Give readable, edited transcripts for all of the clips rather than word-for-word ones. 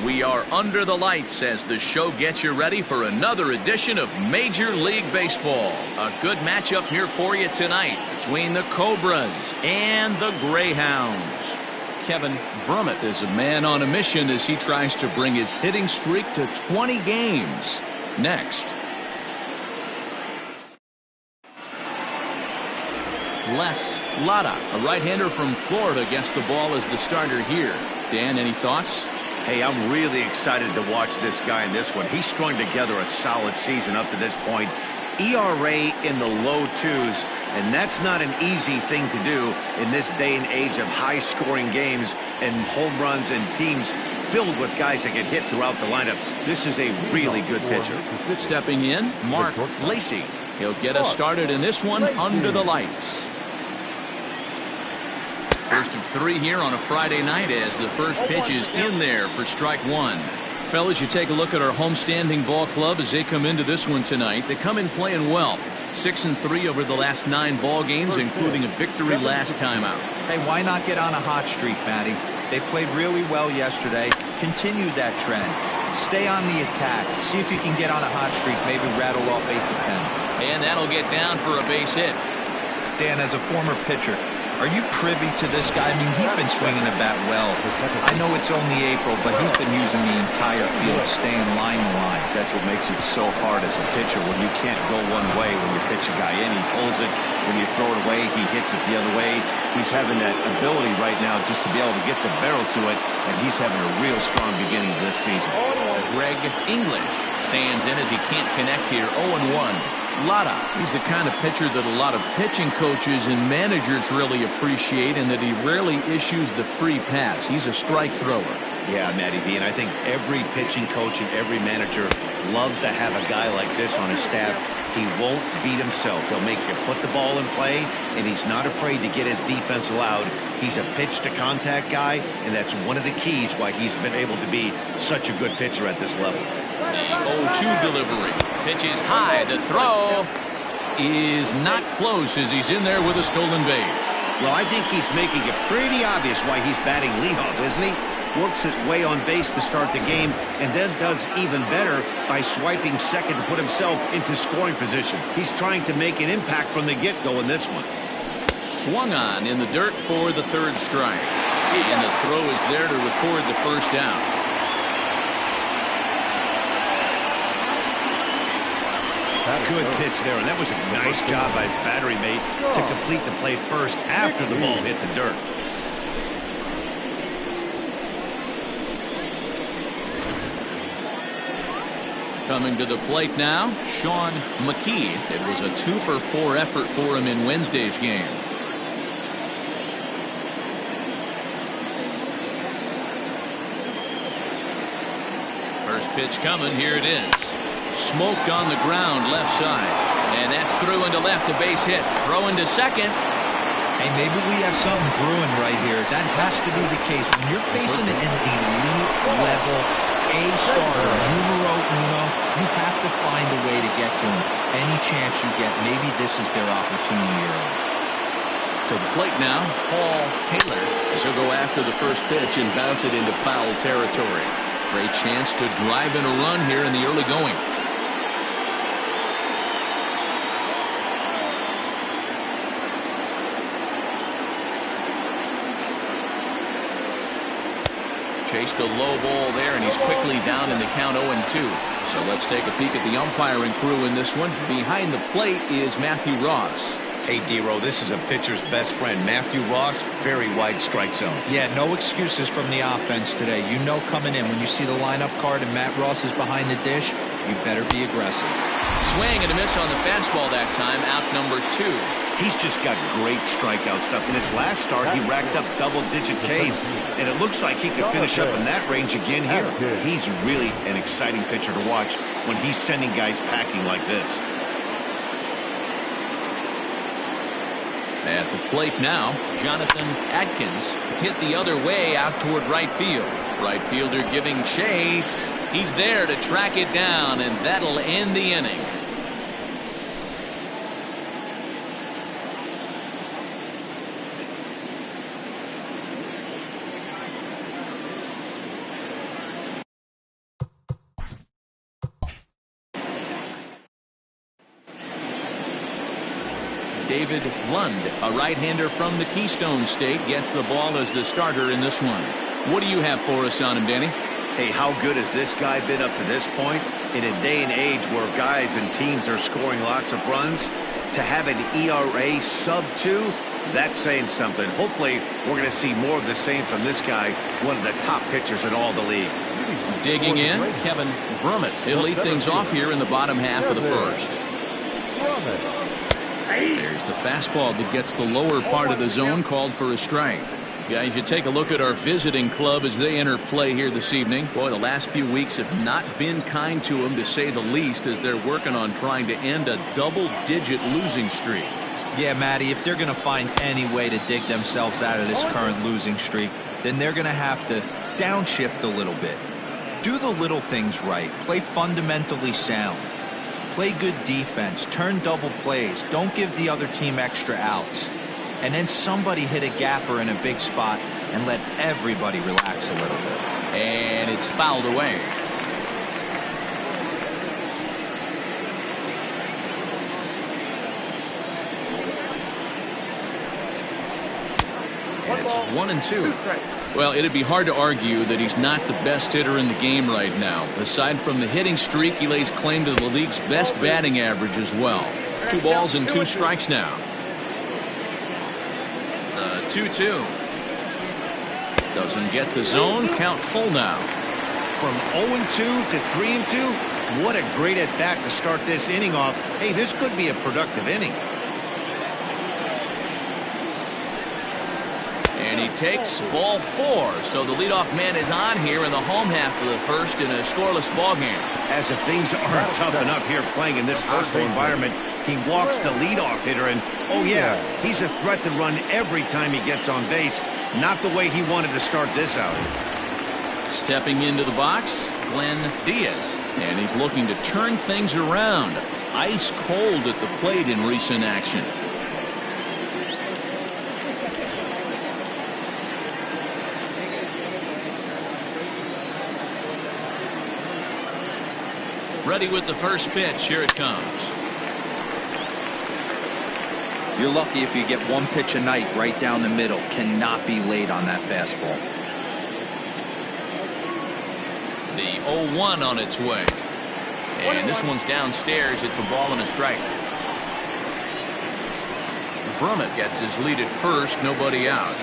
We are under the lights as the show gets you ready for another edition of Major League Baseball. A good matchup here for you tonight between the Cobras and the Greyhounds. Kevin Brummett is a man on a mission as he tries to bring his hitting streak to 20 games. Next. Les Lara, a right-hander from Florida, gets the ball as the starter here. Dan, any thoughts? Hey, I'm really excited to watch this guy in this one. He's strung together a solid season up to this point. ERA in the low 2s, and that's not an easy thing to do in this day and age of high-scoring games and home runs and teams filled with guys that get hit throughout the lineup. This is a really good pitcher. Stepping in, Mark Lacey. He'll get us started in this one under the lights. First of 3 here on a Friday night as the first pitch is in there for strike one. Fellas, you take a look at our homestanding ball club as they come into this one tonight. They come in playing well. 6-3 over the last 9 ball games, including a victory last time out. Hey, why not get on a hot streak, Matty? They played really well yesterday. Continue that trend. Stay on the attack. See if you can get on a hot streak. Maybe rattle off 8 to 10. And that'll get down for a base hit. Dan, as a former pitcher, are you privy to this guy? I mean, he's been swinging the bat well. I know it's only April, but he's been using the entire field, staying line to line. That's what makes it so hard as a pitcher when you can't go one way when you pitch a guy in. He pulls it. When you throw it away, he hits it the other way. He's having that ability right now just to be able to get the barrel to it, and he's having a real strong beginning of this season. Greg English stands in as he can't connect here. 0-1. Lara, he's the kind of pitcher that a lot of pitching coaches and managers really appreciate, and that he rarely issues the free pass. He's a strike thrower. Yeah, Matty V, and I think every pitching coach and every manager loves to have a guy like this on his staff. He won't beat himself. He'll make you put the ball in play, and he's not afraid to get his defense allowed. He's a pitch-to-contact guy, and that's one of the keys why he's been able to be such a good pitcher at this level. The 0-2 delivery. Pitch is high. The throw is not close as he's in there with a stolen base. Well, I think he's making it pretty obvious why he's batting leadoff, isn't he? Works his way on base to start the game, and then does even better by swiping second to put himself into scoring position. He's trying to make an impact from the get-go in this one. Swung on in the dirt for the third strike. And the throw is there to record the first out. Good pitch there, and that was a nice job by his battery mate to complete the play first after the ball hit the dirt. Coming to the plate now, Sean McKee. It was a 2-for-4 effort for him in Wednesday's game. First pitch coming, here it is. Smoked on the ground, left side. And that's through into left, a base hit. Throw into second. Hey, maybe we have something brewing right here. That has to be the case. When you're facing an elite level A starter, numero uno, you have to find a way to get to him. Any chance you get, maybe this is their opportunity early. To the plate now, Paul Taylor. As he'll go after the first pitch and bounce it into foul territory. Great chance to drive in a run here in the early going. Chased a low ball there, and he's quickly down in the count 0-2. So let's take a peek at the umpiring crew in this one. Behind the plate is Matthew Ross. Hey, D-Row, this is a pitcher's best friend. Matthew Ross, very wide strike zone. Yeah, no excuses from the offense today. You know coming in, when you see the lineup card and Matt Ross is behind the dish, you better be aggressive. Swing and a miss on the fastball that time, out number 2. He's just got great strikeout stuff. In his last start, he racked up double-digit Ks, and it looks like he could finish up in that range again here. He's really an exciting pitcher to watch when he's sending guys packing like this. At the plate now, Jonathan Adkins hit the other way out toward right field. Right fielder giving chase. He's there to track it down, and that'll end the inning. David Lund, a right-hander from the Keystone State, gets the ball as the starter in this one. What do you have for us on him, Danny? Hey, how good has this guy been up to this point? In a day and age where guys and teams are scoring lots of runs, to have an ERA sub-2, that's saying something. Hopefully, we're going to see more of the same from this guy, one of the top pitchers in all the league. Digging in, Kevin Brummett. He'll lead things off here in the bottom half of the first. There's the fastball that gets the lower part of the zone, called for a strike. Guys, you take a look at our visiting club as they enter play here this evening. Boy, the last few weeks have not been kind to them, to say the least, as they're working on trying to end a double-digit losing streak. Yeah, Matty, if they're going to find any way to dig themselves out of this current losing streak, then they're going to have to downshift a little bit. Do the little things right. Play fundamentally sound. Play good defense. Turn double plays. Don't give the other team extra outs. And then somebody hit a gapper in a big spot and let everybody relax a little bit. And it's fouled away. And it's 1-2. Well, it'd be hard to argue that he's not the best hitter in the game right now. Aside from the hitting streak, he lays claim to the league's best batting average as well. 2 balls and 2 strikes now. 2-2. Doesn't get the zone. Count full now. From 0-2 to 3-2, what a great at-bat to start this inning off. Hey, this could be a productive inning. And he takes ball 4. So the leadoff man is on here in the home half of the first in a scoreless ball game. As if things aren't tough enough here playing in this hostile environment, he walks the leadoff hitter, and oh yeah, he's a threat to run every time he gets on base. Not the way he wanted to start this out. Stepping into the box, Glenn Diaz, and he's looking to turn things around. Ice cold at the plate in recent action. Ready with the first pitch. Here it comes. You're lucky if you get one pitch a night right down the middle. Cannot be late on that fastball. The 0-1 on its way. And this one's downstairs. It's a ball and a strike. Brummett gets his lead at first. Nobody out.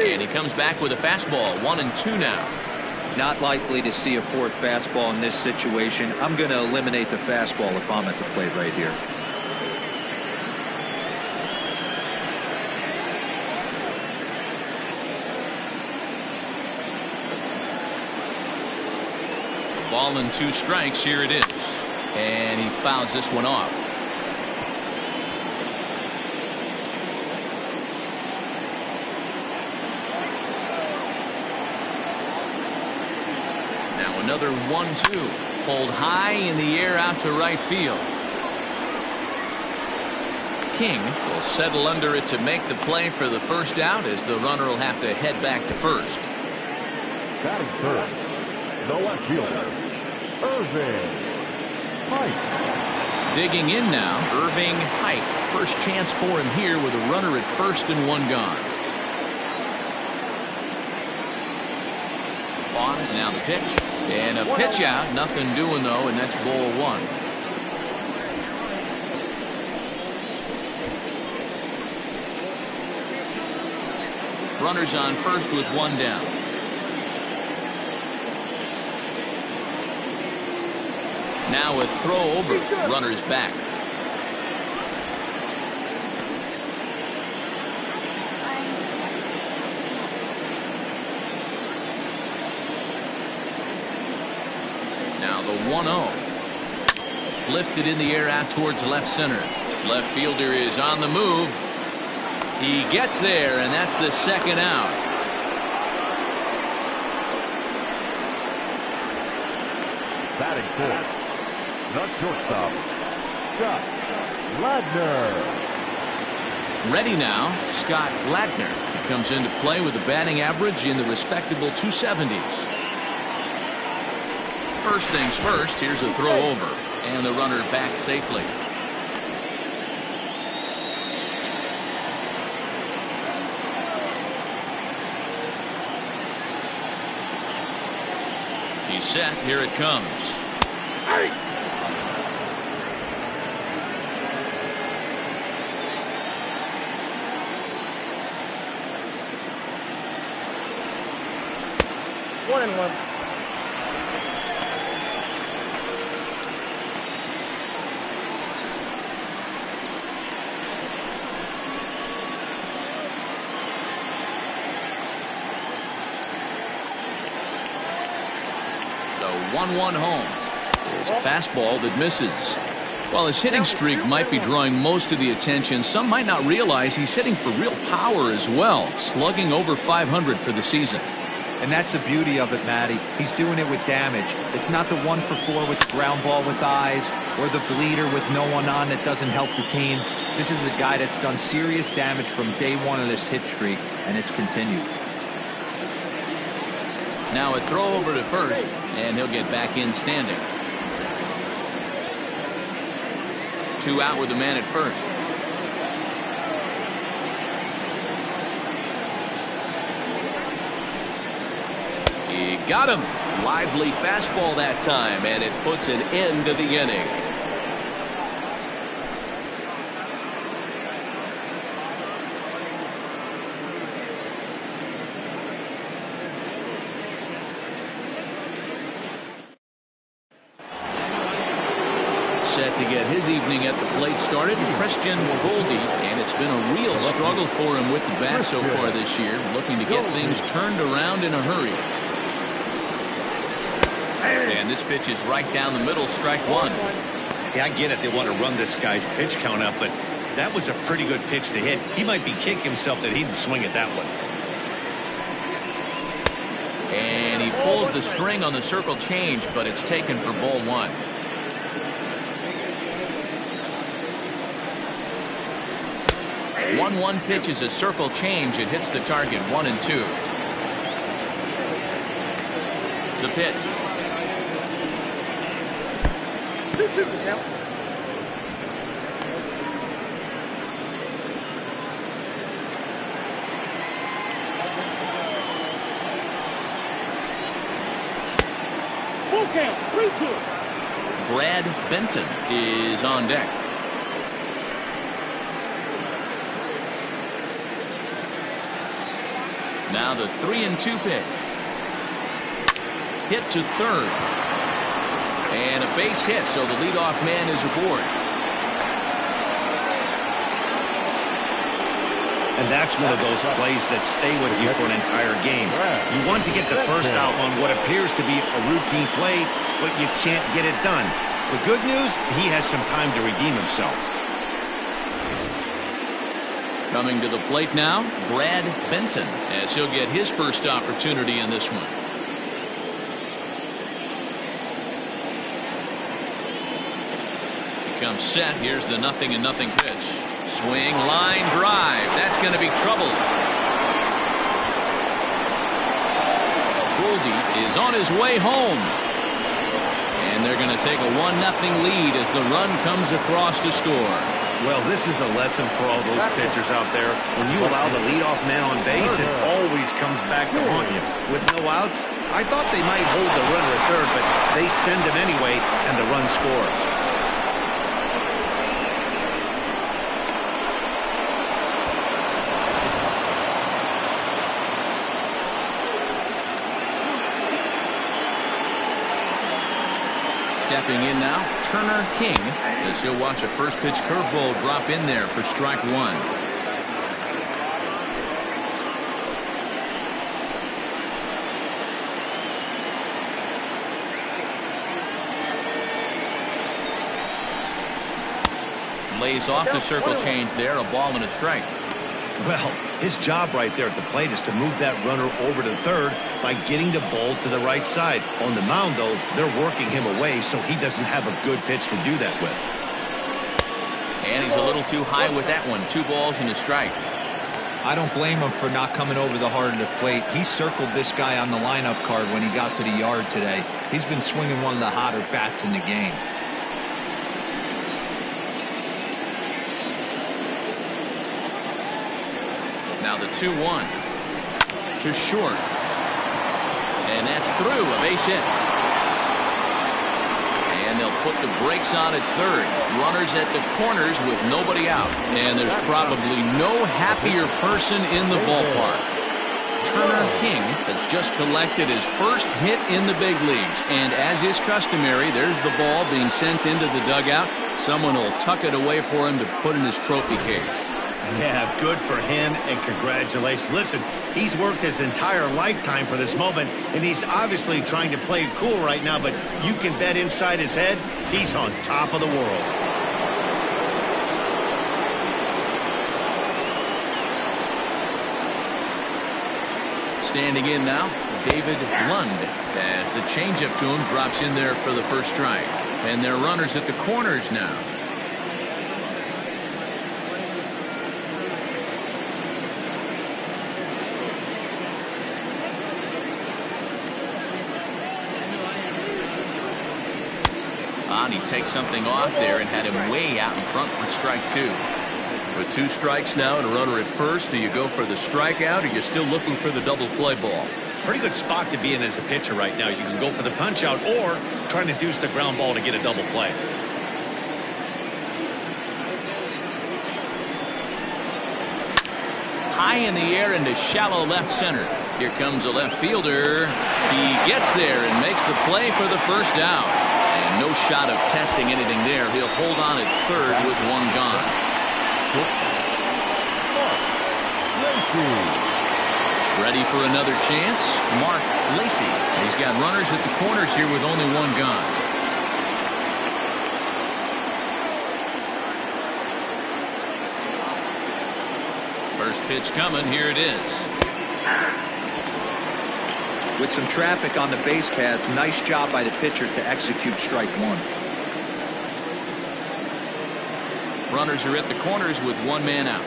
And he comes back with a fastball. 1-2 now. Not likely to see a 4th fastball in this situation. I'm going to eliminate the fastball if I'm at the plate right here. Ball and 2 strikes. Here it is. And he fouls this one off. Another 1-2. Pulled high in the air out to right field. King will settle under it to make the play for the first out, as the runner will have to head back to first. Batting first, the left fielder, Irving Pike. Digging in now, Irving Pike. First chance for him here with a runner at first and 1 gone. Pause, now the pitch. And a pitch out, nothing doing though, and that's ball 1. Runners on first with 1 down. Now a throw over, runners back. The 1-0. Lifted in the air out towards left center. Left fielder is on the move. He gets there, and that's the 2nd out. Batting fourth, the shortstop, Scott Ladner. Ready now, Scott Ladner. He comes into play with a batting average in the respectable 270s. First things first, here's a throw over, and the runner back safely. He's set. Here it comes. Hey. One and one. The 1-1 home is a fastball that misses. While his hitting streak might be drawing most of the attention, some might not realize he's hitting for real power as well, slugging over 500 for the season. And that's the beauty of it, Matty. He's doing it with damage. It's not the 1-for-4 with the ground ball with eyes or the bleeder with no one on that doesn't help the team. This is a guy that's done serious damage from day one of this hit streak, and it's continued. Now a throw over to first, and he'll get back in standing. 2 out with the man at first. He got him. Lively fastball that time, and it puts an end to the inning. Set to get his evening at the plate started, Christian Goldie, and it's been a real struggle for him with the bat so far this year, looking to get things turned around in a hurry. And this pitch is right down the middle, strike one. Yeah, I get it. They want to run this guy's pitch count up, but that was a pretty good pitch to hit. He might be kicking himself that he didn't swing at that one. And he pulls the string on the circle change, but it's taken for ball one. The 1-1 pitch is a circle change. It hits the target 1-2. The pitch. Full count, 3-2. Brad Benton is on deck. Now the 3-2 pitch. Hit to third. And a base hit, so the leadoff man is aboard. And that's one of those plays that stay with you for an entire game. You want to get the first out on what appears to be a routine play, but you can't get it done. The good news, he has some time to redeem himself. Coming to the plate now, Brad Benton, as he'll get his first opportunity in this one. He comes set. Here's the 0-0 pitch. Swing, line, drive. That's going to be trouble. Goldie is on his way home. And they're going to take a 1-0 lead as the run comes across to score. Well, this is a lesson for all those pitchers out there. When you allow the leadoff man on base, it always comes back to haunt you. With no outs, I thought they might hold the runner at third, but they send him anyway, and the run scores. Stepping in now, Turner King, as he'll watch a first pitch curveball drop in there for strike one. Lays off the circle change there, a ball and a strike. Well, his job right there at the plate is to move that runner over to third by getting the ball to the right side. On the mound, though, they're working him away, so he doesn't have a good pitch to do that with. And he's a little too high with that one. 2 balls and a strike. I don't blame him for not coming over the heart of the plate. He circled this guy on the lineup card when he got to the yard today. He's been swinging one of the hotter bats in the game. Now the 2-1 to short. And that's through, a base hit. And they'll put the brakes on at third. Runners at the corners with nobody out. And there's probably no happier person in the ballpark. Turner King has just collected his first hit in the big leagues. And as is customary, there's the ball being sent into the dugout. Someone will tuck it away for him to put in his trophy case. Yeah, good for him, and congratulations. Listen, he's worked his entire lifetime for this moment, and he's obviously trying to play it cool right now, but you can bet inside his head, he's on top of the world. Standing in now, David Lund, as the changeup to him drops in there for the first strike. And they're runners at the corners now. He takes something off there and had him way out in front for strike two. With 2 strikes now and a runner at first, do you go for the strikeout or you're still looking for the double play ball? Pretty good spot to be in as a pitcher right now. You can go for the punch out or trying to deuce the ground ball to get a double play. High in the air into shallow left center. Here comes a left fielder. He gets there and makes the play for the first out. And no shot of testing anything there. He'll hold on at third with 1 gone. Ready for another chance? Mark Lacey. He's got runners at the corners here with only 1 gone. First pitch coming. Here it is. With some traffic on the base paths, nice job by the pitcher to execute strike 1. Runners are at the corners with 1 man out.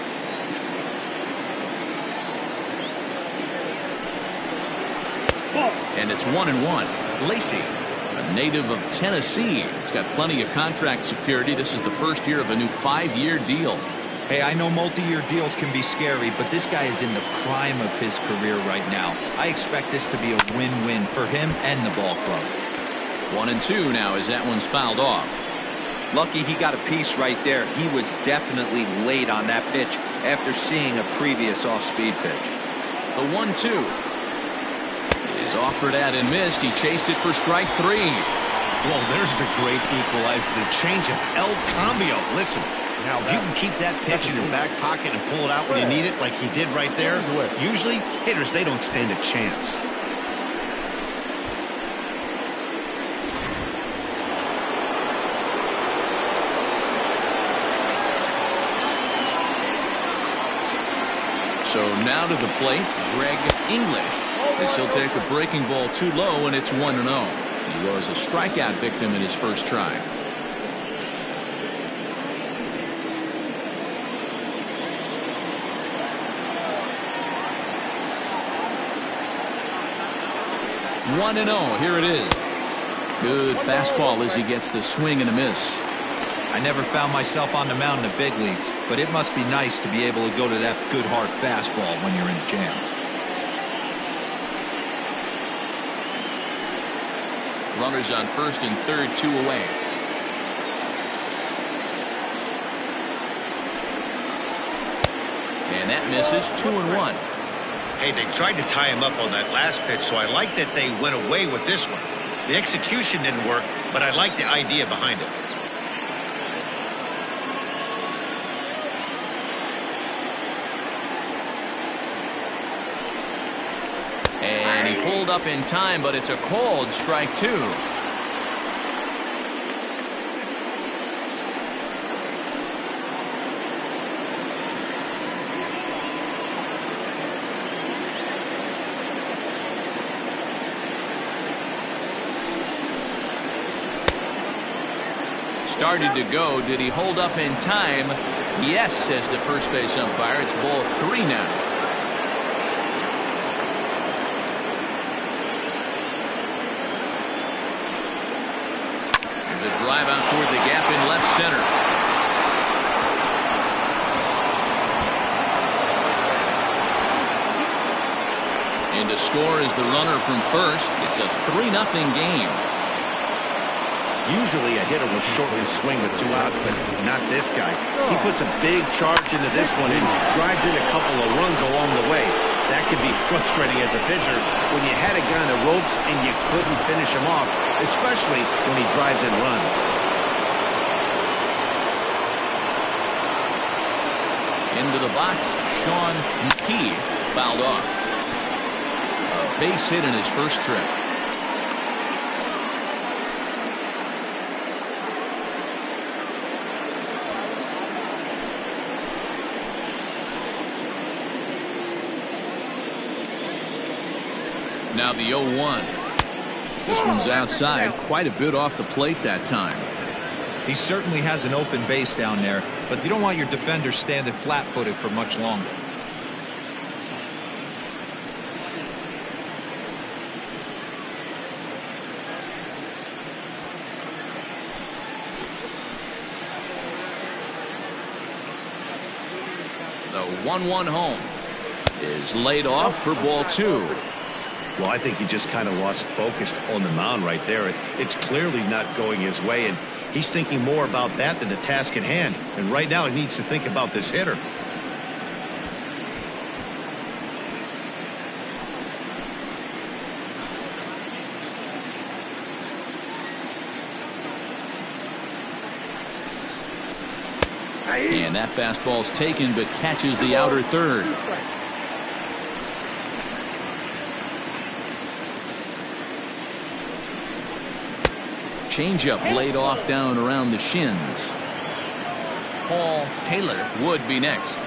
And it's 1-1. Lacey, a native of Tennessee. He's got plenty of contract security. This is the first year of a new 5-year deal. Hey, I know multi-year deals can be scary, but this guy is in the prime of his career right now. I expect this to be a win-win for him and the ball club. 1-2 now as that one's fouled off. Lucky he got a piece right there. He was definitely late on that pitch after seeing a previous off-speed pitch. The 1-2 is offered at and missed. He chased it for strike 3. Well, there's the great equalizer, the changeup, El Cambio. Listen. Now, if you can keep that pitch in your back pocket and pull it out when you need it like he did right there, usually hitters, they don't stand a chance. So now to the plate, Greg English, as he'll take a breaking ball too low, and it's 1-0. He was a strikeout victim in his first try. One and 0. Here it is. Good fastball as he gets the swing and a miss. I never found myself on the mound in the big leagues, but it must be nice to be able to go to that good hard fastball when you're in a jam. Runners on first and third, 2 away. And that misses. 2-1. Hey, they tried to tie him up on that last pitch, so I like that they went away with this one. The execution didn't work, but I like the idea behind it. And he pulled up in time, but it's a called strike 2. Started to go. Did he hold up in time? Yes, says the first base umpire. It's ball 3 now. drive out toward the gap in left center. And to score is the runner from first. It's a 3-0 game. Usually a hitter will shorten his swing with 2 outs, but not this guy. He puts a big charge into this one and drives in a couple of runs along the way. That can be frustrating as a pitcher when you had a guy on the ropes and you couldn't finish him off, especially when he drives in runs. Into the box, Sean McKee fouled off. A base hit in his first trip. Now the 0-1. This one's outside, quite a bit off the plate that time. He certainly has an open base down there, but you don't want your defenders standing flat-footed for much longer. The 1-1 home is laid off for ball 2. Well, I think he just kind of lost focus on the mound right there. It's clearly not going his way, and he's thinking more about that than the task at hand. And right now he needs to think about this hitter. And that fastball's taken but catches the outer third. Changeup laid off down around the shins. Paul Taylor would be next.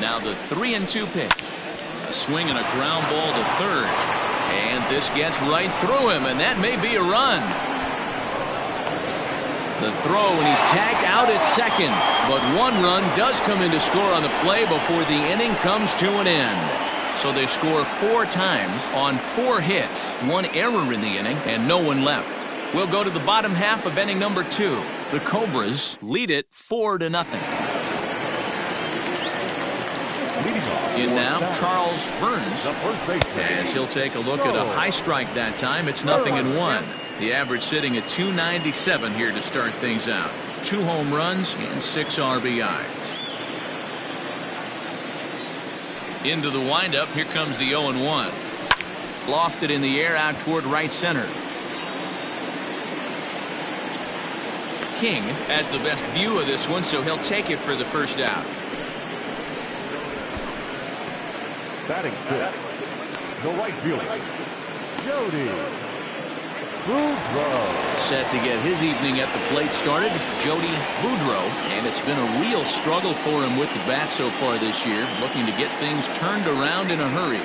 Now the 3-2 pitch. A swing and a ground ball to third. And this gets right through him, and that may be a run. The throw, and he's tagged out at second. But one run does come in to score on the play before the inning comes to an end. So they score 4 times on 4 hits, 1 error in the inning, and no one left. We'll go to the bottom half of inning number 2. The Cobras lead it 4-0. In now, Charles Burns, as he'll take a look at a high strike that time. It's 0-1. The average sitting at 297 here to start things out. 2 home runs and 6 RBIs. Into the windup, here comes the 0-1. Lofted in the air out toward right center. King has the best view of this one, so he'll take it for the first out. Batting fifth, the right fielder, Jody Boudreau. Set to get his evening at the plate started, Jody Boudreau, and it's been a real struggle for him with the bat so far this year, looking to get things turned around in a hurry.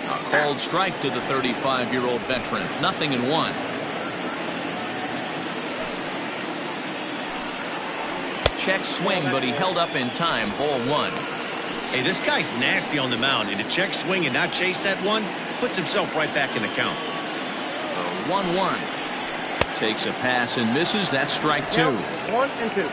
A called strike to the 35-year-old veteran. 0-1. Check swing, but he held up in time. Ball 1. Hey, this guy's nasty on the mound, and to check swing and not chase that one puts himself right back in the count. 1-1. Takes a pass and misses. That's strike 2. 1-2.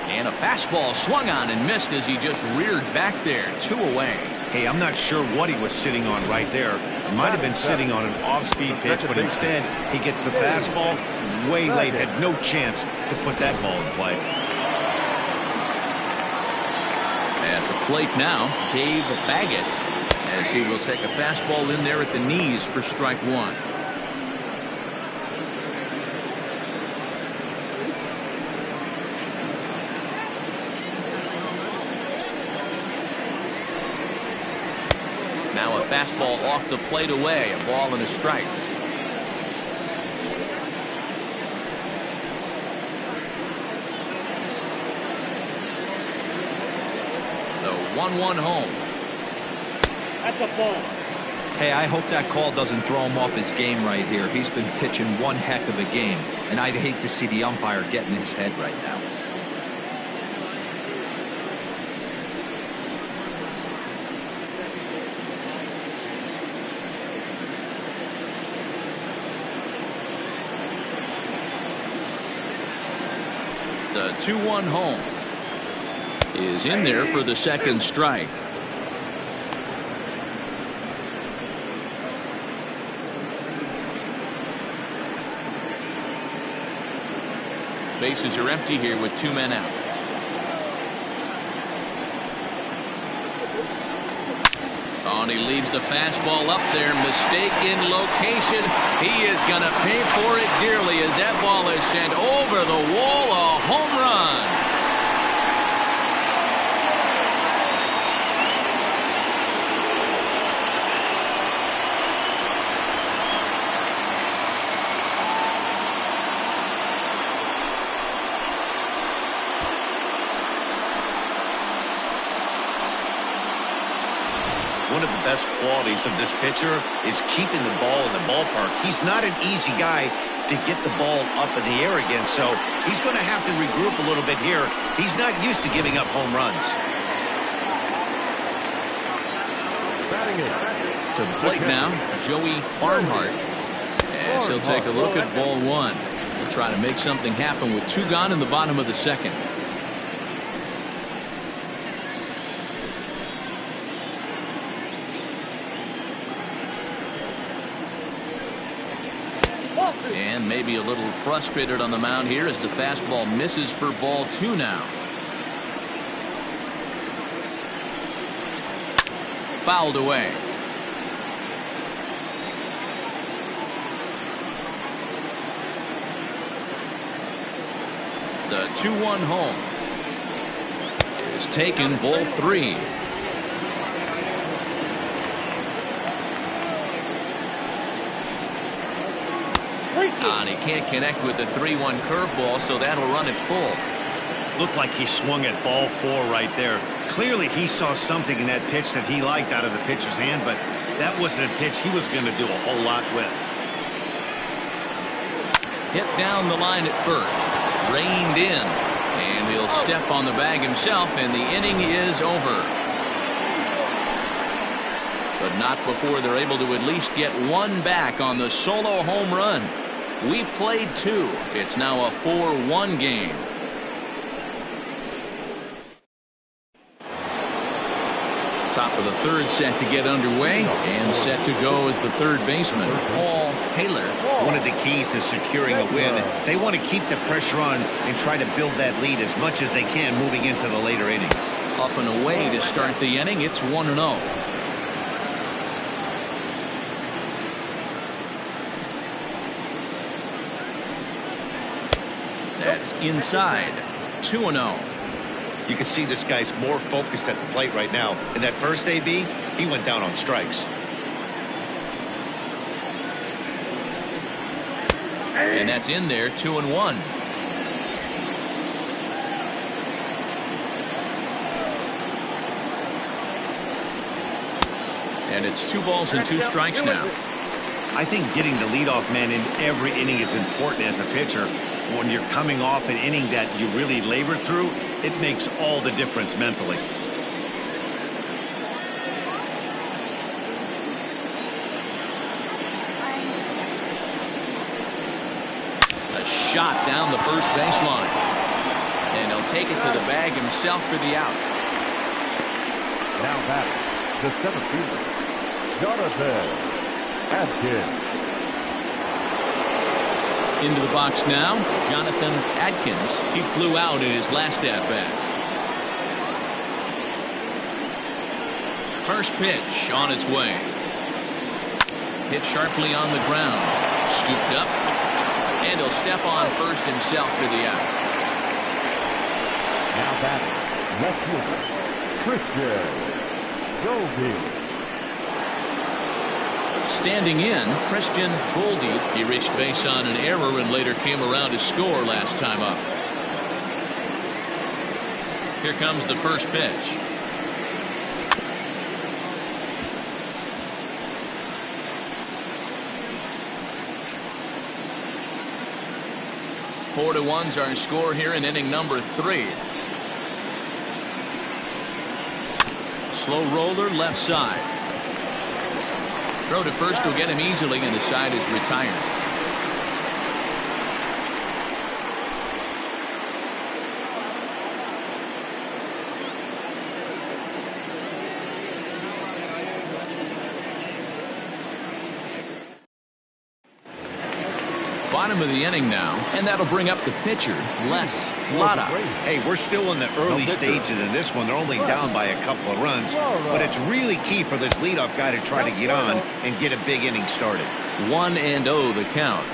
And a fastball swung on and missed as he just reared back there. 2 away. Hey, I'm not sure what he was sitting on right there. It might have been sitting on an off-speed pitch, but instead he gets the fastball way late. Had no chance to put that ball in play. At the plate now, Dave Baggett, as he will take a fastball in there at the knees for strike 1. Now a fastball off the plate away, a ball and a strike. The 1-1 home. That's a ball. Hey, I hope that call doesn't throw him off his game right here. He's been pitching one heck of a game, and I'd hate to see the umpire get in his head right now. The 2-1 home is in there for the second strike. Bases are empty here with 2 men out. Oh, and he leaves the fastball up there. Mistaken location. He is going to pay for it dearly as that ball is sent over the wall. A home run. One of the best qualities of this pitcher is keeping the ball in the ballpark. He's not an easy guy to get the ball up in the air again, so he's going to have to regroup a little bit here. He's not used to giving up home runs. To the plate now, Joey Barnhart. As he'll take a look at ball one. He'll try to make something happen with 2 gone in the bottom of the second. And maybe a little frustrated on the mound here as the fastball misses for ball 2 now. Fouled away. The 2-1 home is taken, ball 3. And he can't connect with the 3-1 curveball, so that'll run it full. Looked like he swung at ball 4 right there. Clearly he saw something in that pitch that he liked out of the pitcher's hand, but that wasn't a pitch he was going to do a whole lot with. Hit down the line at first. Reined in. And he'll step on the bag himself, and the inning is over. But not before they're able to at least get 1 back on the solo home run. We've played 2. It's now a 4-1 game. Top of the 3rd set to get underway, and set to go as the 3rd baseman, Paul Taylor. One of the keys to securing a win, they want to keep the pressure on and try to build that lead as much as they can moving into the later innings. Up and away to start the inning. It's 1-0. That's inside. 2-0. You can see this guy's more focused at the plate right now. In that first AB, he went down on strikes. And that's in there, 2-1. And it's 2 balls and 2 strikes now. I think getting the leadoff man in every inning is important as a pitcher. When you're coming off an inning that you really labored through, it makes all the difference mentally. A shot down the first baseline. And he'll take it to the bag himself for the out. Now back, the 7th fielder, Jonathan Adkins. Into the box now, Jonathan Adkins. He flew out in his last at-bat. First pitch on its way. Hit sharply on the ground. Scooped up. And he'll step on first himself for the out. Now back, left fielder, Christian Goldie. Standing in, Christian Goldie. He reached base on an error and later came around to score last time up. Here comes the first pitch. 4-1's our score here in inning number 3. Slow roller left side. Throw to first will get him easily, and the side is retired. Bottom of the inning now, and that'll bring up the pitcher, Les Lotta. Hey, we're still in the early stages of this one. They're only down by a couple of runs, but it's really key for this leadoff guy to try to get on and get a big inning started. 1-0 the count.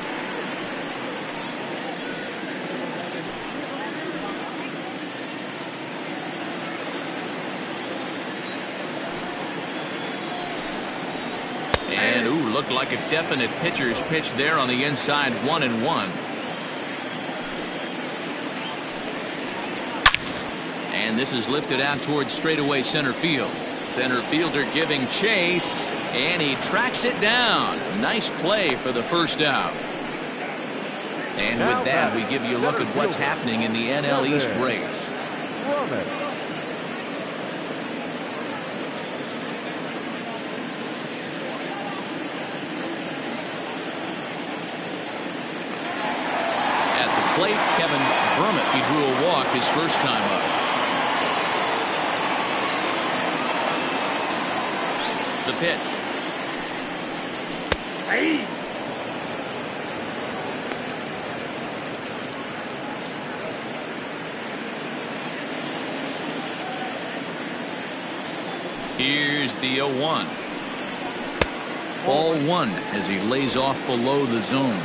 And, ooh, looked like a definite pitcher's pitch there on the inside, 1-1. And this is lifted out towards straightaway center field. Center fielder giving chase, and he tracks it down. Nice play for the first out. And with that, we give you a look at what's happening in the NL East race. Plate, Kevin Brummett. He drew a walk his first time up. The pitch. Hey. Here's the 0-1. Ball 1 as he lays off below the zone.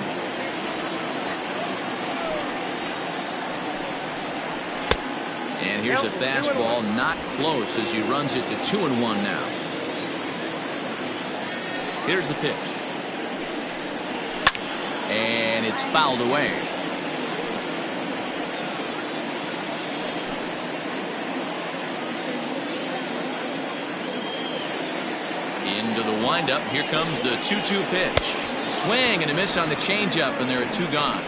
And here's a fastball not close as he runs it to 2-1 now. Here's the pitch. And it's fouled away. Into the windup. Here comes the 2-2 pitch. Swing and a miss on the changeup, and there are 2 gone.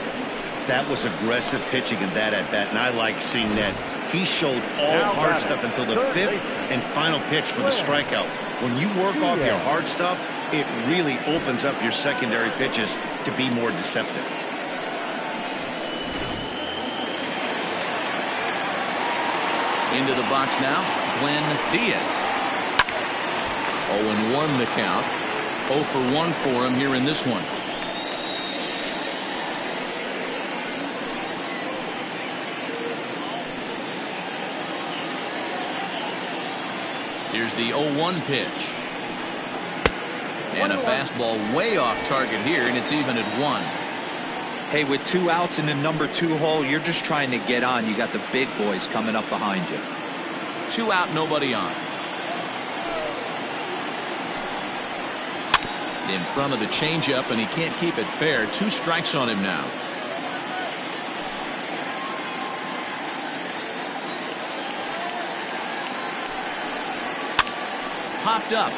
That was aggressive pitching in that at bat, and I like seeing that. He showed all hard stuff until the 5th and final pitch for the strikeout. When you work off your hard stuff, it really opens up your secondary pitches to be more deceptive. Into the box now, Glenn Diaz. 0-1 the count. 0 for 1 for him here in this one. Here's the 0-1 pitch. And a fastball way off target here, and it's even at 1. Hey, with 2 outs in the number 2 hole, you're just trying to get on. You got the big boys coming up behind you. 2 out, nobody on. In front of the changeup, and he can't keep it fair. 2 strikes on him now. Popped up.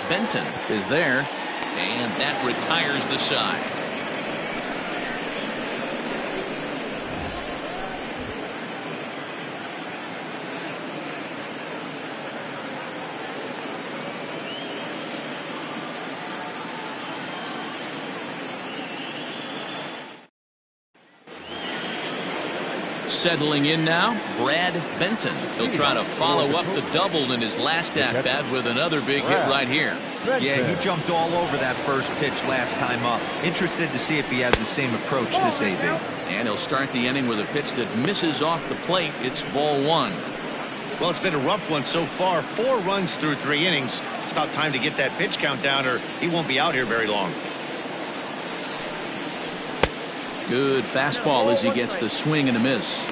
Benton is there, and that retires the side. Settling in now, Brad Benton. He'll try to follow up the double in his last at-bat with another big hit right here. Yeah, he jumped all over that first pitch last time up. Interested to see if he has the same approach this AB. And he'll start the inning with a pitch that misses off the plate. It's ball 1. Well, it's been a rough one so far. 4 runs through 3 innings. It's about time to get that pitch count down, or he won't be out here very long. Good fastball as he gets the swing and a miss.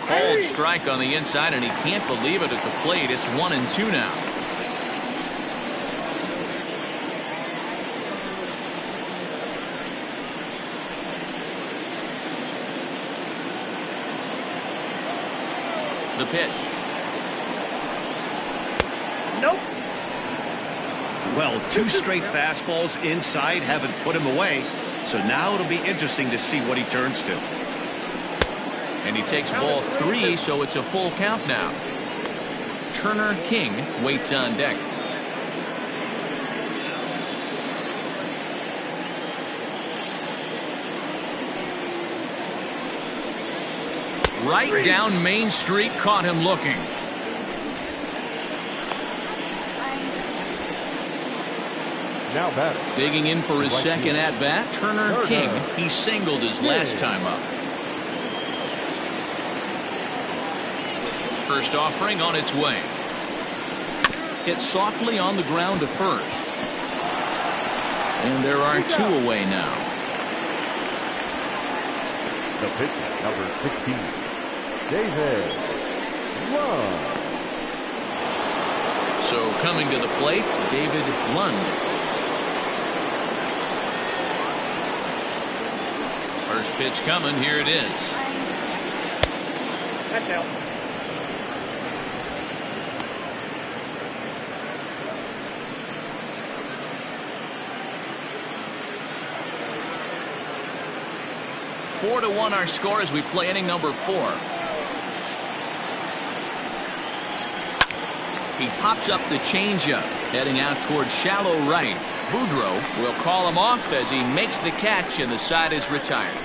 Cold strike on the inside, and he can't believe it at the plate. It's 1-2 now. The pitch. Nope. Well, 2 straight fastballs inside haven't put him away. So now it'll be interesting to see what he turns to. And he takes ball 3, so it's a full count now. Turner King waits on deck. Right down Main Street, caught him looking. Now batting. Digging in for his second at-bat, Turner King. He singled his last time up. First offering on its way. Hit softly on the ground to first. And there are 2 away now. The pitcher, number 16, David Lund. So coming to the plate, David Lund. First pitch coming, here it is. That's out. Four to 1 our score as we play inning number 4. He pops up the changeup, heading out towards shallow right. Boudreau will call him off as he makes the catch and the side is retired.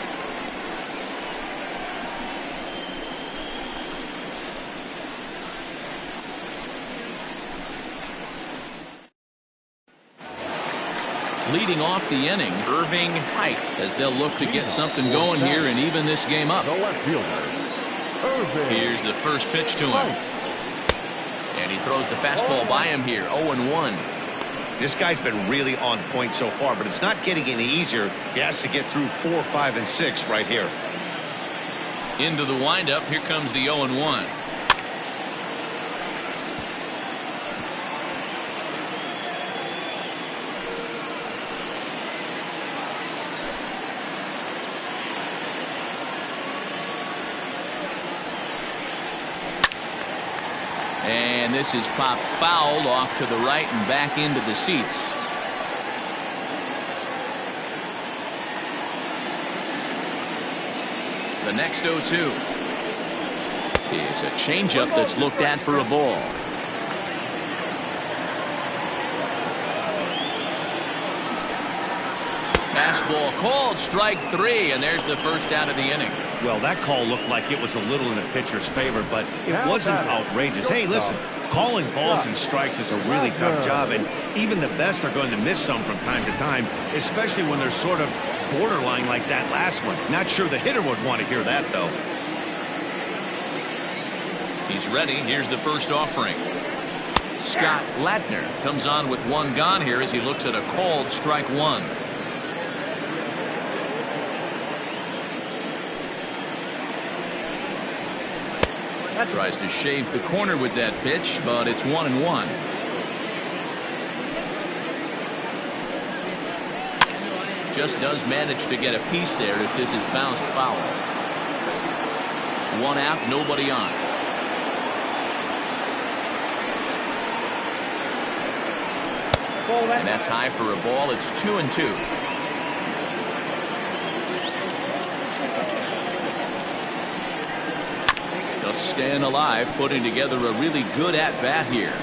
Leading off the inning, Irving Pike, as they'll look to get something going here and even this game up. The left fielder, Irving. Here's the first pitch to him. And he throws the fastball by him here, 0-1. This guy's been really on point so far, but it's not getting any easier. He has to get through 4, 5, and 6 right here. Into the windup, here comes the 0-1. And this is popped foul off to the right and back into the seats. The next 0-2 is a changeup that's looked at for a ball. Fastball called, strike 3, and there's the first out of the inning. Well, that call looked like it was a little in the pitcher's favor, but it wasn't outrageous. Hey, listen, calling balls and strikes is a really tough job, and even the best are going to miss some from time to time, especially when they're sort of borderline like that last one. Not sure the hitter would want to hear that, though. He's ready. Here's the first offering. Scott Ladner comes on with 1 gone here as he looks at a called strike 1. Tries to shave the corner with that pitch, but it's 1-1. Just does manage to get a piece there as this is bounced foul. 1 out, nobody on. And that's high for a ball. It's 2-2. Just staying alive, putting together a really good at-bat here.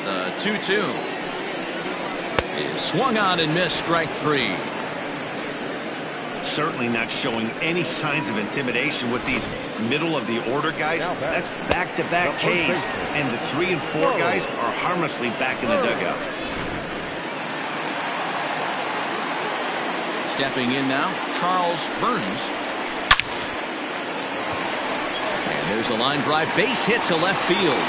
The 2-2 is swung on and missed, strike 3. Certainly not showing any signs of intimidation with these middle-of-the-order guys. That's back-to-back Ks, and the 3 and 4 guys are harmlessly back in the dugout. Stepping in now, Charles Burns. And there's a line drive, base hit to left field.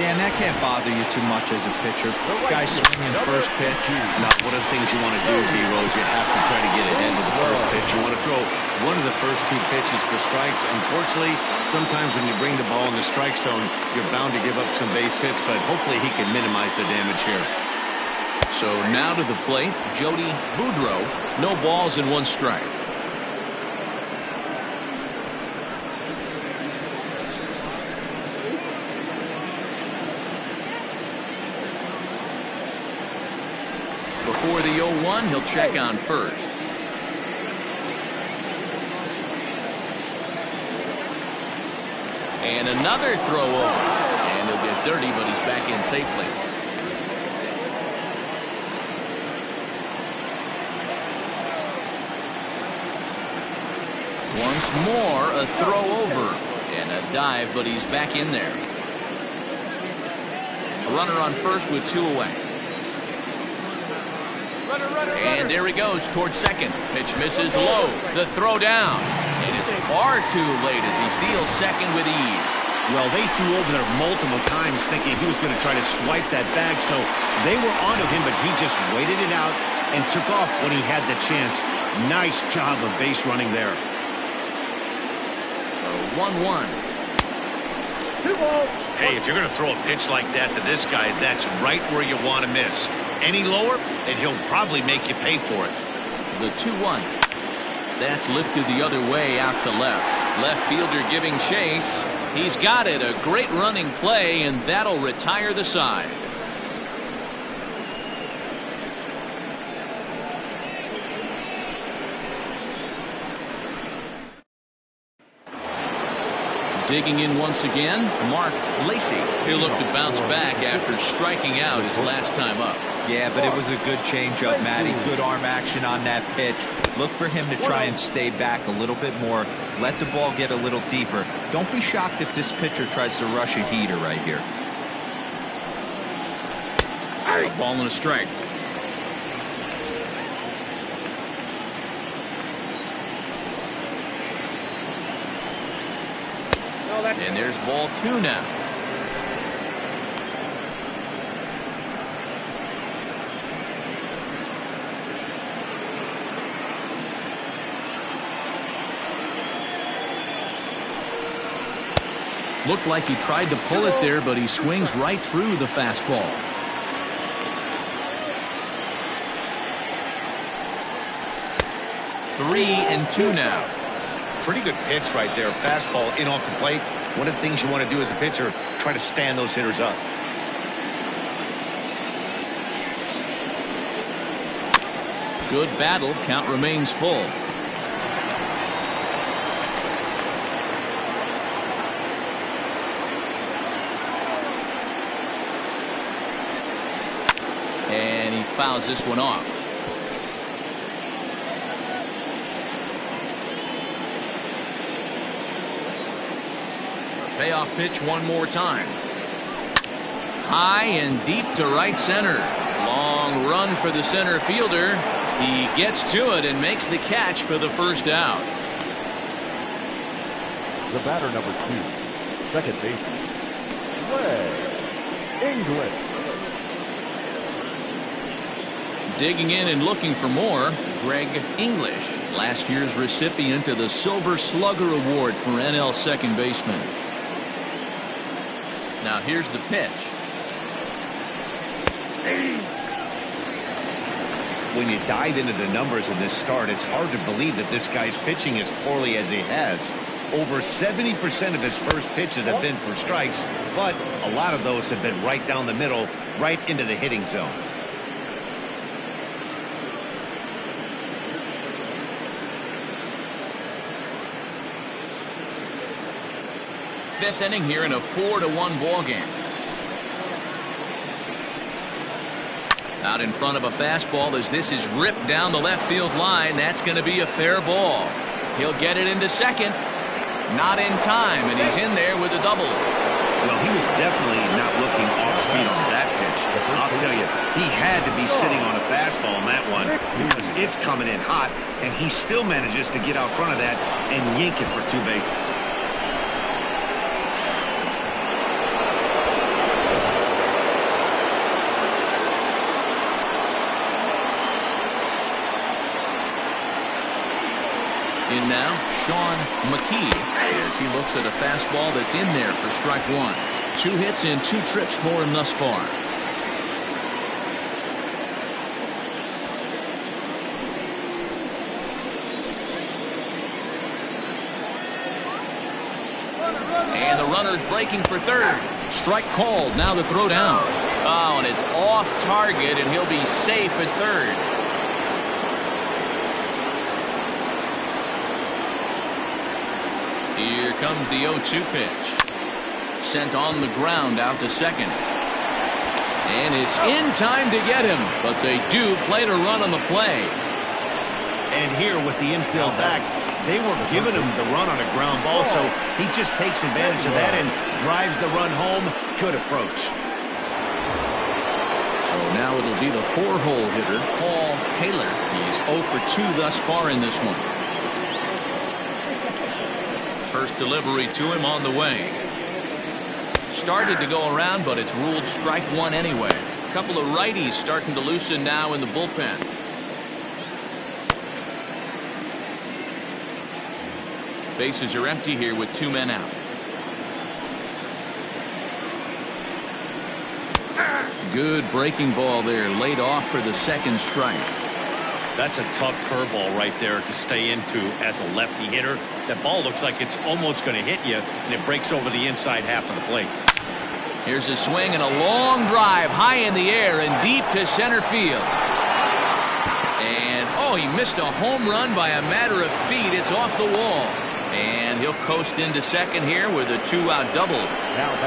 Dan, that can't bother you too much as a pitcher. Guys swinging first pitch. Not one of the things you want to do, D-Rose. You have to try to get ahead of the first pitch. You want to throw one of the first 2 pitches for strikes. Unfortunately, sometimes when you bring the ball in the strike zone, you're bound to give up some base hits, but hopefully he can minimize the damage here. So now to the plate, Jody Boudreau. No balls and 1 strike. Before the 0-1, he'll check on first. And another throw over. And he'll get dirty, but he's back in safely. Once more, a throw over. And a dive, but he's back in there. A runner on first with 2 away. And there he goes towards second. Pitch misses low. The throw down. And it's far too late as he steals second with ease. Well, they threw over there multiple times thinking he was going to try to swipe that bag, so they were onto him, but he just waited it out and took off when he had the chance. Nice job of base running there. 1-1. Hey, if you're going to throw a pitch like that to this guy, that's right where you want to miss. Any lower, and he'll probably make you pay for it. The 2-1. That's lifted the other way out to left. Left fielder giving chase. He's got it. A great running play, and that'll retire the side. Digging in once again, Mark Lacey. He'll look to bounce back after striking out his last time up. Yeah, but it was a good changeup, Matty. Good arm action on that pitch. Look for him to try and stay back a little bit more. Let the ball get a little deeper. Don't be shocked if this pitcher tries to rush a heater right here. A ball and a strike. And there's ball 2 now. Looked like he tried to pull it there, but he swings right through the fastball. Three and 2 now. Pretty good pitch right there. Fastball in off the plate. One of the things you want to do as a pitcher, try to stand those hitters up. Good battle. Count remains full. And he fouls this one off. Payoff pitch one more time. High and deep to right center. Long run for the center fielder. He gets to it and makes the catch for the first out. The batter, number 2, second baseman, Greg English. Digging in and looking for more, Greg English, last year's recipient of the Silver Slugger Award for NL second baseman. Now here's the pitch. When you dive into the numbers in this start, it's hard to believe that this guy's pitching as poorly as he has. Over 70% of his first pitches have been for strikes, but a lot of those have been right down the middle, right into the hitting zone. Fifth inning here in a 4-1 ball game. Out in front of a fastball as this is ripped down the left field line. That's going to be a fair ball. He'll get it into second. Not in time, and he's in there with a double. Well, he was definitely not looking off speed on that pitch. I'll tell you, he had to be sitting on a fastball on that one because it's coming in hot, and he still manages to get out front of that and yank it for 2 bases. In now, Sean McKee, as he looks at a fastball that's in there for strike 1. 2 hits and 2 trips for him thus far. And the runner's breaking for third. Strike called. Now the throw down. Oh, and it's off target, and he'll be safe at third. Here comes the 0-2 pitch. Sent on the ground out to second. And it's in time to get him, but they do play to run on the play. And here with the infield back, they were giving him the run on a ground ball, so he just takes advantage of that and drives the run home. Good approach. So now it'll be the 4-hole hitter, Paul Taylor. He's 0 for 2 thus far in this one. First delivery to him on the way. Started to go around, but it's ruled strike one anyway. A couple of righties starting to loosen now in the bullpen. Bases are empty here with 2 men out. Good breaking ball there, laid off for the second strike. That's a tough curveball right there to stay into as a lefty hitter. That ball looks like it's almost going to hit you, and it breaks over the inside half of the plate. Here's a swing and a long drive high in the air and deep to center field. And, oh, he missed a home run by a matter of feet. It's off the wall. And he'll coast into second here with a 2-out double.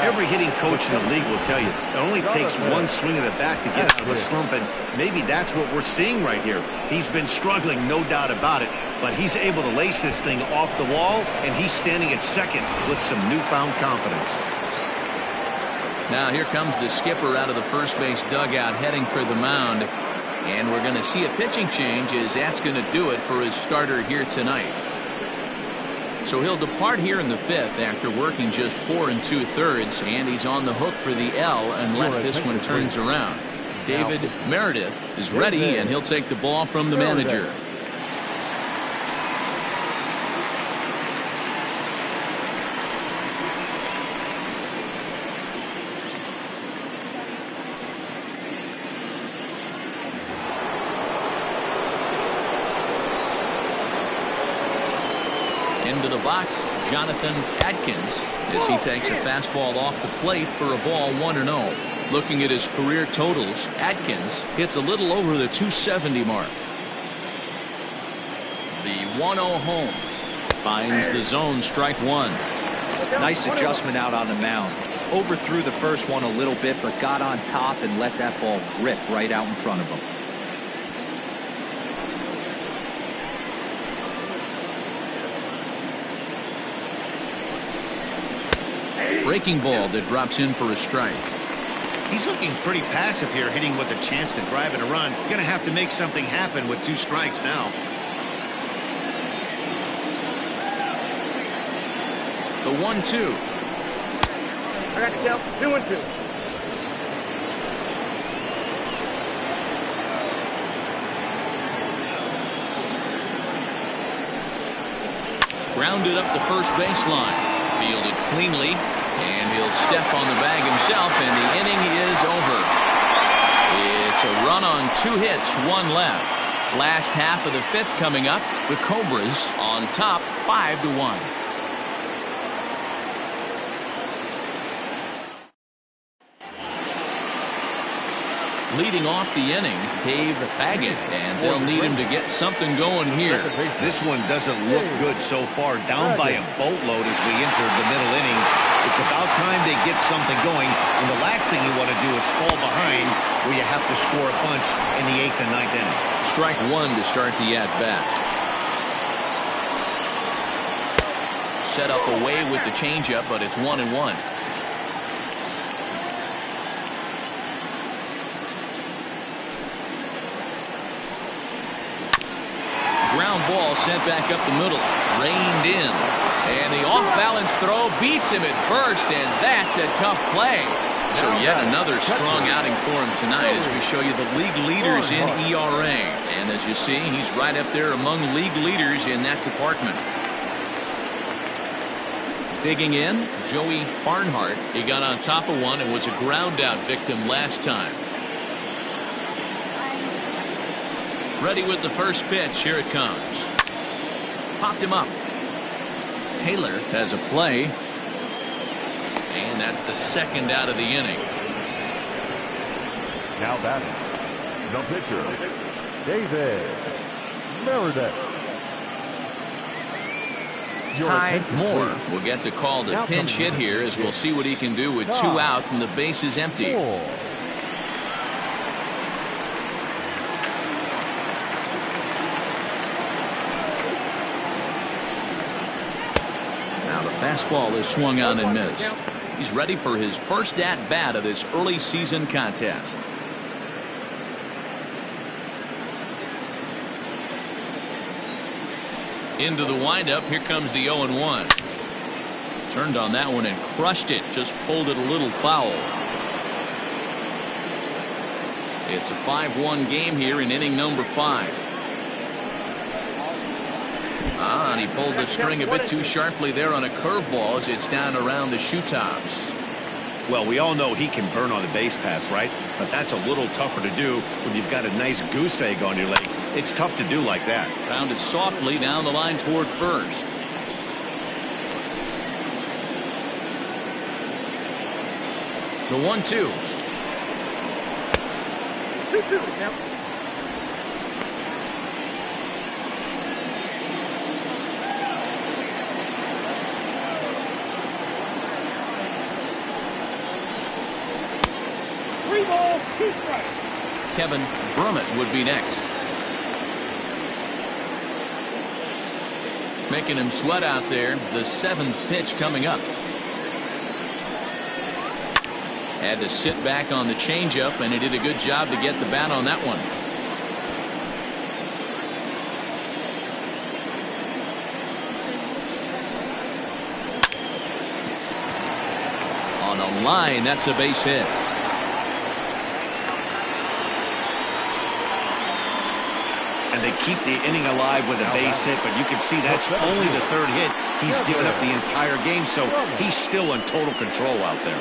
Every hitting coach in the league will tell you it only takes one swing of the bat to get out of a slump, and maybe that's what we're seeing right here. He's been struggling, no doubt about it, but he's able to lace this thing off the wall, and he's standing at second with some newfound confidence. Now here comes the skipper out of the first base dugout heading for the mound, and we're going to see a pitching change as that's going to do it for his starter here tonight. So he'll depart here in the 5th after working just 4 2/3, and he's on the hook for the L unless this one turns around. David Meredith is ready, and he'll take the ball from the manager. Into the box, Jonathan Adkins, as he takes a fastball off the plate for a ball 1-0. Looking at his career totals, Adkins hits a little over the 270 mark. The 1-0 home finds the zone, strike one. Nice adjustment out on the mound. Overthrew the first one a little bit, but got on top and let that ball rip right out in front of him. Breaking ball that drops in for a strike. He's looking pretty passive here, hitting with a chance to drive it a run. Going to have to make something happen with 2 strikes now. The 1-2. I got the count. 2-2. Grounded up the first baseline. Fielded cleanly, and he'll step on the bag himself, and the inning is over. It's a run on 2 hits, 1 left. Last half of the 5th coming up. The Cobras on top 5-1. Leading off the inning, Dave Baggett, and they'll need him to get something going here. This one doesn't look good so far, down by a boatload as we enter the middle innings. It's about time they get something going, and the last thing you want to do is fall behind where you have to score a bunch in the 8th and 9th inning. Strike one to start the at-bat. Set up away with the changeup, but it's 1-1. Ground ball sent back up the middle, reined in, and the off-balance throw beats him at first, and that's a tough play. So yet another strong outing for him tonight as we show you the league leaders in ERA, and as you see, he's right up there among league leaders in that department. Digging in, Joey Barnhart. He got on top of one and was a ground-out victim last time. Ready with the first pitch. Here it comes. Popped him up. Taylor has a play. And that's the second out of the inning. Now batting, the pitcher, David Meredith. Ty Moore will get the call to pinch hit here, as we'll see what he can do with 2 out and the base is empty. Now the fastball is swung on and missed. He's ready for his first at bat of this early season contest. Into the windup. Here comes the 0-1. Turned on that one and crushed it. Just pulled it a little foul. It's a 5-1 game here in inning number 5. And he pulled the string a bit too sharply there on a curveball as it's down around the shoe tops. Well, we all know he can burn on a base pass, right? But that's a little tougher to do when you've got a nice goose egg on your leg. It's tough to do like that. Grounded softly down the line toward first. The 1-2. 2-2 now. Kevin Brummett would be next. Making him sweat out there. The 7th pitch coming up. Had to sit back on the changeup, and he did a good job to get the bat on that one. On a line, that's a base hit. And they keep the inning alive with a base hit, but you can see that's only the 3rd hit. He's given up the entire game, so he's still in total control out there.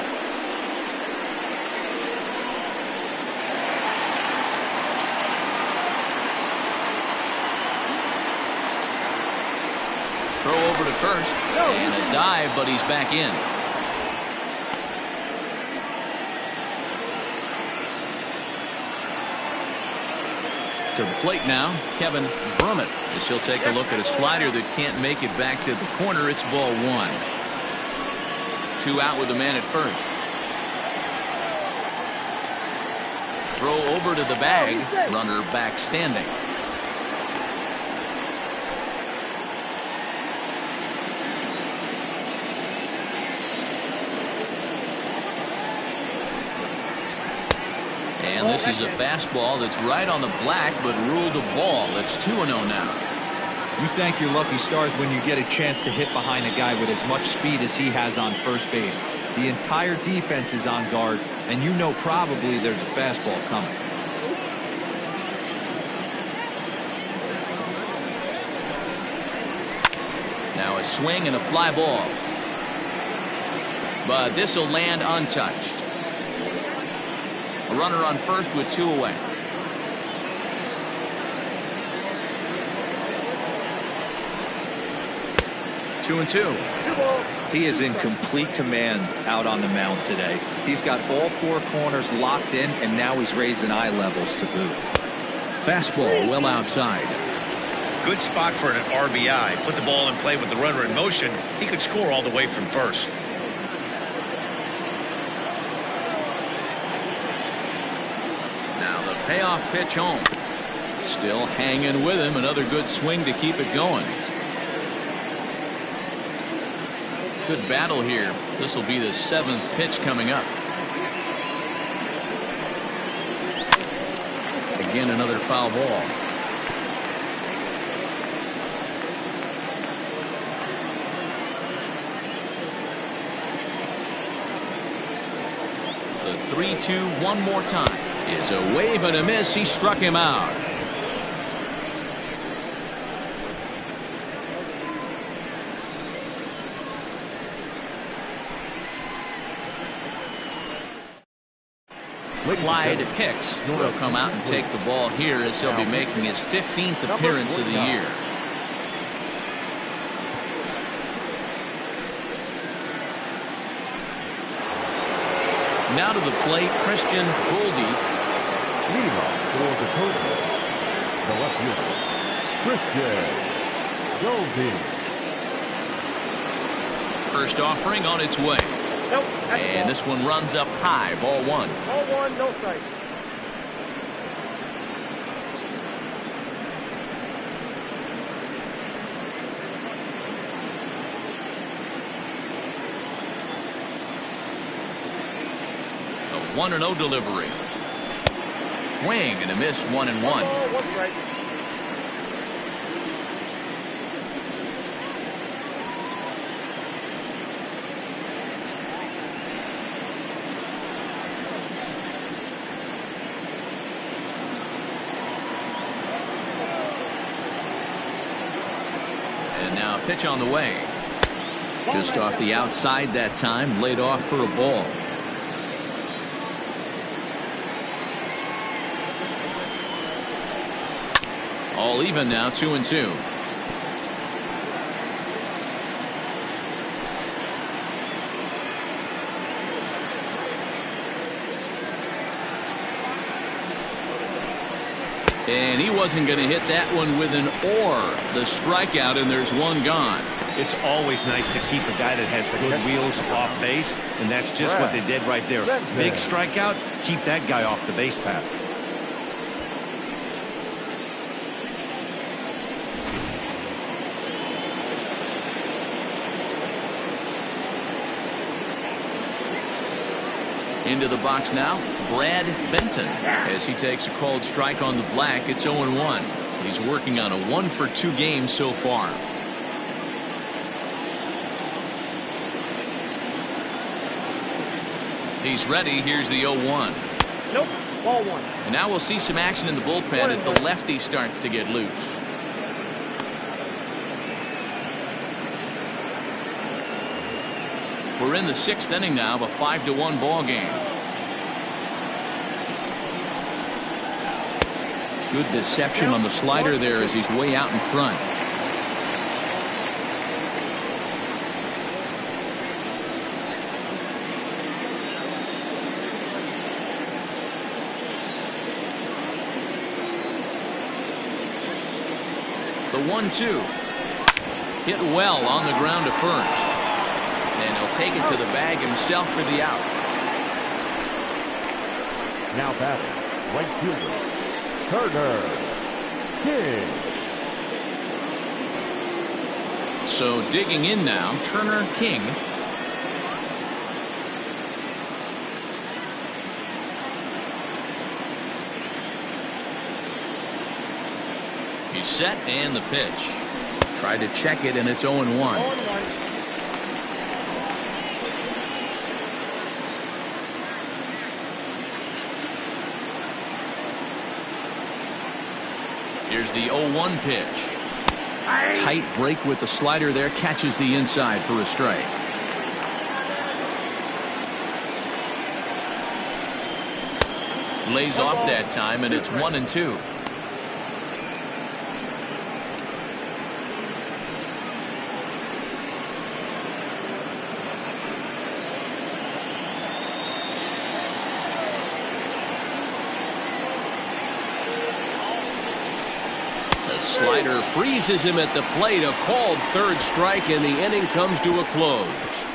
Throw over to first, and a dive, but he's back in. To the plate now, Kevin Brummett, as he'll take a look at a slider that can't make it back to the corner. It's ball 1. 2 out with the man at first. Throw over to the bag, runner back standing. And this is a fastball that's right on the black, but ruled a ball. It's 2-0 now. You thank your lucky stars when you get a chance to hit behind a guy with as much speed as he has on first base. The entire defense is on guard, and you know probably there's a fastball coming. Now a swing and a fly ball. But this will land untouched. A runner on first with 2 away. Two and two. He is in complete command out on the mound today. He's got all 4 corners locked in, and now he's raising eye levels to boot. Fastball well outside. Good spot for an RBI. Put the ball in play with the runner in motion. He could score all the way from first. Now the payoff pitch home. Still hanging with him. Another good swing to keep it going. Good battle here. This will be the 7th pitch coming up. Again, another foul ball. The 3-2 one more time is a wave and a miss. He struck him out. Clyde Hicks will come out and take the ball here as he'll be making his 15th appearance of the year. Now to the plate, Christian Goldie. Leading off for the Cobras, the left fielder, Christian Goldie. First offering on its way. Nope. And this one runs up high. Ball one. Ball one, no strike. A 1-0 delivery. Swing and a miss, 1-1. Ball, one strike. And now a pitch on the way. Just off the outside that time, laid off for a ball. All even now, 2-2. And he wasn't going to hit that one with an or. The strikeout, and there's one gone. It's always nice to keep a guy that has good wheels off base, and that's just what they did right there. Big strikeout, keep that guy off the base path. Into the box now, Brad Benton, as he takes a called strike on the black. It's 0-1. He's working on a 1-for-2 game so far. He's ready. Here's the 0-1. Nope. Ball one. And now we'll see some action in the bullpen as the lefty starts to get loose. We're in the 6th inning now of a 5-1 ball game. Good deception on the slider there as he's way out in front. The 1-2. Hit well on the ground to first. And he'll take it to the bag himself for the out. Now batting, right fielder, Turner King. So digging in now, Turner King. He's set and the pitch. Tried to check it and it's 0-1. Here's the 0-1 pitch. Tight break with the slider there, catches the inside for a strike. Lays off that time, and it's 1-2. Slider freezes him at the plate. A called third strike, and the inning comes to a close.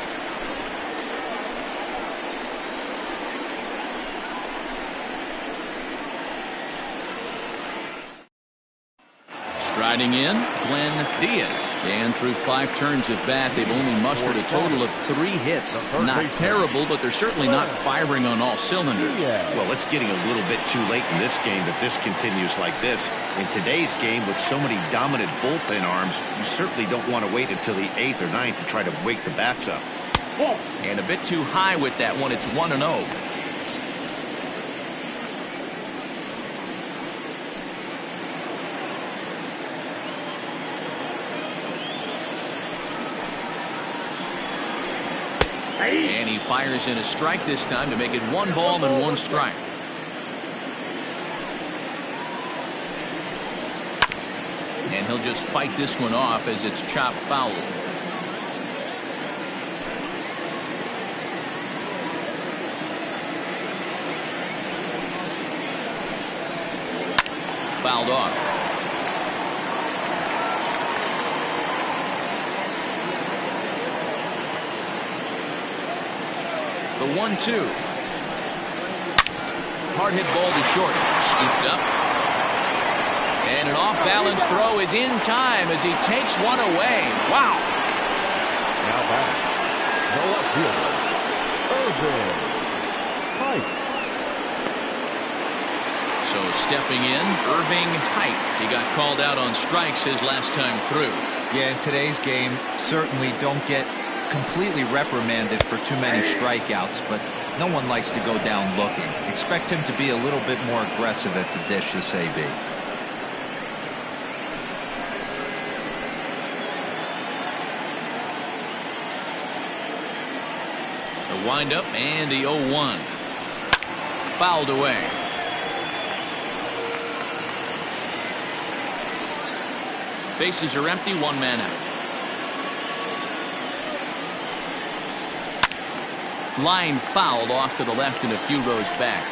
Striding in, Glenn Diaz. And through 5 turns at bat, they've only mustered a total of 3 hits. Not terrible, but they're certainly not firing on all cylinders. Well, it's getting a little bit too late in this game if this continues like this. In today's game, with so many dominant bullpen arms, you certainly don't want to wait until the 8th or 9th to try to wake the bats up. And a bit too high with that one. It's 1-0. And he fires in a strike this time to make it 1 ball and 1 strike. And he'll just fight this one off as it's chopped foul. fouled off. The 1-2. Hard hit ball to short. Scooped up. And an off-balance throw is in time as he takes one away. Wow. Now back. The left fielder, Irving Height. So stepping in, Irving Height. He got called out on strikes his last time through. Yeah, in today's game, certainly don't get completely reprimanded for too many strikeouts, but no one likes to go down looking. Expect him to be a little bit more aggressive at the dish this AB. The windup and the 0-1. Fouled away. Bases are empty, one man out. Line fouled off to the left and a few rows back.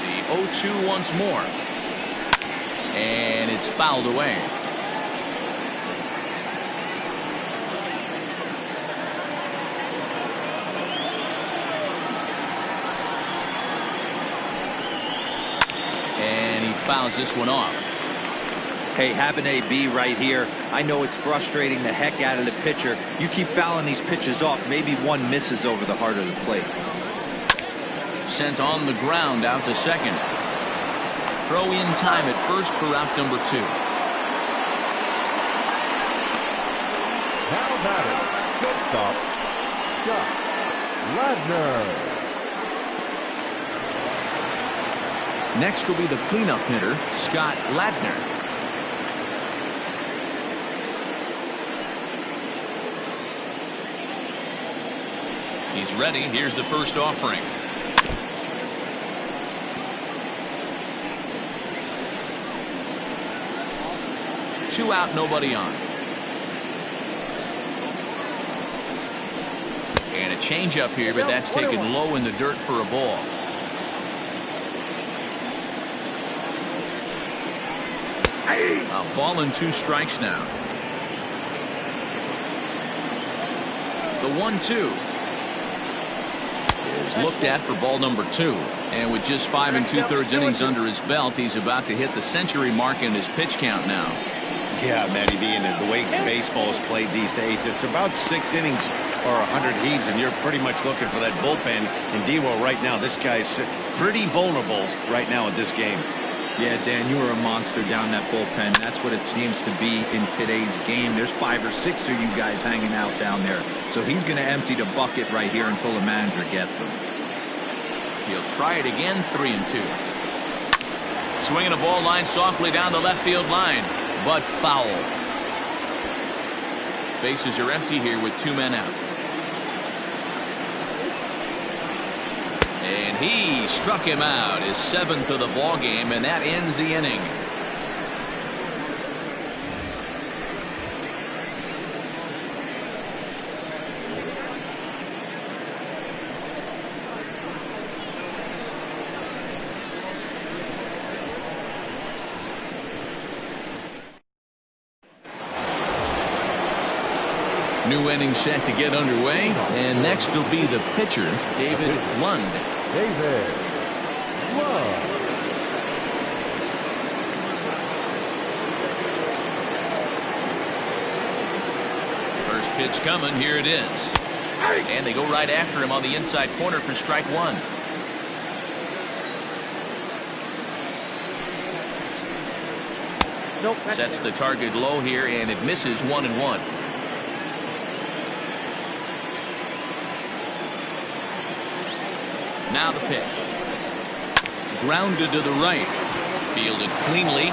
The 0-2 once more. And it's fouled away. And he fouls this one off. Hey, have an AB right here. I know it's frustrating the heck out of the pitcher. You keep fouling these pitches off, maybe one misses over the heart of the plate. Sent on the ground out to second. Throw in time at first for out number 2. Now batting, shortstop, Scott Ladner. Next will be the cleanup hitter, Scott Ladner. He's ready. Here's the first offering. Two out, nobody on. And a changeup here, but that's taken low in the dirt for a ball. A ball and 2 strikes now. The 1-2 is looked at for ball number 2. And with just 5 2/3 innings under his belt, he's about to hit the century mark in his pitch count now. Yeah, Matty B, and the way baseball is played these days, it's about 6 innings or 100 heaves, and you're pretty much looking for that bullpen. Indeed, well, right now, this guy's pretty vulnerable right now in this game. Yeah, Dan, you were a monster down that bullpen. That's what it seems to be in today's game. There's 5 or 6 of you guys hanging out down there. So he's going to empty the bucket right here until the manager gets him. He'll try it again, 3-2. Swinging a ball line softly down the left field line, but foul. Bases are empty here with 2 men out. And he struck him out, his 7th of the ball game, and that ends the inning. New inning set to get underway, and next will be the pitcher, David Lund. David Lund. First pitch coming, here it is. And they go right after him on the inside corner for strike 1. Nope. Sets the target low here, and it misses 1-1. Now the pitch. Grounded to the right. Fielded cleanly.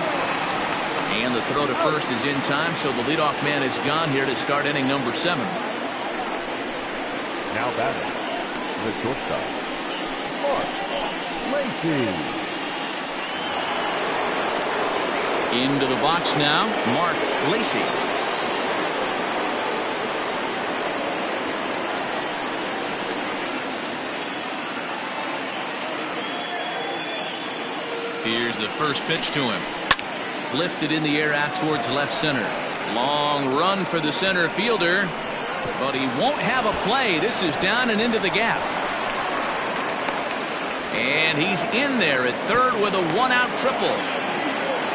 And the throw to first is in time, so the leadoff man is gone here to start inning number 7. Now batting, the shortstop, Mark Lacy. Into the box now, Mark Lacy. Here's the first pitch to him. Lifted in the air out towards left center. Long run for the center fielder, but he won't have a play. This is down and into the gap. And he's in there at third with a one-out triple.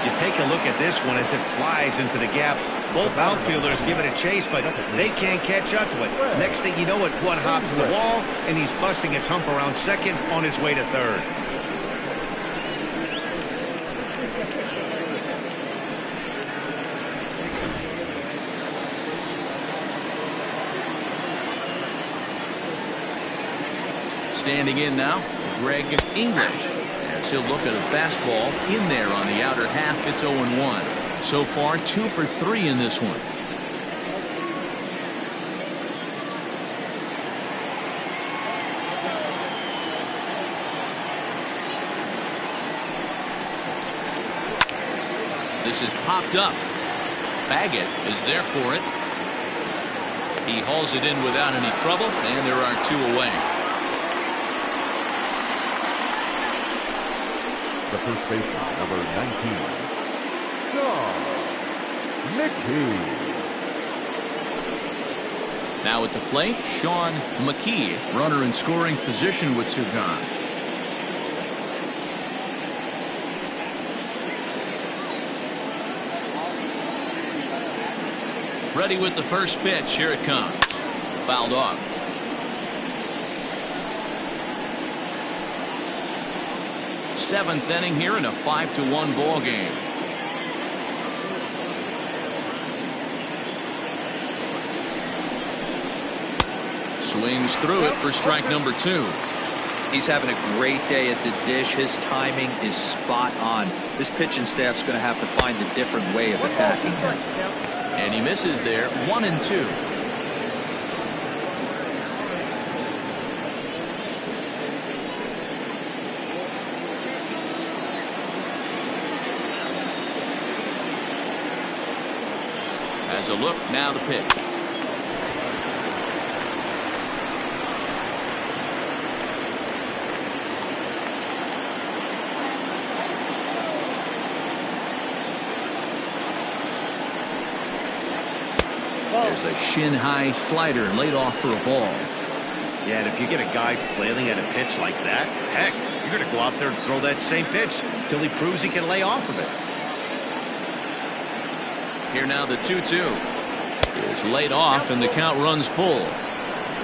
You take a look at this one as it flies into the gap. Both outfielders give it a chase, but they can't catch up to it. Next thing you know it, one hops the wall, and he's busting his hump around second on his way to third. Standing in now, Greg English. As he'll look at a fastball in there on the outer half. It's 0-1. So far, 2 for 3 in this one. This is popped up. Baggett is there for it. He hauls it in without any trouble, and there are 2 away. The first baseman, number 19, John McKee. Now at the plate, Sean McKee, runner in scoring position with Sugan. Ready with the first pitch. Here it comes. Fouled off. Seventh inning here in a 5-1 ball game. Swings through it for strike number 2. He's having a great day at the dish. His timing is spot on. This pitching staff's going to have to find a different way of attacking him. And he misses there. 1-2. As a look, now the pitch. There's a shin-high slider laid off for a ball. Yeah, and if you get a guy flailing at a pitch like that, heck, you're going to go out there and throw that same pitch until he proves he can lay off of it. Here now the 2-2. It's laid off and the count runs full.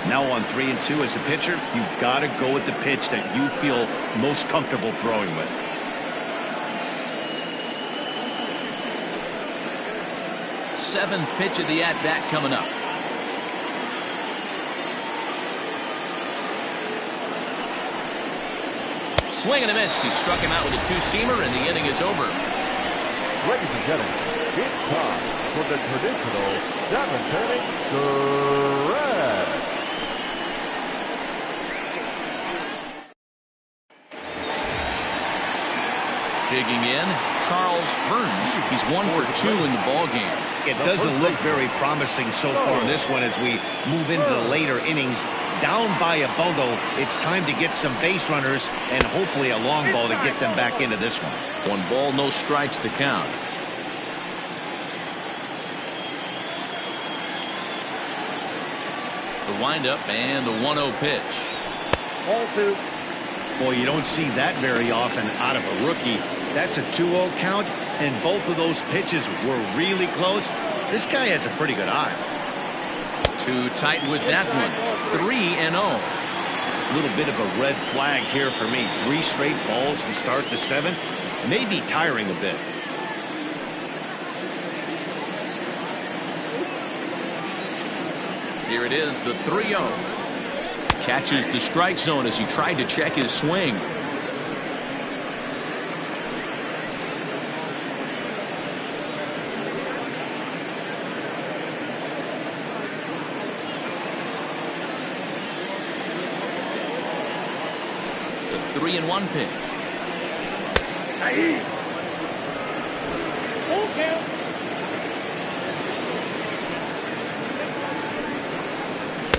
Now on 3-2 as a pitcher, you've got to go with the pitch that you feel most comfortable throwing with. Seventh pitch of the at-bat coming up. Swing and a miss. He struck him out with a two-seamer, and the inning is over. Ladies and gentlemen, it's time for the traditional 7th inning stretch. Digging in, Charles Burns. He's 1 for 2 in the ball game. It doesn't look very promising so far in this one as we move into the later innings. Down by a bundle, it's time to get some base runners and hopefully a long ball to get them back into this one. 1 ball, no strikes to count. The windup and the 1-0 pitch. Ball 2. Boy, you don't see that very often out of a rookie. That's a 2-0 count, and both of those pitches were really close. This guy has a pretty good eye. Too tight with that one. 3-0. A little bit of a red flag here for me. 3 straight balls to start the 7th. Maybe tiring a bit. Here it is, the 3-0. Catches the strike zone as he tried to check his swing. The 3-1 pitch. Full count.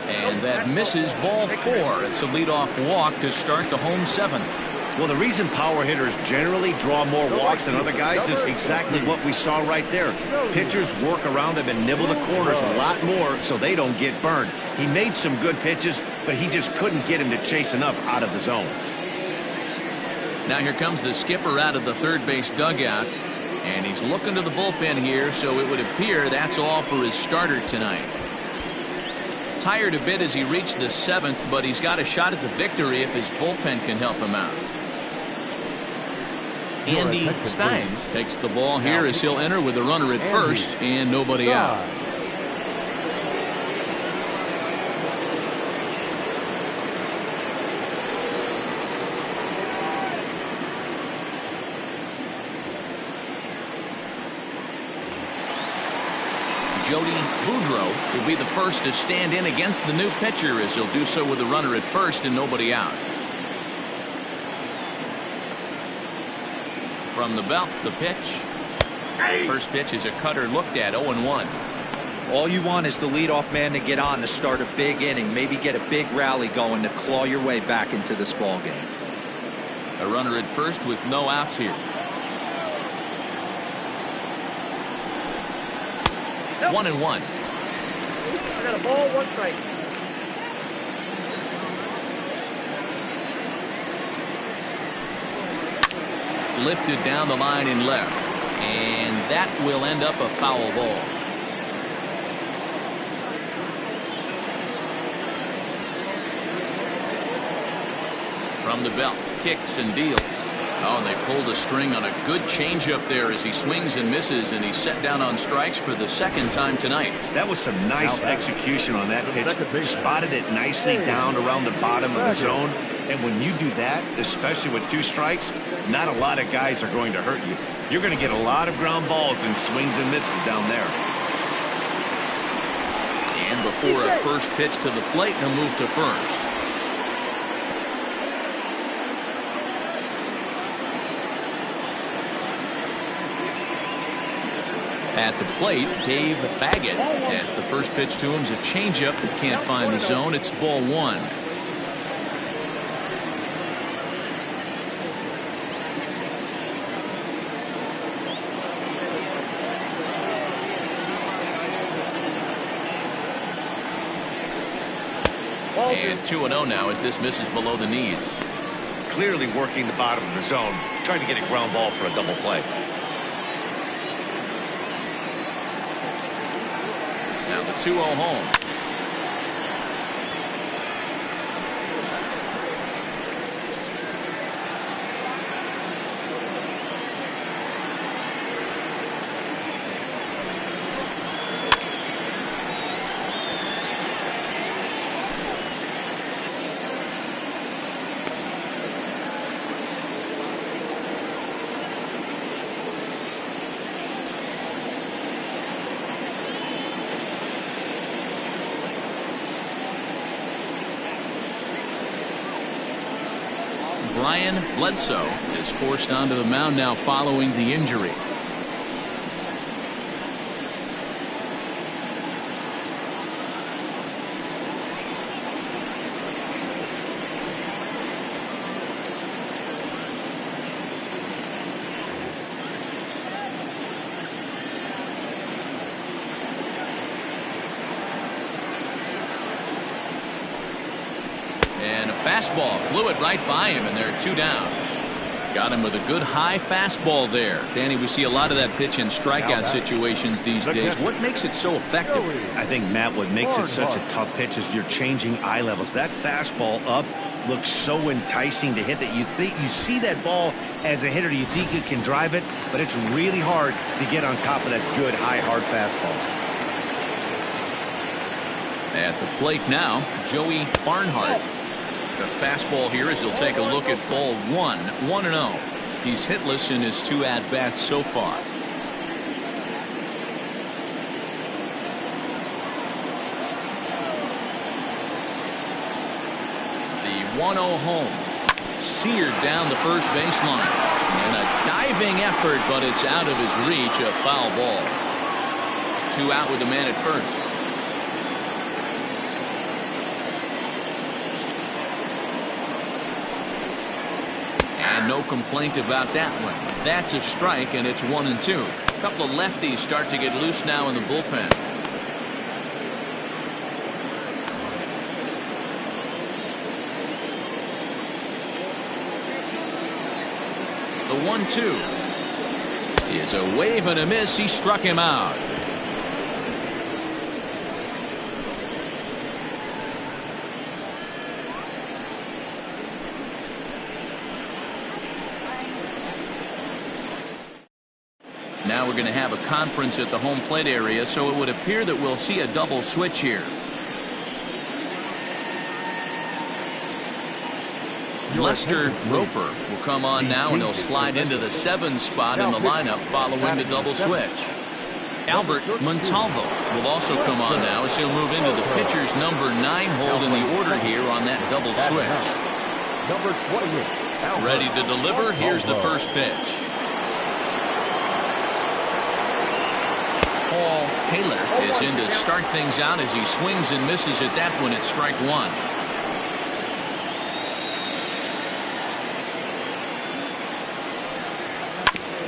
And that misses ball 4. It's a leadoff walk to start the home 7th. Well, the reason power hitters generally draw more walks than other guys is exactly what we saw right there. Pitchers work around them and nibble the corners a lot more so they don't get burned. He made some good pitches, but he just couldn't get him to chase enough out of the zone. Now here comes the skipper out of the third base dugout, and he's looking to the bullpen here, so it would appear that's all for his starter tonight. Tired a bit as he reached the 7th, but he's got a shot at the victory if his bullpen can help him out. Andy Steins takes the ball here as he'll enter with a runner at first and nobody out. Jody Boudreau will be the first to stand in against the new pitcher as he'll do so with a runner at first and nobody out. From the belt, the pitch. First pitch is a cutter looked at, 0-1. All you want is the leadoff man to get on to start a big inning, maybe get a big rally going to claw your way back into this ball game. A runner at first with no outs here. 1-1. I got a ball, 1 strike. Lifted down the line in left, and that will end up a foul ball. From the belt, kicks and deals. Oh, and they pulled a string on a good changeup there as he swings and misses, and he's set down on strikes for the 2nd time tonight. That was some nice execution on that pitch. Spotted it nicely down around the bottom of the zone. And when you do that, especially with 2 strikes, not a lot of guys are going to hurt you. You're going to get a lot of ground balls and swings and misses down there. And before a first pitch to the plate, he'll move to first. At the plate, Dave Baggett, as the first pitch to him is a changeup that can't find the zone. It's ball 1. And 2-0 now as this misses below the knees. Clearly working the bottom of the zone, trying to get a ground ball for a double play. Now the 2-0 home. Brian Bledsoe is forced onto the mound now following the injury. And a fastball blew it right by him, and they're 2 down. Got him with a good high fastball there. Danny, we see a lot of that pitch in strikeout situations these days. What makes it so effective? I think, Matt, what makes it such a tough pitch is you're changing eye levels. That fastball up looks so enticing to hit that you see that ball as a hitter, you think you can drive it, but it's really hard to get on top of that good high hard fastball. At the plate now, Joey Barnhart. The fastball here as he'll take a look at ball 1, 1-0. He's hitless in his 2 at-bats so far. The 1-0 home. Seared down the first baseline. And a diving effort, but it's out of his reach. A foul ball. 2 out with the man at first. no complaint about that one. That's a strike, and it's 1-2. A couple of lefties start to get loose now in the bullpen. The 1-2 is a wave and a miss. He struck him out. Now we're going to have a conference at the home plate area, so it would appear that we'll see a double switch here. Lester Roper will come on now, and he'll slide into the 7 spot in the lineup following the double switch. Albert Montalvo will also come on now as he'll move into the pitcher's number 9 hold in the order here on that double switch. Number 28. Ready to deliver. Here's the first pitch. Paul Taylor is in to start things out as he swings and misses at that one at strike 1.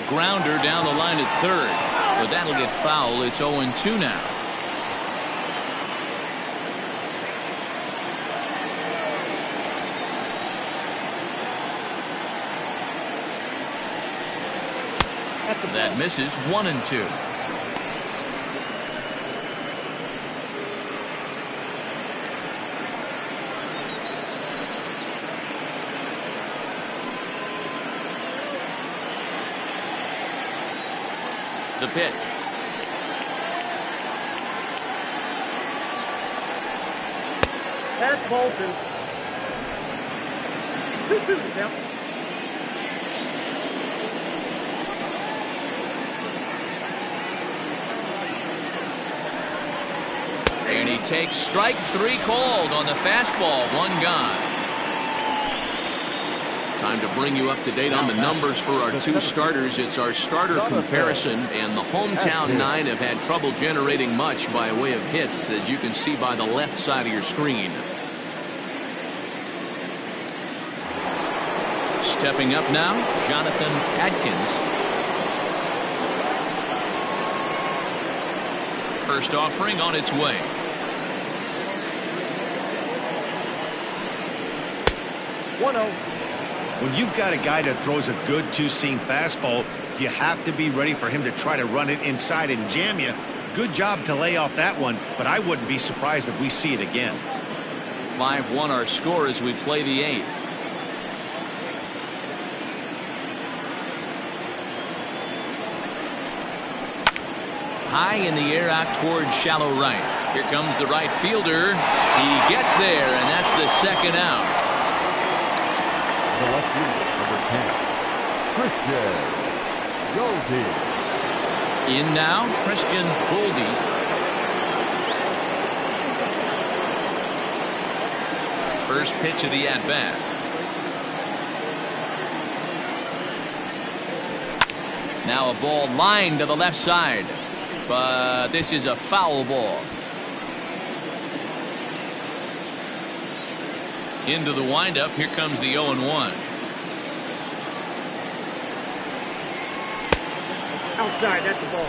Grounder down the line at third, but that'll get foul. It's 0-2 now. That misses. 1-2. The pitch. That's Bolton. 2-2 now. And he takes strike 3 called on the fastball. 1 gone. Time to bring you up to date on the numbers for our 2 starters. It's our starter comparison, and the hometown 9 have had trouble generating much by way of hits, as you can see by the left side of your screen. Stepping up now, Jonathan Adkins. First offering on its way. 1-0. When you've got a guy that throws a good 2-seam fastball, you have to be ready for him to try to run it inside and jam you. Good job to lay off that one, but I wouldn't be surprised if we see it again. 5-1 our score as we play the 8th. High in the air out towards shallow right. Here comes the right fielder. He gets there, and that's the second out. The left fielder, number 10, Christian Goldie. In now, Christian Goldie. First pitch of the at-bat. Now a ball lined to the left side, but this is a foul ball. Into the windup. Here comes the 0-1. Outside, that's the ball.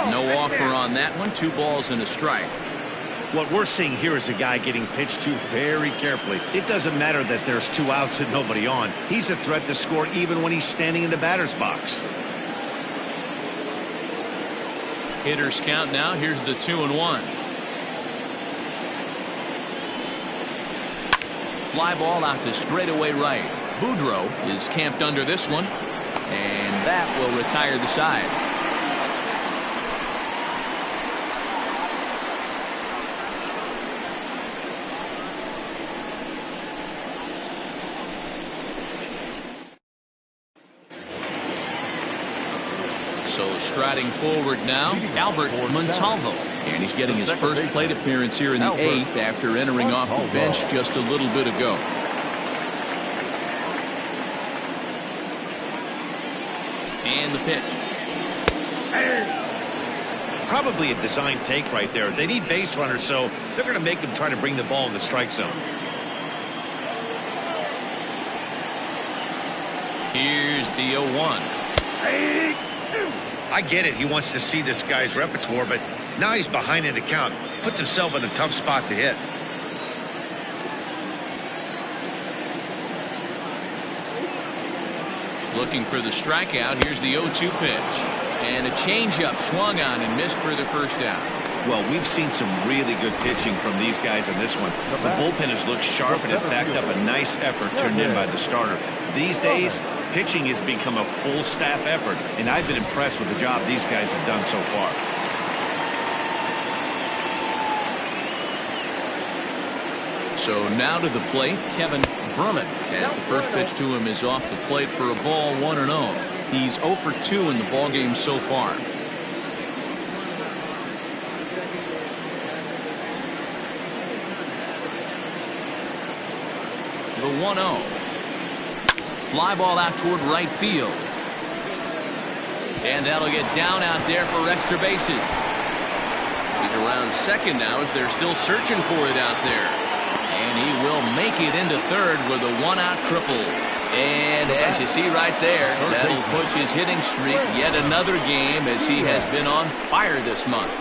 No offer on that one. 2 balls and a strike. What we're seeing here is a guy getting pitched to very carefully. It doesn't matter that there's 2 outs and nobody on. He's a threat to score even when he's standing in the batter's box. Hitters count now. Here's the 2-1. Fly ball out to straightaway right. Boudreaux is camped under this one, and that will retire the side. So striding forward now, Albert Montalvo. And he's getting his first plate appearance here in the 8th after entering off the bench just a little bit ago. And the pitch. Probably a design take right there. They need base runners, so they're going to make them try to bring the ball in the strike zone. Here's the 0-1. I get it. He wants to see this guy's repertoire, but now he's behind in the count. Puts himself in a tough spot to hit. Looking for the strikeout. Here's the 0-2 pitch. And a changeup swung on and missed for the first out. Well, we've seen some really good pitching from these guys on this one. The bullpen has looked sharp, and it backed up a nice effort turned in by the starter. These days, pitching has become a full staff effort, and I've been impressed with the job these guys have done so far. So now to the plate, Kevin Brummett, as the first pitch to him is off the plate for a ball, 1-0. He's 0 for 2 in the ballgame so far. The 1-0. Fly ball out toward right field. And that'll get down out there for extra bases. He's around second now as they're still searching for it out there. And he will make it into third with a 1-out triple. And as you see right there, that'll push his hitting streak yet another game as he has been on fire this month.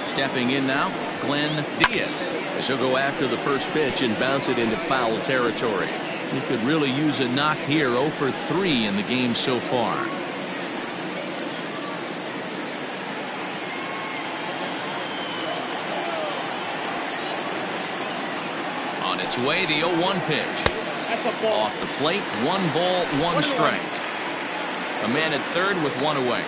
Stepping in now, Glenn Diaz. As he'll go after the first pitch and bounce it into foul territory. He could really use a knock here. 0 for 3 in the game so far. On its way, the 0-1 pitch. Off the plate, 1 ball, 1 strike. A man at third with 1 away.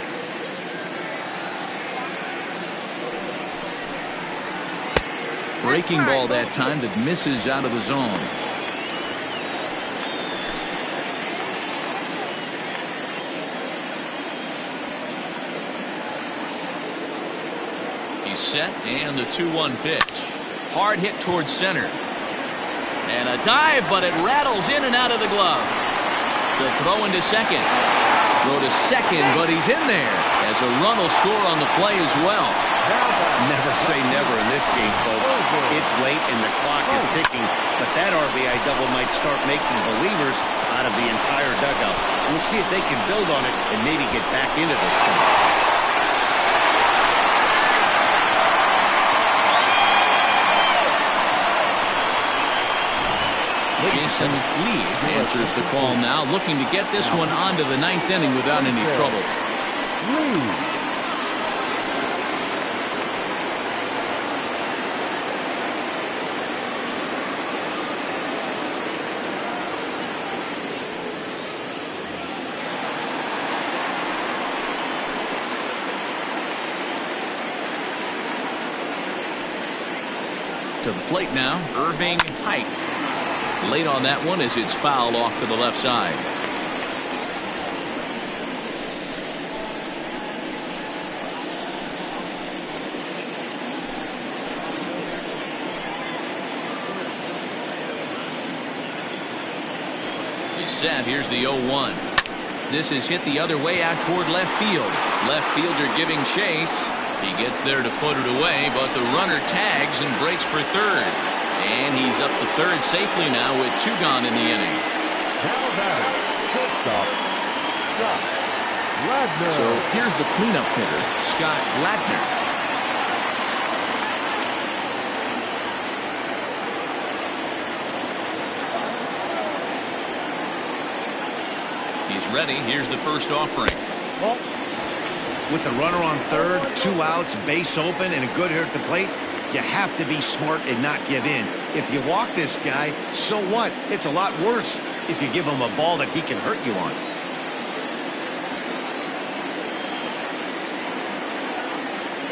Breaking ball that time that misses out of the zone. He's set, and the 2-1 pitch. Hard hit towards center. And a dive, but it rattles in and out of the glove. The throw into second. Throw to second, but he's in there as a run will score on the play as well. Never say never in this game, folks. It's late and the clock is ticking, but that RBI double might start making believers out of the entire dugout. We'll see if they can build on it and maybe get back into this thing. Jason Lee answers the call now, looking to get this one onto the 9th inning without any trouble. To the plate now, Irving Pike. Late on that one as it's fouled off to the left side. He's set. Here's the 0-1. This is hit the other way out toward left field. Left fielder giving chase. He gets there to put it away, but the runner tags and breaks for third. And he's up to third safely now with 2 gone in the inning. So here's the cleanup hitter, Scott Ladner. He's ready. Here's the first offering. With the runner on third, 2 outs, base open, and a good hitter at the plate, you have to be smart and not give in. If you walk this guy, so what? It's a lot worse if you give him a ball that he can hurt you on.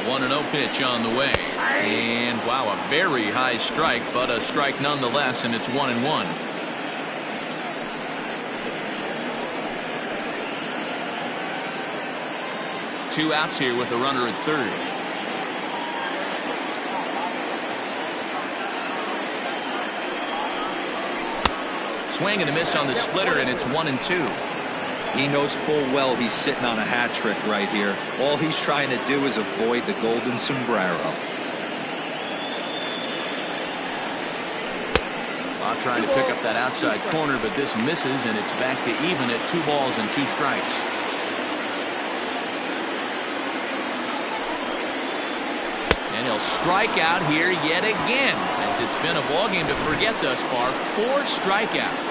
The 1-0 pitch on the way. And wow, a very high strike, but a strike nonetheless, and it's 1-1. 2 outs here with a runner at third. Swing and a miss on the splitter, and it's 1-2. He knows full well he's sitting on a hat trick right here. All he's trying to do is avoid the golden sombrero. Trying to pick up that outside corner, but this misses, and it's back to even at 2 balls and 2 strikes. And he'll strike out here yet again, as it's been a ballgame to forget thus far. 4 strikeouts.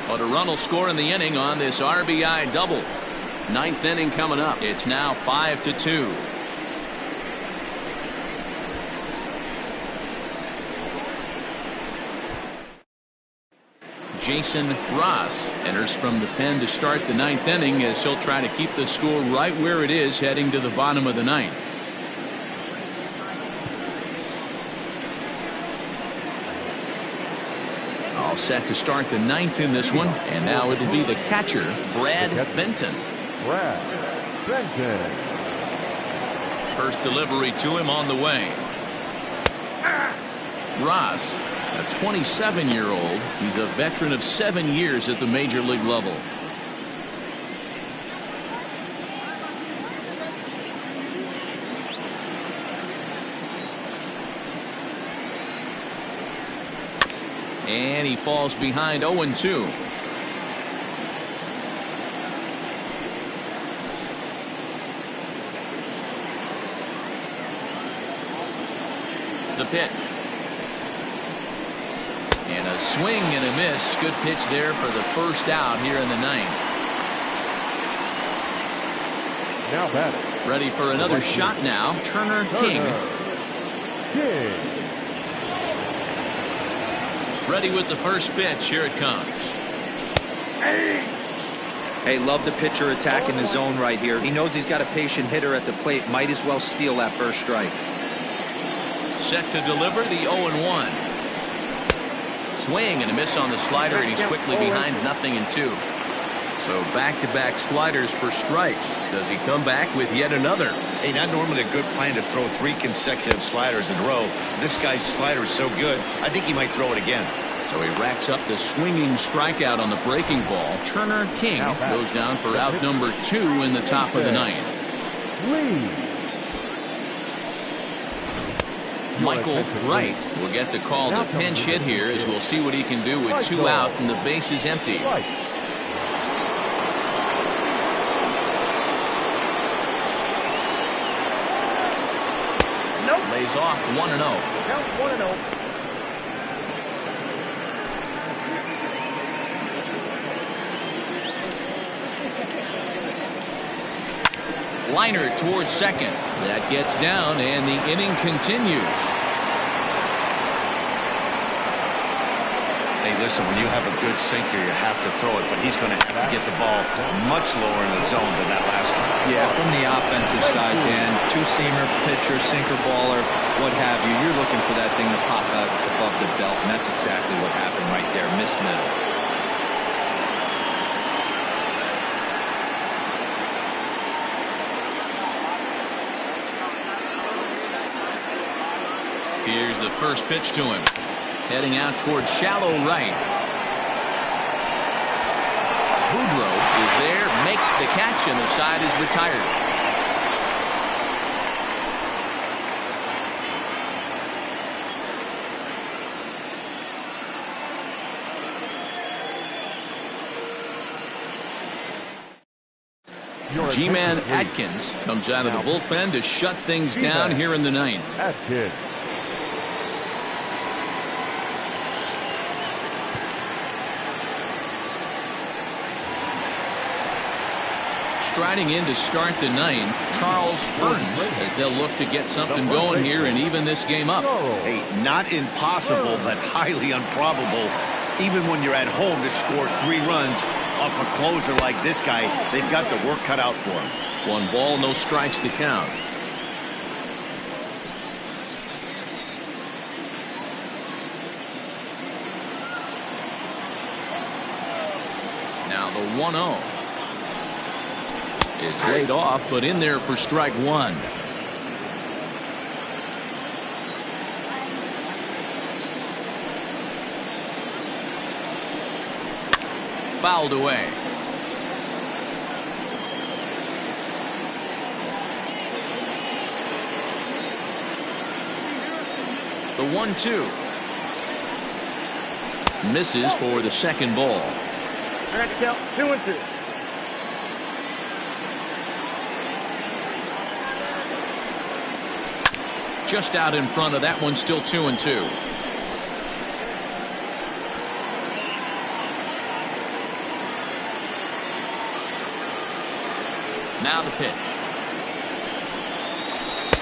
But a run will score in the inning on this RBI double. 9th inning coming up. It's now 5-2. Jason Ross enters from the pen to start the 9th inning, as he'll try to keep the score right where it is heading to the bottom of the 9th. All set to start the 9th in this one, and now it'll be the catcher, Brad Benton. Brad Benton. First delivery to him on the way. Ross, a 27-year-old. He's a veteran of 7 years at the major league level. And he falls behind 0-2. The pitch. And a swing and a miss. Good pitch there for the first out here in the 9th. Now batting. Ready for another shot now. Turner King. Ready with the first pitch. Here it comes. Hey, love the pitcher attacking the zone right here. He knows he's got a patient hitter at the plate. Might as well steal that first strike. Set to deliver the 0-1. Swing and a miss on the slider, and he's quickly behind 0-2. So back-to-back sliders for strikes. Does he come back with yet another? Hey, not normally a good plan to throw 3 consecutive sliders in a row. This guy's slider is so good, I think he might throw it again. So he racks up the swinging strikeout on the breaking ball. Turner King goes down for out number 2 in the top of the 9th. Michael Wright will get the call to pinch hit here, as we'll see what he can do with 2 out and the base is empty. Lays off 1-0. Count 1-0. Liner towards second. That gets down, and the inning continues. Hey, listen, when you have a good sinker, you have to throw it, but he's going to have to get the ball much lower in the zone than that last one. Yeah, from the offensive side, Dan, 2-seamer, pitcher, sinker, baller, what have you. You're looking for that thing to pop out above the belt, and that's exactly what happened right there. Missed middle. Here's the first pitch to him. Heading out towards shallow right. Boudreau is there, makes the catch, and the side is retired. G-Man Atkins comes out of the bullpen to shut things down here in the 9th. Atkins. Striding in to start the 9th, Charles Burns, as they'll look to get something going here and even this game up. Hey, not impossible, but highly improbable. Even when you're at home to score 3 runs off a closer like this guy, they've got the work cut out for him. 1 ball, no strikes to count. Now the 1-0. is laid off, but in there for strike one. Fouled away. The 1-2. Misses for the second ball. Next count, 2-2. Just out in front of that one, still 2-2. Now the pitch.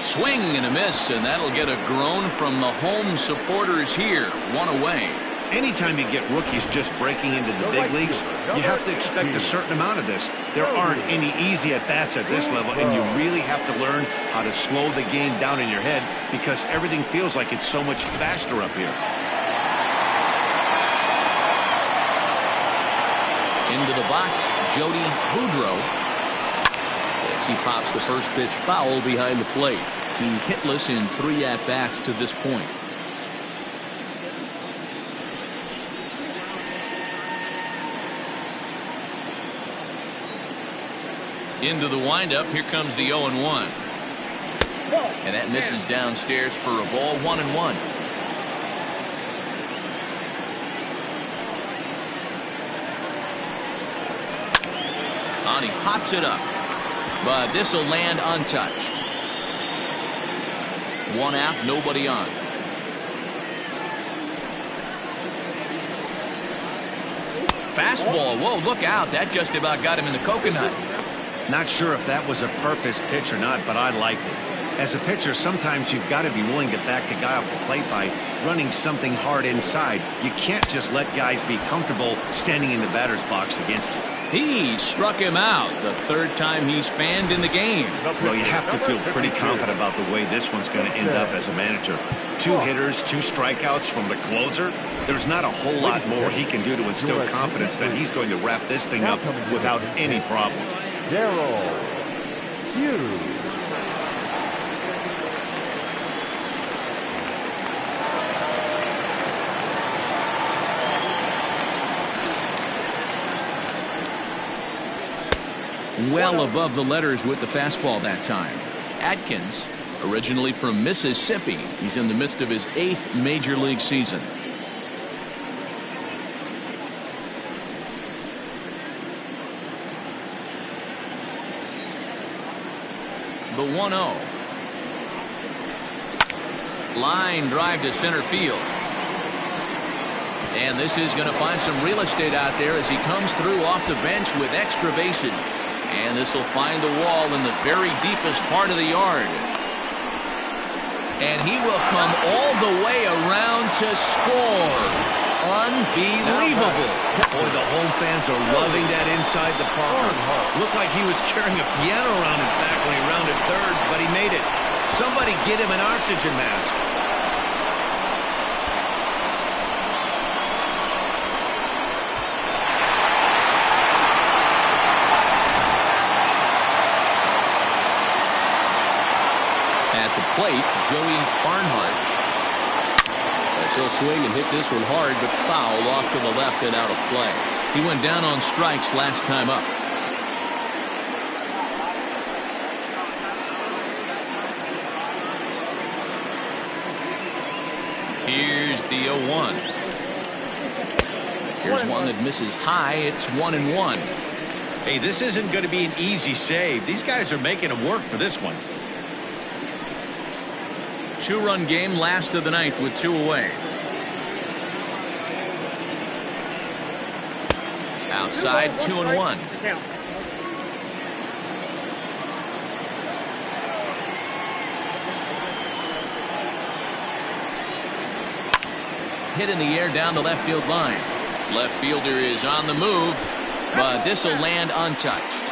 Swing and a miss, and that'll get a groan from the home supporters here. One away. Anytime you get rookies just breaking into the big leagues, you have to expect a certain amount of this. There aren't any easy at-bats at this level, and you really have to learn how to slow the game down in your head because everything feels like it's so much faster up here. Into the box, Jody Boudreau. As he pops the first pitch foul behind the plate. He's hitless in 3 at-bats to this point. Into the windup. Here comes the 0-1. And that misses downstairs for a ball. 1-1. And he pops it up. But this will land untouched. 1 out, nobody on. Fastball. Whoa, look out. That just about got him in the coconut. Not sure if that was a purpose pitch or not, but I liked it. As a pitcher, sometimes you've got to be willing to back the guy off the plate by running something hard inside. You can't just let guys be comfortable standing in the batter's box against you. He struck him out the 3rd time he's fanned in the game. Well, you have to feel pretty confident about the way this one's going to end up as a manager. 2 hitters, 2 strikeouts from the closer. There's not a whole lot more he can do to instill confidence that he's going to wrap this thing up without any problem. Darryl Hughes. Well above the letters with the fastball that time. Atkins, originally from Mississippi. He's in the midst of his 8th major league season. The 1-0. Line drive to center field. And this is going to find some real estate out there as he comes through off the bench with extra bases. And this will find the wall in the very deepest part of the yard. And he will come all the way around to score. Unbelievable. Boy, the home fans are loving that inside the park. Looked like he was carrying a piano around his back when he rounded 3rd, but he made it. Somebody get him an oxygen mask. At the plate, Joey Barnhart. He'll swing and hit this one hard, but foul off to the left and out of play. He went down on strikes last time up. Here's the 0-1. Here's one that misses high. It's 1-1. Hey, this isn't going to be an easy save. These guys are making him work for this one. 2-run game, last of the 9th with 2 away. Outside, 2-1. Hit in the air down the left field line. Left fielder is on the move, but this will land untouched.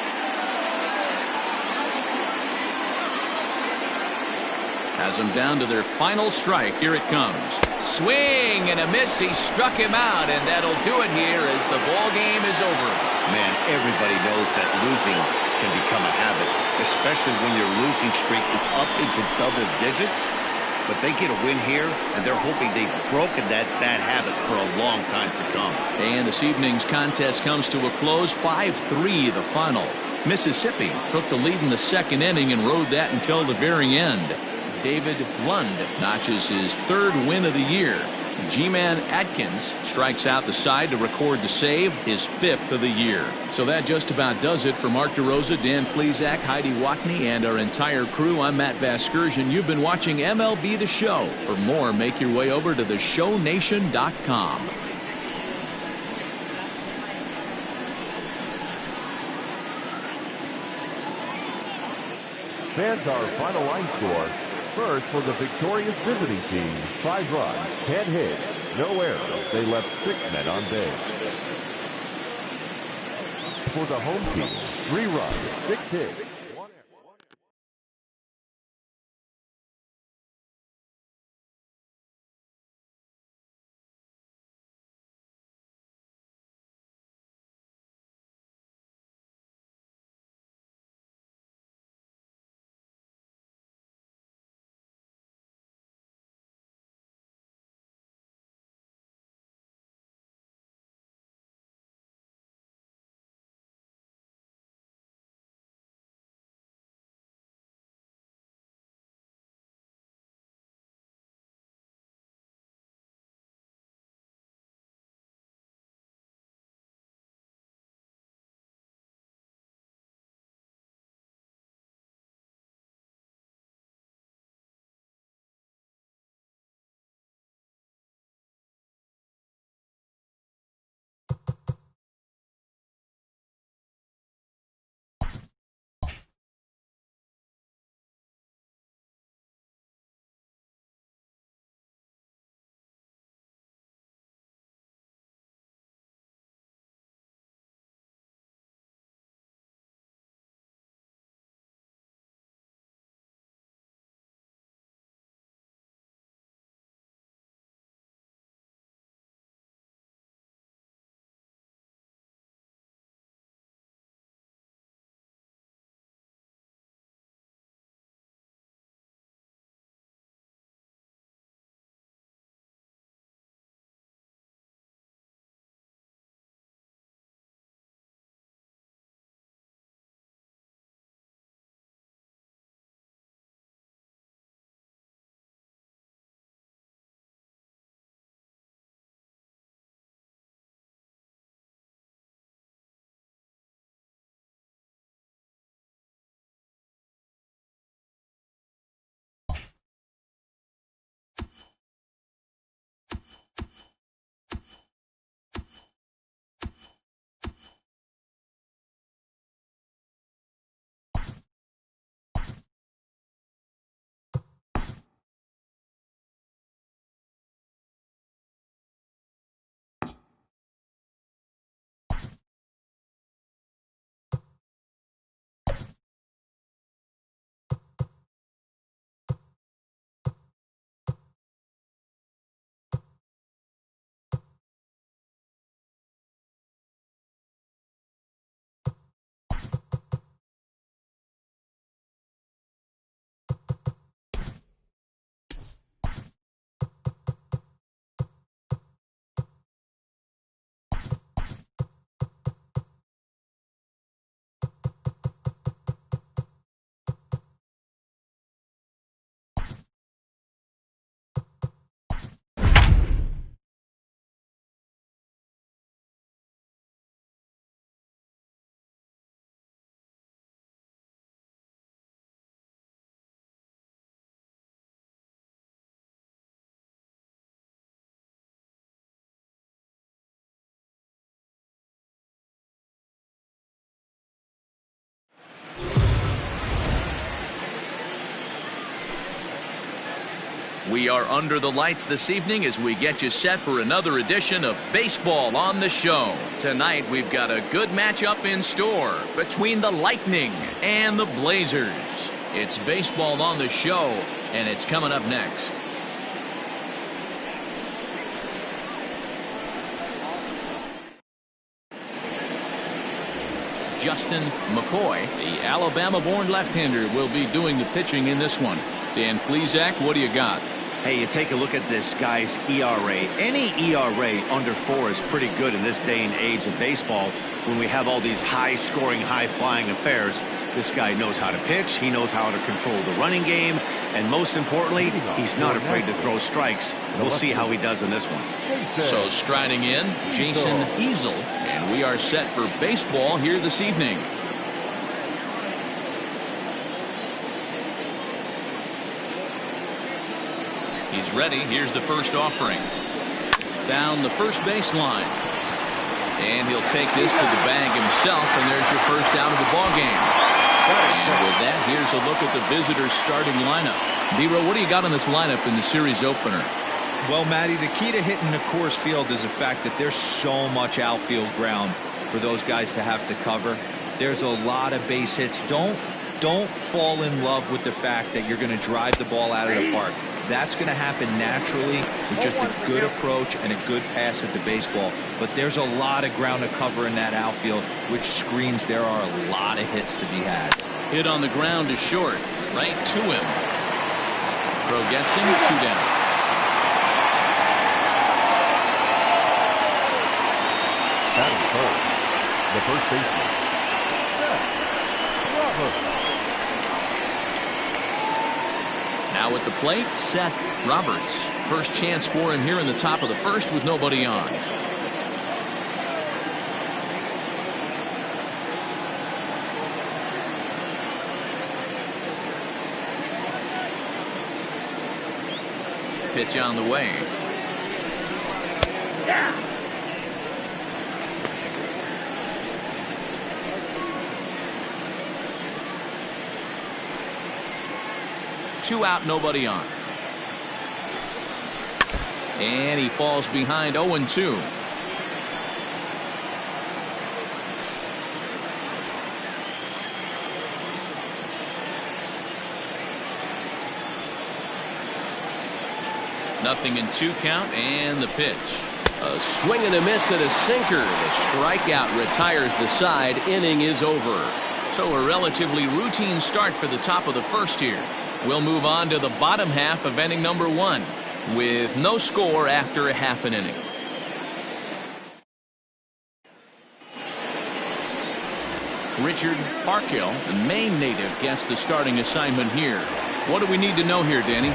Has them down to their final strike. Here it comes. Swing and a miss. He struck him out, and that'll do it here as the ball game is over. Man, everybody knows that losing can become a habit, especially when your losing streak is up into double digits. But they get a win here, and they're hoping they've broken that bad habit for a long time to come. And this evening's contest comes to a close, 5-3 the final. Mississippi took the lead in the second inning and rode that until the very end. David Lund notches his third win of the year. G-Man Atkins strikes out the side to record the save, his fifth of the year. So that just about does it for Mark DeRosa, Dan Plesac, Heidi Watney, and our entire crew. I'm Matt Vasgersian. You've been watching MLB The Show. For more, make your way over to theshownation.com. Stands our final line score. First for the victorious visiting team, 5 runs, 10 hits, no errors. They left 6 men on base. For the home team, 3 runs, 6 hits. We are under the lights this evening as we get you set for another edition of Baseball on the Show. Tonight we've got a good matchup in store between the Lightning and the Blazers. It's Baseball on the Show, and it's coming up next. Justin McCoy. The Alabama-born left-hander will be doing the pitching in this one. Dan Plesac, what do you got? Hey, you take a look at this guy's ERA. Any ERA under 4 is pretty good in this day and age of baseball when we have all these high-scoring, high-flying affairs. This guy knows how to pitch. He knows how to control the running game. And most importantly, he's not afraid to throw strikes. We'll see how he does in this one. So striding in, Jason Easel. And we are set for baseball here this evening. He's ready. Here's the first offering. Down the first baseline. And he'll take this to the bag himself, and there's your first out of the ball game. And with that, here's a look at the visitors' starting lineup. D-Row, what do you got on this lineup in the series opener? Well, Matty, the key to hitting the Coors Field is the fact that there's so much outfield ground for those guys to have to cover. There's a lot of base hits. Don't fall in love with the fact that you're going to drive the ball out of the park. That's going to happen naturally with just a good approach and a good pass at the baseball. But there's a lot of ground to cover in that outfield, which screams there are a lot of hits to be had. Hit on the ground is short. Right to him. Throw gets him, 2 down. Batting first, the first baseman, Robert. Now at the plate, Seth Roberts. First chance for him here in the top of the first with nobody on. Pitch on the way. Yeah. 2 out, nobody on. And he falls behind 0-2. Nothing in 2 count, and the pitch. A swing and a miss at a sinker. The strikeout retires the side. Inning is over. So a relatively routine start for the top of the first here. We'll move on to the bottom half of inning number 1 with no score after a half an inning. Richard Parkhill, the Maine native, gets the starting assignment here. What do we need to know here, Danny?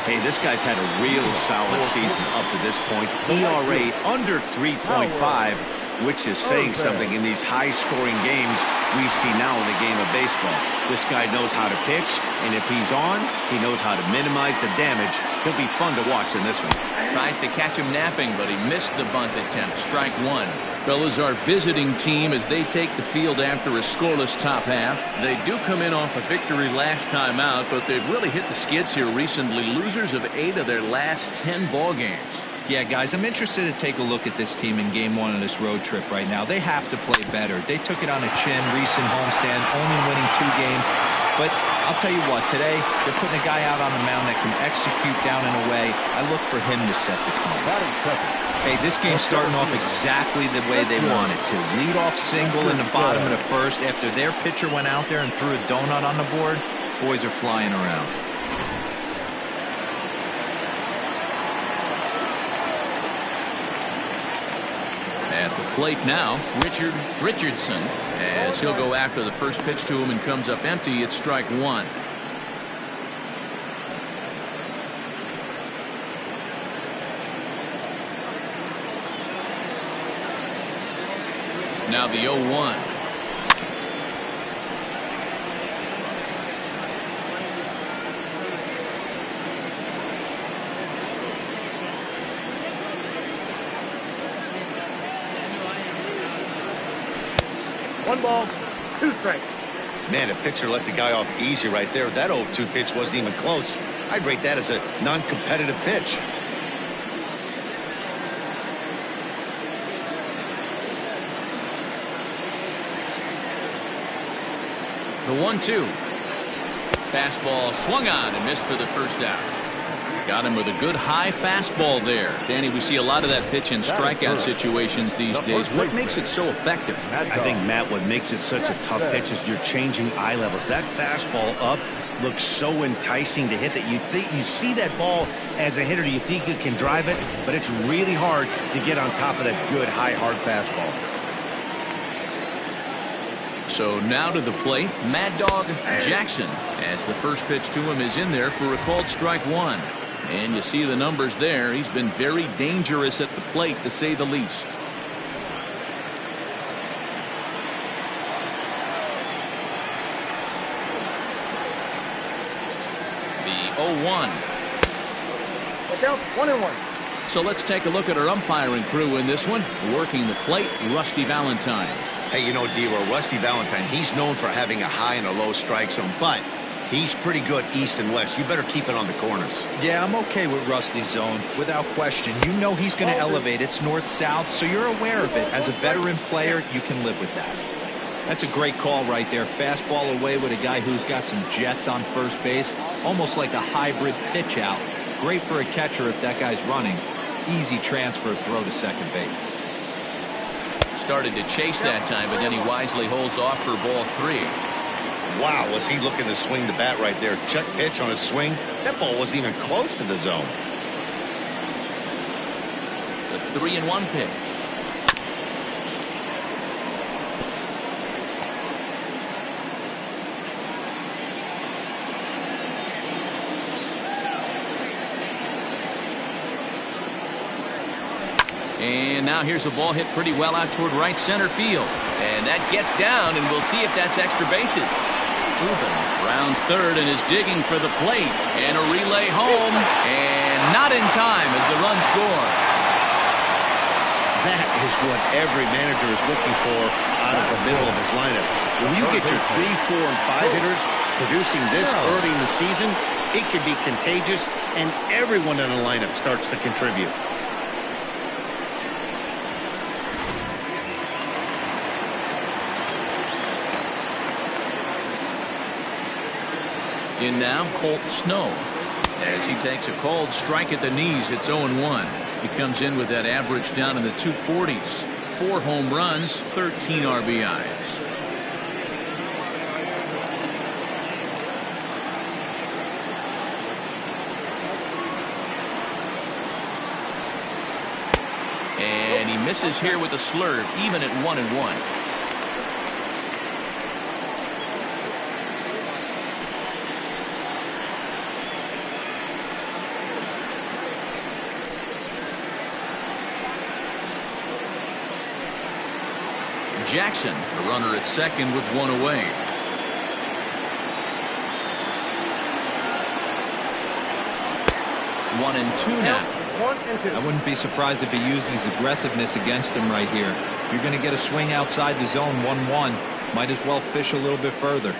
Hey, this guy's had a real solid season up to this point. ERA under 3.5, which is saying something in these high-scoring games we see now in the game of baseball. This guy knows how to pitch, and if he's on, he knows how to minimize the damage. He'll be fun to watch in this one. Tries to catch him napping, but he missed the bunt attempt. Strike 1. Fellas, our visiting team as they take the field after a scoreless top half. They do come in off a victory last time out, but they've really hit the skids here recently. Losers of 8 of their last 10 ball games. Yeah, guys, I'm interested to take a look at this team in game 1 of this road trip right now. They have to play better. They took it on the chin, recent homestand, only winning 2 games. But I'll tell you what, today they're putting a guy out on the mound that can execute down and away. I look for him to set the tone. Hey, this game's starting off exactly the way they want it to. Lead off single in the bottom of the first after their pitcher went out there and threw a donut on the board. Boys are flying around. At the plate now, Richard Richardson, as he'll go after the first pitch to him and comes up empty. It's strike 1. Now the 0-1. One ball, 2 strikes. Man, the pitcher let the guy off easy right there. That 0-2 pitch wasn't even close. I'd rate that as a non-competitive pitch. The 1-2. Fastball swung on and missed for the first out. Got him with a good high fastball there. Danny, we see a lot of that pitch in strikeout situations these days. What makes it so effective? I think, Matt, what makes it such a tough pitch is you're changing eye levels. That fastball up looks so enticing to hit that you see that ball as a hitter, you think you can drive it, but it's really hard to get on top of that good high hard fastball. So now to the plate, Mad Dog Jackson, as the first pitch to him is in there for a called strike one. And you see the numbers there. He's been very dangerous at the plate, to say the least. The 0-1. Look out, 1-1. So let's take a look at our umpiring crew in this one. Working the plate, Rusty Valentine. Hey, you know, D-Roll, Rusty Valentine, he's known for having a high and a low strike zone, but he's pretty good east and west. You better keep it on the corners. Yeah, I'm okay with Rusty's zone, without question. You know he's going to elevate. It's north-south, so you're aware of it. As a veteran player, you can live with that. That's a great call right there. Fastball away with a guy who's got some jets on first base, almost like a hybrid pitch out. Great for a catcher if that guy's running. Easy transfer throw to second base. Started to chase that time, but then he wisely holds off for ball three. Wow, was he looking to swing the bat right there? Check pitch on his swing. That ball wasn't even close to the zone. The 3-1 pitch. And now here's a ball hit pretty well out toward right center field. And that gets down, and we'll see if that's extra bases. Ruben rounds third and is digging for the plate. And a relay home. And not in time as the run scores. That is what every manager is looking for out of the middle of his lineup. When you get your 3, 4, and 5 hitters producing this early in the season, it can be contagious, and everyone in the lineup starts to contribute. In now, Colt Snow. As he takes a called strike at the knees, it's 0-1. He comes in with that average down in the 240s. 4 home runs, 13 RBIs. And he misses here with a slurve, even at 1-1. Jackson, the runner at second with 1 away. One and two now. 1 and 2. I wouldn't be surprised if he uses aggressiveness against him right here. If you're going to get a swing outside the zone 1-1, might as well fish a little bit further.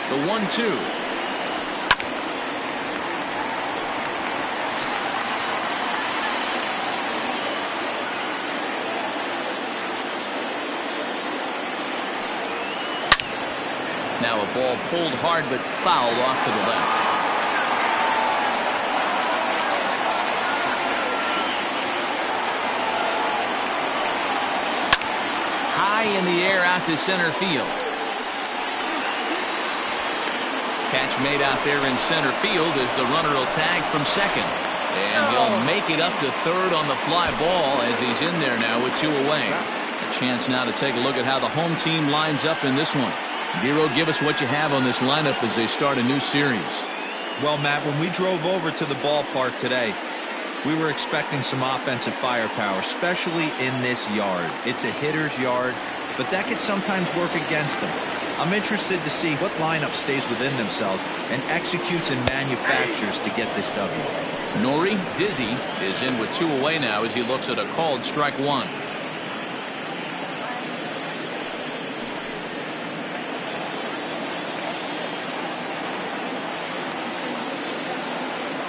The 1-2. Now a ball pulled hard but fouled off to the left. High in the air out to center field. Catch made out there in center field as the runner will tag from second. And he'll make it up to third on the fly ball as he's in there now with 2 away. A chance now to take a look at how the home team lines up in this one. Bureau, give us what you have on this lineup as they start a new series. Well, Matt, when we drove over to the ballpark today, we were expecting some offensive firepower, especially in this yard. It's a hitter's yard, but that could sometimes work against them. I'm interested to see what lineup stays within themselves and executes and manufactures to get this W. Nori Dizzy is in with 2 away now as he looks at a called strike 1.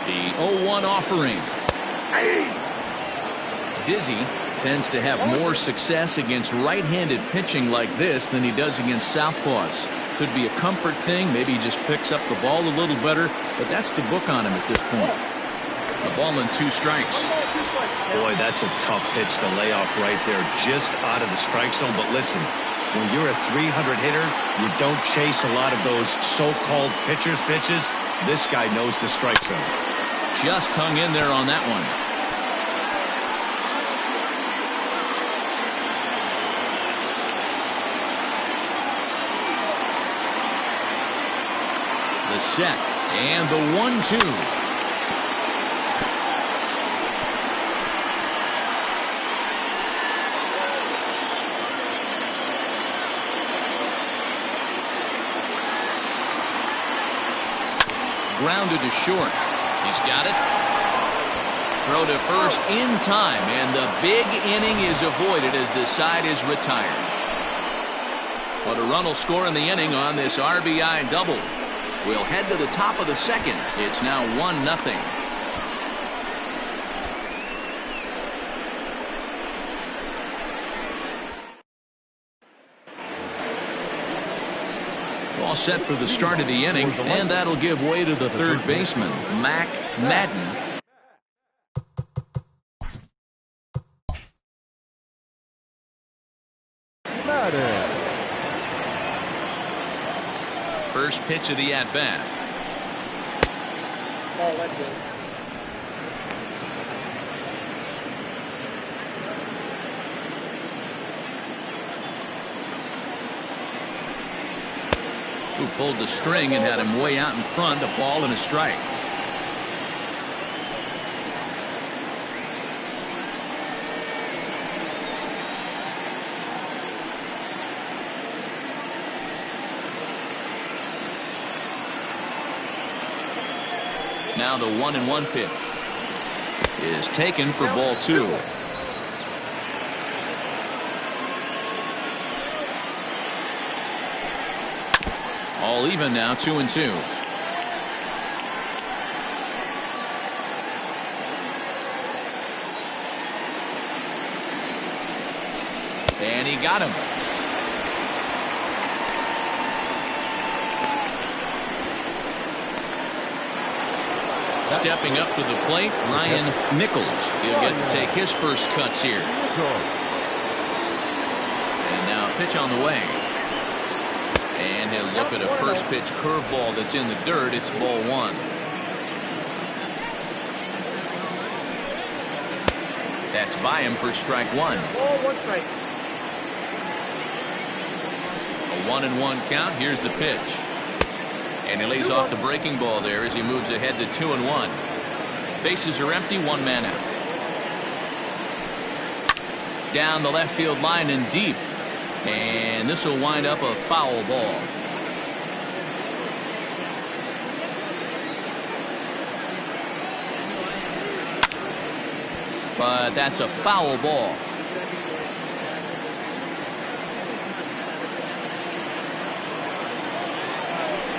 The 0-1 offering. Dizzy Tends to have more success against right-handed pitching like this than he does against southpaws. Could be a comfort thing. Maybe he just picks up the ball a little better, but that's the book on him at this point. A ball and 2 strikes. Boy, that's a tough pitch to lay off right there, just out of the strike zone. But listen, when you're a 300 hitter, you don't chase a lot of those so-called pitcher's pitches. This guy knows the strike zone. Just hung in there on that one. The set and the 1-2. Grounded to short. He's got it. Throw to first in time, and the big inning is avoided as the side is retired. But a run will score in the inning on this RBI double. We'll head to the top of the second. It's now 1-0. All set for the start of the inning, and that'll give way to the third baseman, Mac Madden. First pitch of the at-bat. Oh, that's good. Who pulled the string and had him way out in front. A ball and a strike. Now the 1-1 pitch is taken for ball 2. All even now, 2-2. And he got him. Stepping up to the plate, Ryan Nichols. He'll get to take his first cuts here. And now a pitch on the way. And he'll look at a first pitch curveball that's in the dirt. It's ball 1. That's by him for strike 1. Ball 1 strike. A 1-1 count. Here's the pitch. And he lays off the breaking ball there as he moves ahead to 2-1. Bases are empty, 1 man out. Down the left field line and deep. And this will wind up a foul ball. But that's a foul ball.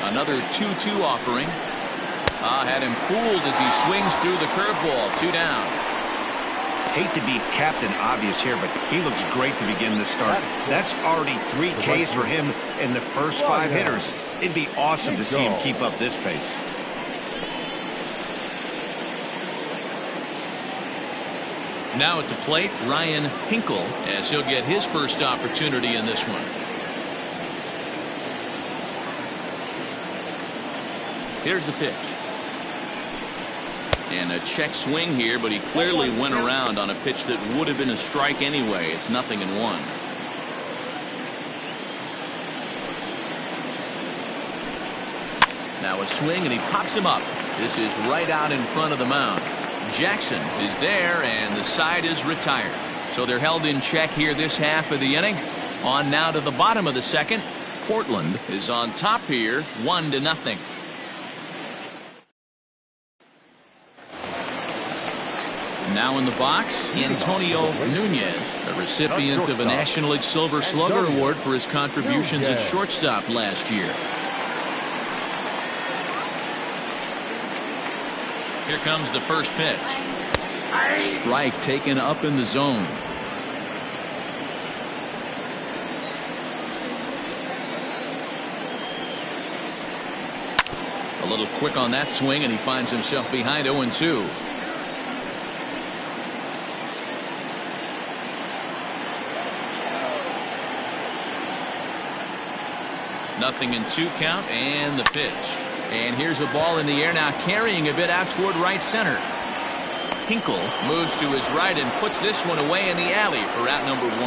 Another 2-2 offering. Had him fooled as he swings through the curveball. 2 down. Hate to be Captain Obvious here, but he looks great to begin the start. That's already 3 Ks for him in the first 5 hitters. It'd be awesome to see him keep up this pace. Now at the plate, Ryan Hinkle, as he'll get his first opportunity in this one. Here's the pitch. And a check swing here, but he clearly went around on a pitch that would have been a strike anyway. It's 0-1. Now a swing, and he pops him up. This is right out in front of the mound. Jackson is there, and the side is retired. So they're held in check here this half of the inning. On now to the bottom of the second. Portland is on top here, 1-0. Now in the box, Antonio Nunez, a recipient of a National League Silver Slugger Award for his contributions at shortstop last year. Here comes the first pitch. Strike taken up in the zone. little quick on that swing, and he finds himself behind 0-2. Nothing in 2 count, and the pitch. And here's a ball in the air now, carrying a bit out toward right center. Hinkle moves to his right and puts this one away in the alley for out number 1.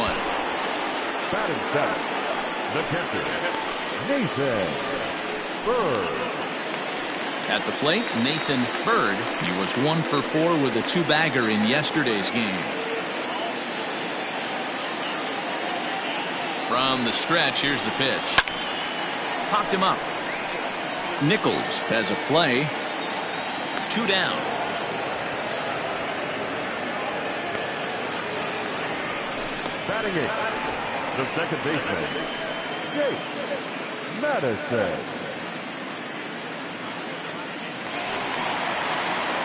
Batting 7, the catcher, Nathan Bird. At the plate, Nathan Bird. He was 1 for 4 with a 2-bagger in yesterday's game. From the stretch, here's the pitch. Popped him up. Nichols has a play. 2 down. Batting 8, the second baseman, Jake Madison.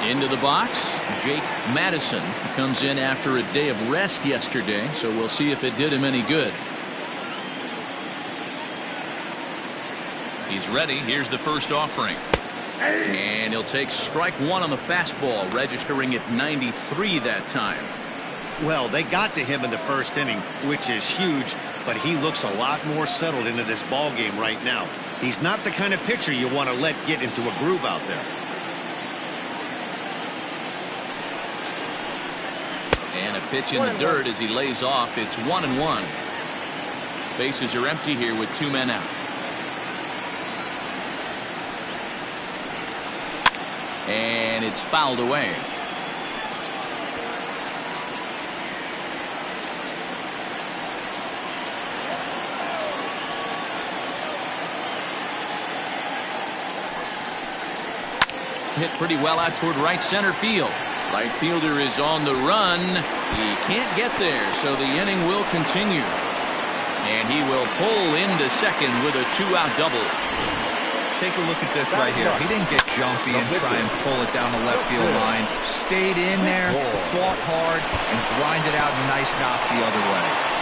Into the box, Jake Madison comes in after a day of rest yesterday, so we'll see if it did him any good. He's ready. Here's the first offering. And he'll take strike 1 on the fastball, registering at 93 that time. Well, they got to him in the first inning, which is huge, but he looks a lot more settled into this ball game right now. He's not the kind of pitcher you want to let get into a groove out there. And a pitch in the dirt as he lays off. It's 1-1. Bases are empty here with 2 men out. And it's fouled away. Hit pretty well out toward right center field. Right fielder is on the run. He can't get there, so the inning will continue. And he will pull into second with a 2-out double. Take a look at this right here. He didn't get jumpy and try and pull it down the left field line. Stayed in there, fought hard, and grinded out a nice knock the other way.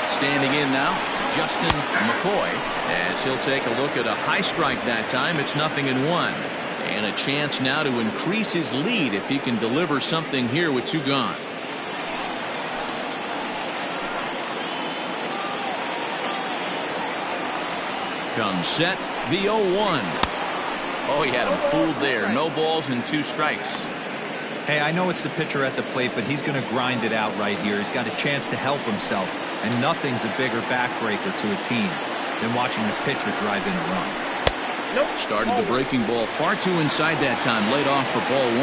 Standing in now, Justin McCoy, as he'll take a look at a high strike that time. It's 0-1. And a chance now to increase his lead if he can deliver something here with 2 gone. Comes set, the 0-1. Oh, he had him fooled there. No balls and 2 strikes. Hey, I know it's the pitcher at the plate, but he's going to grind it out right here. He's got a chance to help himself, and nothing's a bigger backbreaker to a team than watching the pitcher drive in a run. Started the breaking ball far too inside that time. Laid off for ball 1.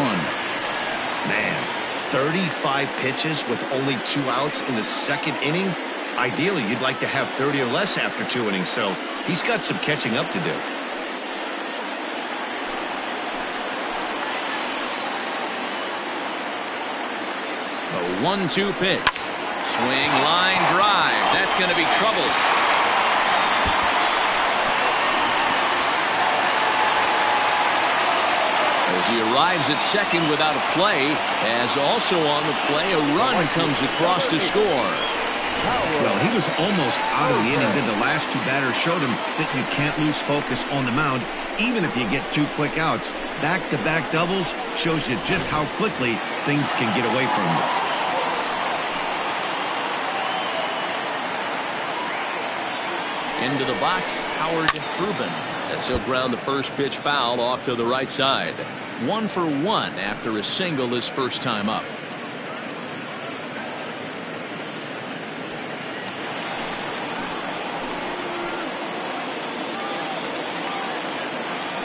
Man, 35 pitches with only 2 outs in the second inning. Ideally, you'd like to have 30 or less after 2 innings, so he's got some catching up to do. A 1-2 pitch. Swing, line, drive. That's going to be trouble. As he arrives at second without a play, as also on the play, a run comes across to score. Well, he was almost out of the inning. Then the last 2 batters showed him that you can't lose focus on the mound, even if you get 2 quick outs. Back-to-back doubles shows you just how quickly things can get away from you. Into the box, Howard Rubin, as he'll ground the first pitch foul off to the right side. 1 for 1 after a single his first time up.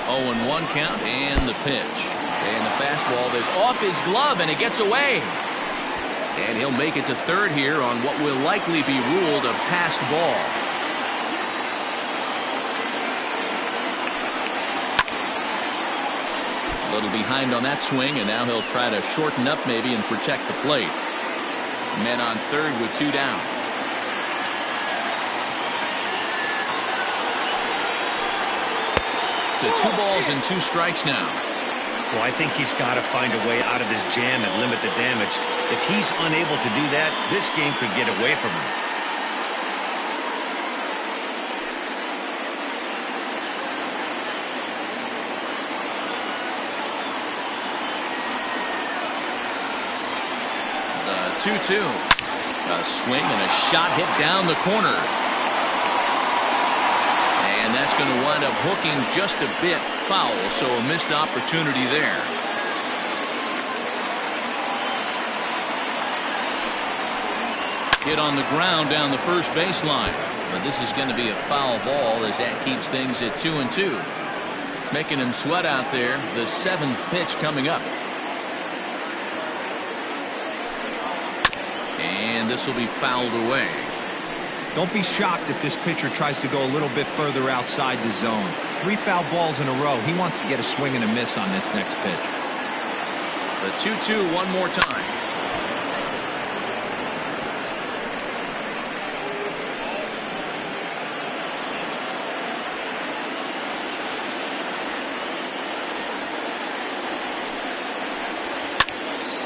Oh, and 1 count, and the pitch. And the fastball is off his glove, and it gets away. And he'll make it to third here on what will likely be ruled a passed ball. A little behind on that swing, and now he'll try to shorten up maybe and protect the plate. Men on third with 2 down. To 2 balls and 2 strikes now. Well, I think he's got to find a way out of this jam and limit the damage. If he's unable to do that, this game could get away from him. The 2-2. A swing and a shot hit down the corner. And that's going to wind up hooking just a bit foul, so a missed opportunity there. Hit on the ground down the first baseline. But this is going to be a foul ball as that keeps things at 2-2. Making him sweat out there. The 7th pitch coming up. And this will be fouled away. Don't be shocked if this pitcher tries to go a little bit further outside the zone. 3 foul balls in a row. He wants to get a swing and a miss on this next pitch. The 2-2 one more time.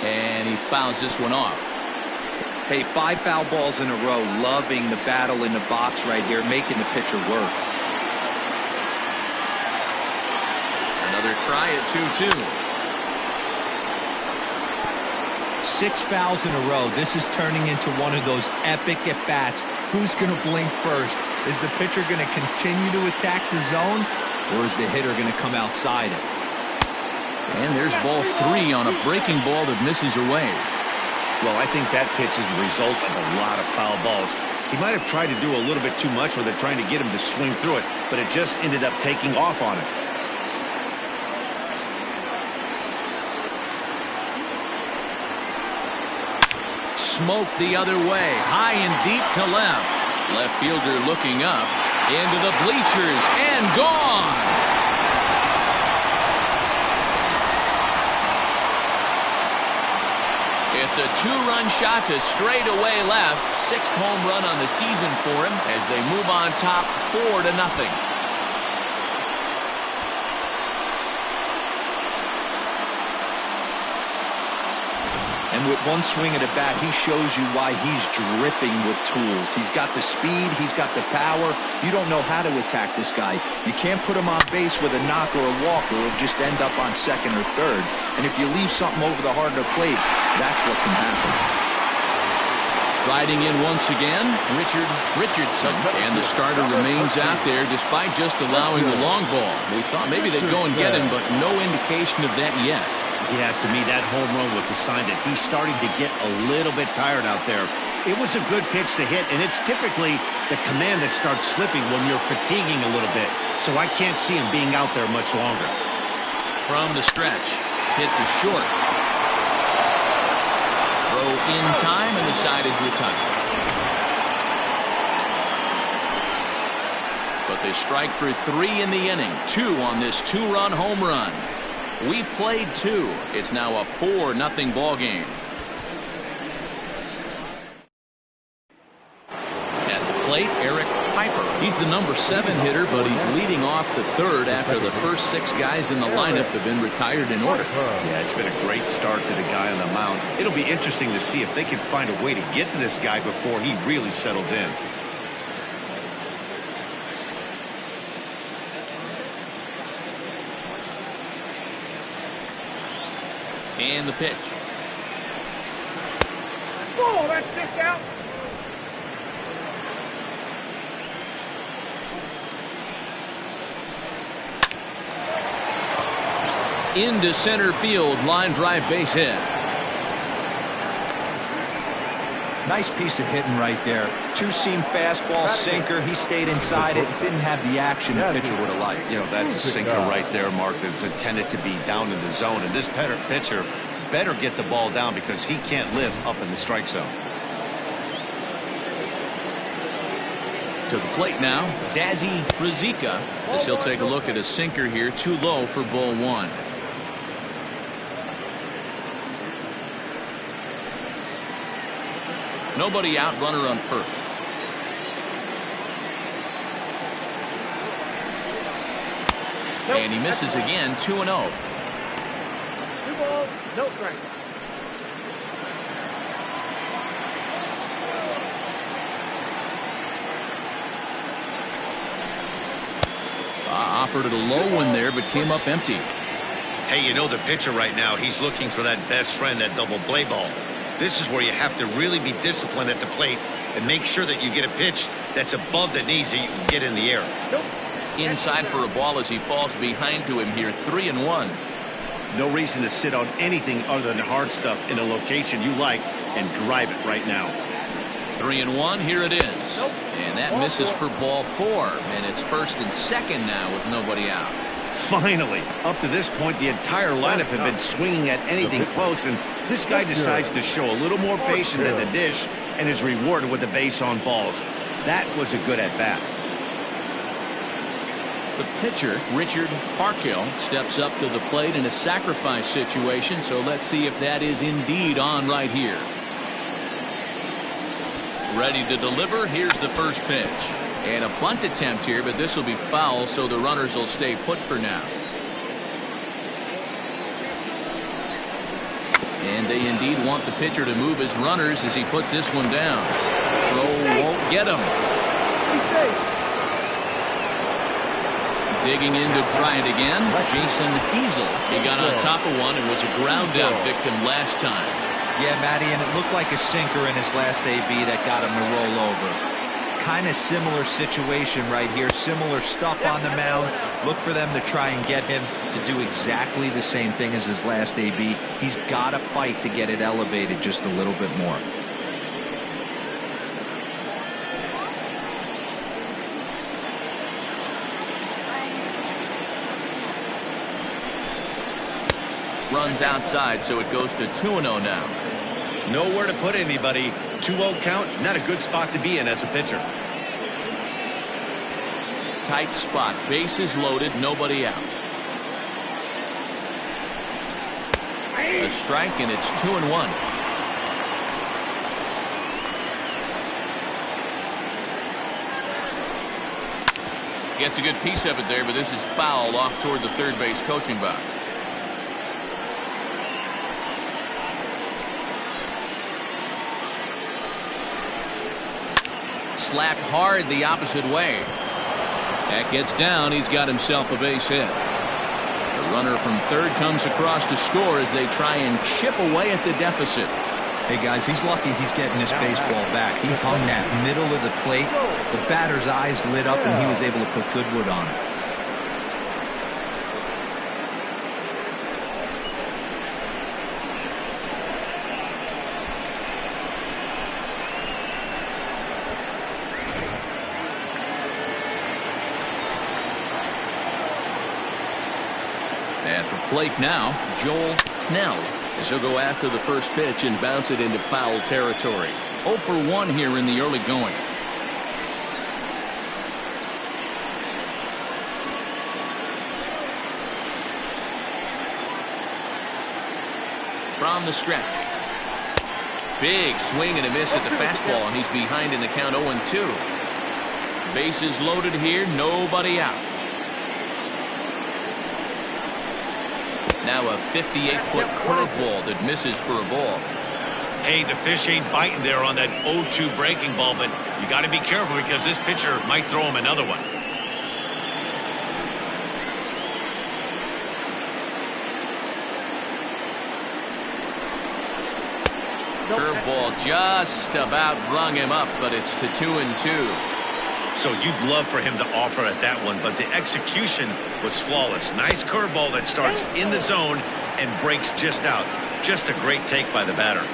And he fouls this one off. Hey, 5 foul balls in a row. Loving the battle in the box right here, making the pitcher work. Another try at 2-2. 6 fouls in a row. This is turning into one of those epic at-bats. Who's going to blink first? Is the pitcher going to continue to attack the zone, or is the hitter going to come outside it? And there's ball 3 on a breaking ball that misses away. Well, I think that pitch is the result of a lot of foul balls. He might have tried to do a little bit too much where they're trying to get him to swing through it, but it just ended up taking off on him. Smoked the other way, high and deep to left. Left fielder looking up, into the bleachers, and gone! It's a 2-run shot to straightaway left. 6th home run on the season for him as they move on top 4-0. And with one swing of the bat, he shows you why he's dripping with tools. He's got the speed, he's got the power. You don't know how to attack this guy. You can't put him on base with a knock or a walk, or he'll just end up on second or third. And if you leave something over the heart of the plate, that's what can happen. Riding in once again, Richardson, and the starter remains out there despite just allowing the long ball. We thought maybe they'd go and get him, but no indication of that yet. Yeah, to me, that home run was a sign that he's starting to get a little bit tired out there. It was a good pitch to hit, and it's typically the command that starts slipping when you're fatiguing a little bit. So I can't see him being out there much longer. From the stretch, hit to short. Throw in time, and the side is retired. But they strike for 3 in the inning. 2 on this 2-run home run. We've played 2. It's now a 4-0 ball game. At the plate, Eric Piper. He's the number 7 hitter, but he's leading off the 3rd after the first 6 guys in the lineup have been retired in order. Yeah, it's been a great start to the guy on the mound. It'll be interesting to see if they can find a way to get to this guy before he really settles in. And the pitch. Oh, that's stick out. Into center field, line drive base hit. Nice piece of hitting right there. 2-seam fastball, sinker. He stayed inside it. Didn't have the action the pitcher would have liked. You know, that's a sinker right there, Mark, that's intended to be down in the zone. And this pitcher better get the ball down because he can't live up in the strike zone. To the plate now, Dazzy Rizika, as he'll take a look at a sinker here, too low for ball 1. Nobody out, runner on first. And he misses again, 2-0. balls, no strikes. Offered it a low one there, but came up empty. Hey, you know the pitcher right now, he's looking for that best friend, that double play ball. This is where you have to really be disciplined at the plate and make sure that you get a pitch that's above the knees that you can get in the air. Nope. Inside for a ball as he falls behind to him here, 3-1. No reason to sit on anything other than hard stuff in a location you like and drive it right now. 3-1, here it is. Nope. And that misses for ball 4, and it's 1st and 2nd now with nobody out. Finally, up to this point, the entire lineup had been swinging at anything close, and this guy decides to show a little more patience than the dish and is rewarded with a base on balls. That was a good at-bat. The pitcher, Richard Parkhill, steps up to the plate in a sacrifice situation, so let's see if that is indeed on right here. Ready to deliver. Here's the first pitch. And a bunt attempt here, but this will be foul, so the runners will stay put for now. And they indeed want the pitcher to move his runners as he puts this one down. Throw won't get him. Digging in to try it again, Jason Hazel. He got on top of one and was a ground out victim last time. Yeah, Matty, and it looked like a sinker in his last AB that got him to roll over. Kind of similar situation right here, similar stuff on the mound. Look for them to try and get him to do exactly the same thing as his last AB. He's got to fight to get it elevated just a little bit more. Runs outside, so it goes to 2-0 now. Nowhere to put anybody. 2-0 count, not a good spot to be in as a pitcher. Tight spot, bases loaded, nobody out. A strike, and it's 2-1. Gets a good piece of it there, but this is foul off toward the third base coaching box. Slapped hard the opposite way. That gets down. He's got himself a base hit. The runner from third comes across to score as they try and chip away at the deficit. Hey guys, he's lucky he's getting this baseball back. He hung that middle of the plate. The batter's eyes lit up and he was able to put good wood on it. At the plate now, Joel Snell, as he'll go after the first pitch and bounce it into foul territory. 0 for 1 here in the early going. From the stretch. Big swing and a miss at the fastball, and he's behind in the count 0-2. Bases loaded here, nobody out. Now a 58-foot curveball that misses for a ball. Hey, the fish ain't biting there on that 0-2 breaking ball, but you got to be careful because this pitcher might throw him another one. Curveball just about rung him up, but it's to 2-2. So you'd love for him to offer at that one, but the execution was flawless. Nice curveball that starts in the zone and breaks just out. Just a great take by the batter.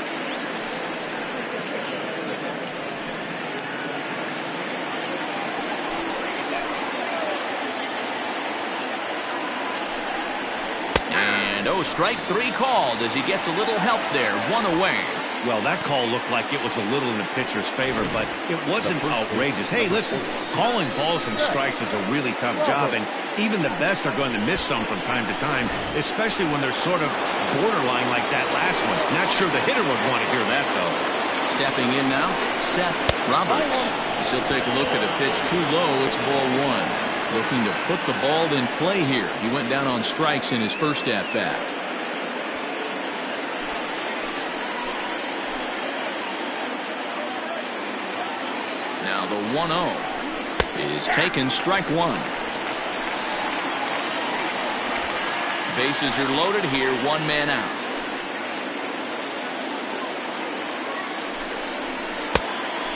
And strike 3 called as he gets a little help there. 1 away. Well, that call looked like it was a little in the pitcher's favor, but it wasn't outrageous. Hey, listen, calling balls and strikes is a really tough job, and even the best are going to miss some from time to time, especially when they're sort of borderline like that last one. Not sure the hitter would want to hear that, though. Stepping in now, Seth Roberts. As he'll take a look at a pitch too low. It's ball 1. Looking to put the ball in play here. He went down on strikes in his first at-bat. Now the 1-0 is taken, strike one. Bases are loaded here, one man out.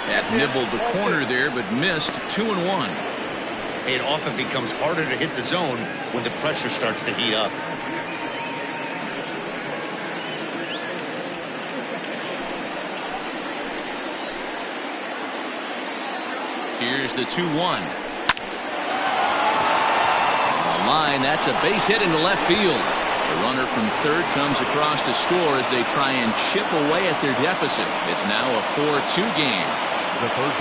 That nibbled the corner there, but missed. 2-1. It often becomes harder to hit the zone when the pressure starts to heat up. Here's the 2-1. On the line, that's a base hit into left field. The runner from third comes across to score as they try and chip away at their deficit. It's now a 4-2 game.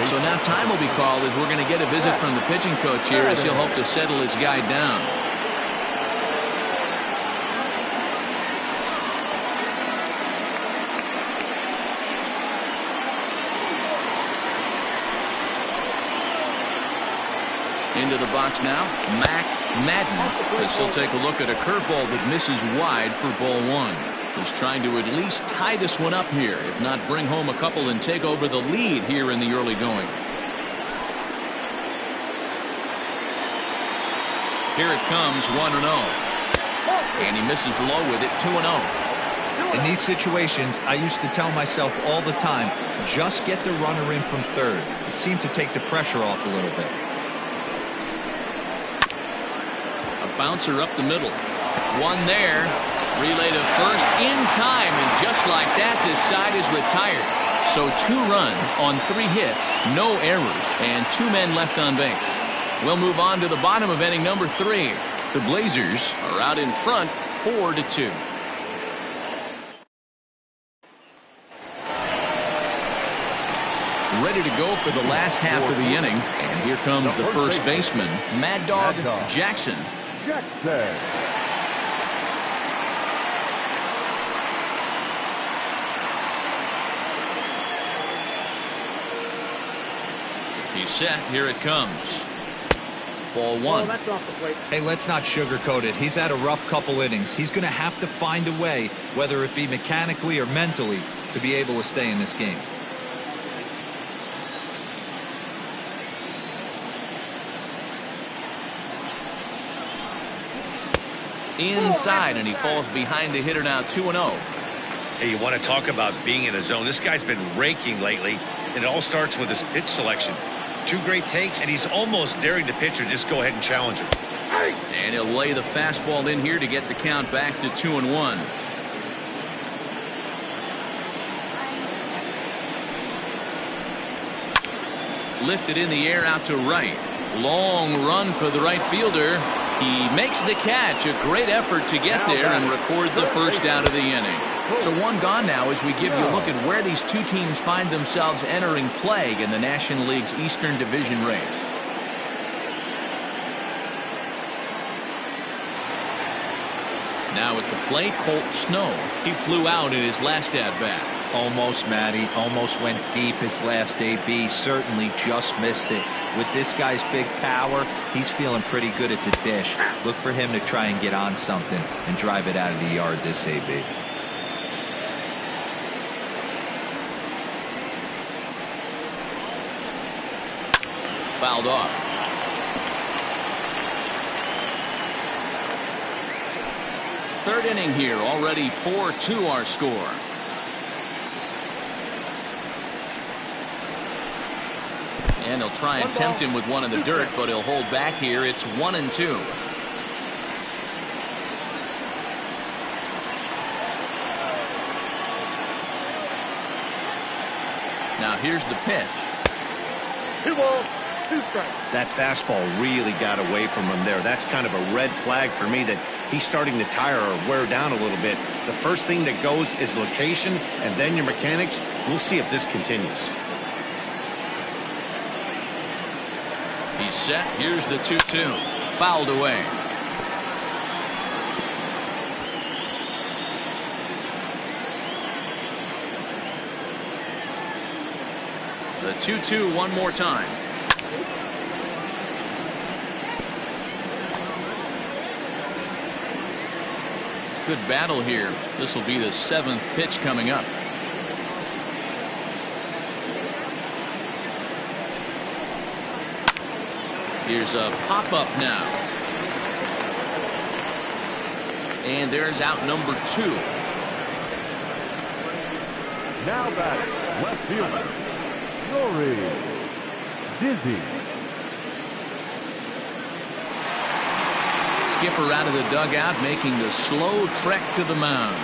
So now time will be called as we're going to get a visit from the pitching coach here as he'll hope to settle his guy down. Into the box now, Madden, as he'll take a look at a curveball that misses wide for ball one. He's trying to at least tie this one up here, if not bring home a couple and take over the lead here in the early going. Here it comes, 1-0. And he misses low with it, 2-0. In these situations, I used to tell myself all the time, just get the runner in from third. It seemed to take the pressure off a little bit. A bouncer up the middle. One there. Relay to first in time, and just like that, this side is retired. So 2 runs on 3 hits, no errors, and 2 men left on base. We'll move on to the bottom of inning number 3. The Blazers are out in front, 4-2. Ready to go for the last half of the inning, and here comes the first baseman, Mad Dog Jackson. He's set. Here it comes. Ball one. Hey, let's not sugarcoat it. He's had a rough couple innings. He's going to have to find a way, whether it be mechanically or mentally, to be able to stay in this game. Inside, and he falls behind the hitter now, 2-0. Hey, you want to talk about being in a zone? This guy's been raking lately, and it all starts with his pitch selection. 2 great takes, and he's almost daring the pitcher just go ahead and challenge him. And he'll lay the fastball in here to get the count back to 2-1. Lifted in the air out to right. Long run for the right fielder. He makes the catch. A great effort to get there and record the first out of the inning. So 1 gone now as we give you a look at where these 2 teams find themselves entering play in the National League's Eastern Division race. Now at the plate, Colt Snow. He flew out in his last at-bat. Almost, Matty. Almost went deep his last AB. Certainly just missed it. With this guy's big power, he's feeling pretty good at the dish. Look for him to try and get on something and drive it out of the yard this AB. Fouled off. Third inning here, already 4-2 our score. And he'll try and tempt him with one in the dirt, but he'll hold back here. It's 1-2. Now here's the pitch. 2 balls, 2 strikes. That fastball really got away from him there. That's kind of a red flag for me that he's starting to tire or wear down a little bit. The first thing that goes is location, and then your mechanics. We'll see if this continues. He's set. Here's the 2-2. Fouled away. The 2-2 one more time. Good battle here. This will be the 7th pitch coming up. Here's a pop-up now. And there's out number 2. Now batting, left fielder, Nori Dizzy. Skipper out of the dugout, making the slow trek to the mound.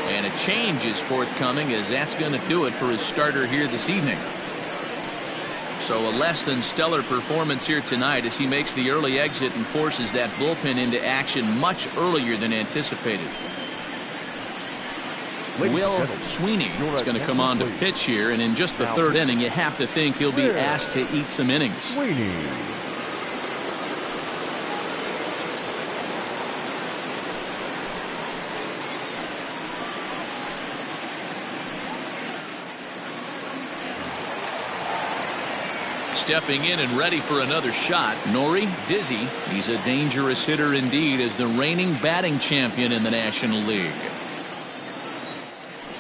And a change is forthcoming, as that's going to do it for his starter here this evening. So a less than stellar performance here tonight as he makes the early exit and forces that bullpen into action much earlier than anticipated. Will Sweeney is going to come on to pitch here, and in just the 3rd inning, you have to think he'll be asked to eat some innings. Sweeney. Stepping in and ready for another shot, Nori Dizzy. He's a dangerous hitter indeed, as the reigning batting champion in the National League.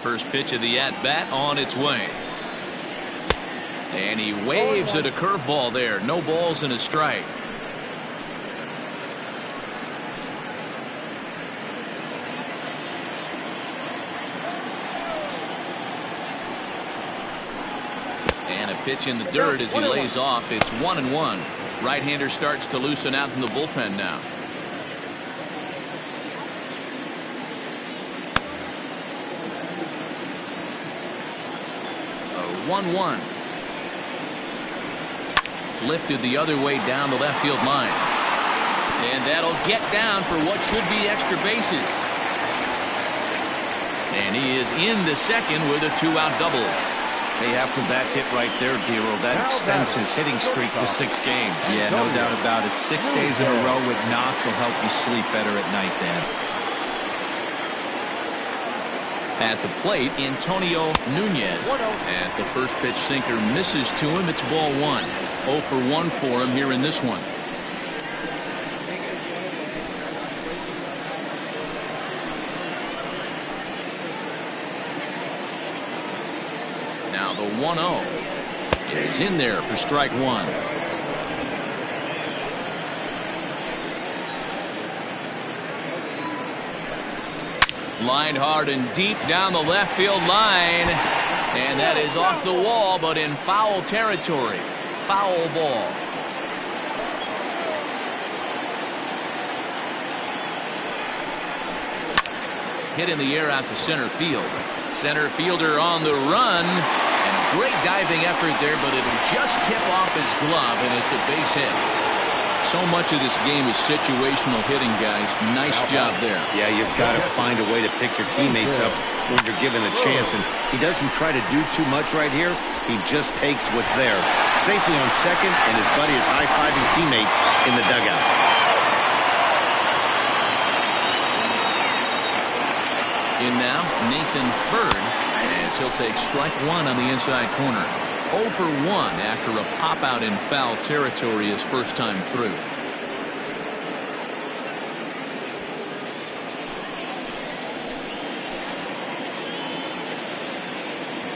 First pitch of the at-bat on its way. And he waves at a curveball there. No balls and a strike. And a pitch in the dirt as he lays off. It's 1-1. Right-hander starts to loosen out in the bullpen now. A 1-1. Lifted the other way down the left field line. And that'll get down for what should be extra bases. And he is in the second with a 2-out double. Hey, after that hit right there, Dero, that extends his hitting streak to 6 games. Yeah, no doubt about it. 6 days in a row with knocks will help you sleep better at night, Dan. At the plate, Antonio Nunez. As the first pitch sinker misses to him, it's ball 1. 0 for 1 for him here in this one. Now the 1-0 is in there for strike 1. Lined hard and deep down the left field line, and that is off the wall, but in foul territory. Foul ball. Hit in the air out to center field. Center fielder on the run, and a great diving effort there, but it'll just tip off his glove, and it's a base hit. So much of this game is situational hitting, guys. Nice job there. Yeah, you've got to find a way to pick your teammates up when you're given the chance, and he doesn't try to do too much right here. He just takes what's there. Safely on second, and his buddy is high-fiving teammates in the dugout. In now, Nathan Bird, as he'll take strike 1 on the inside corner. 0 for 1 after a pop-out in foul territory his first time through.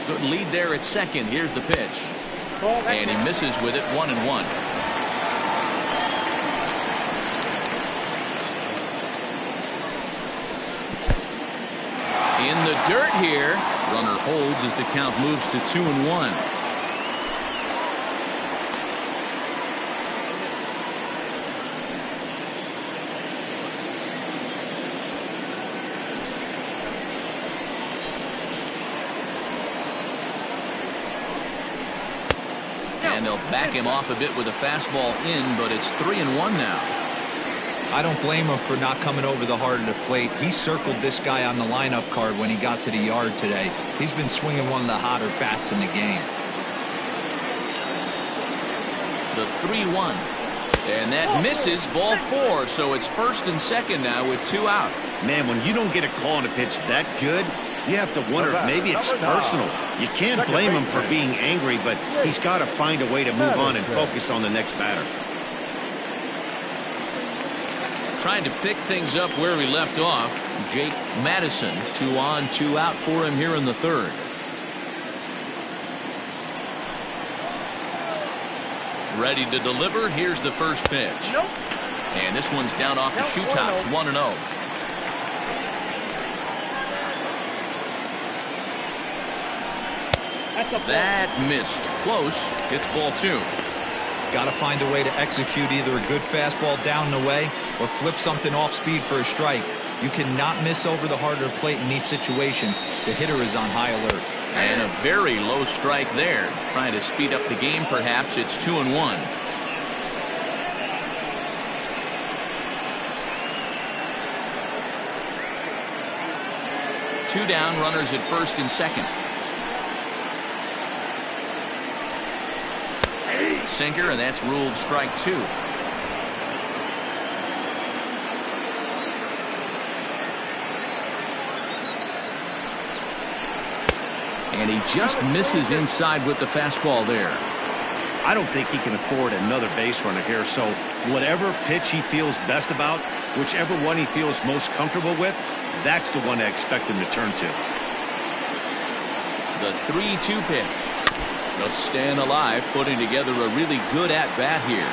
Good lead there at second. Here's the pitch. And he misses with it. 1-1. In the dirt here. Runner holds as the count moves to 2-1. And they'll back him off a bit with a fastball in, but it's 3-1 now. I don't blame him for not coming over the heart of the plate. He circled this guy on the lineup card when he got to the yard today. He's been swinging one of the hotter bats in the game. The 3-1. And that misses, ball 4. So it's first and second now with 2 out. Man, when you don't get a call on a pitch that good, you have to wonder if maybe it's personal. You can't blame him for being angry, but he's got to find a way to move on and focus on the next batter. Trying to pick things up where we left off. Jake Madison, 2 on, 2 out for him here in the third. Ready to deliver. Here's the first pitch. Nope. And this one's down off the shoe tops, 1-0. That missed. Close. It's ball 2. Got to find a way to execute either a good fastball down the way or flip something off speed for a strike. You cannot miss over the heart of the plate in these situations. The hitter is on high alert. And a very low strike there. Trying to speed up the game, perhaps. It's 2-1. Two down, runners at first and second. Sinker, and that's ruled strike 2. And he just misses inside with the fastball there. I don't think he can afford another base runner here, so whatever pitch he feels best about, whichever one he feels most comfortable with, that's the one I expect him to turn to. The 3-2 pitch. Just staying alive, putting together a really good at-bat here.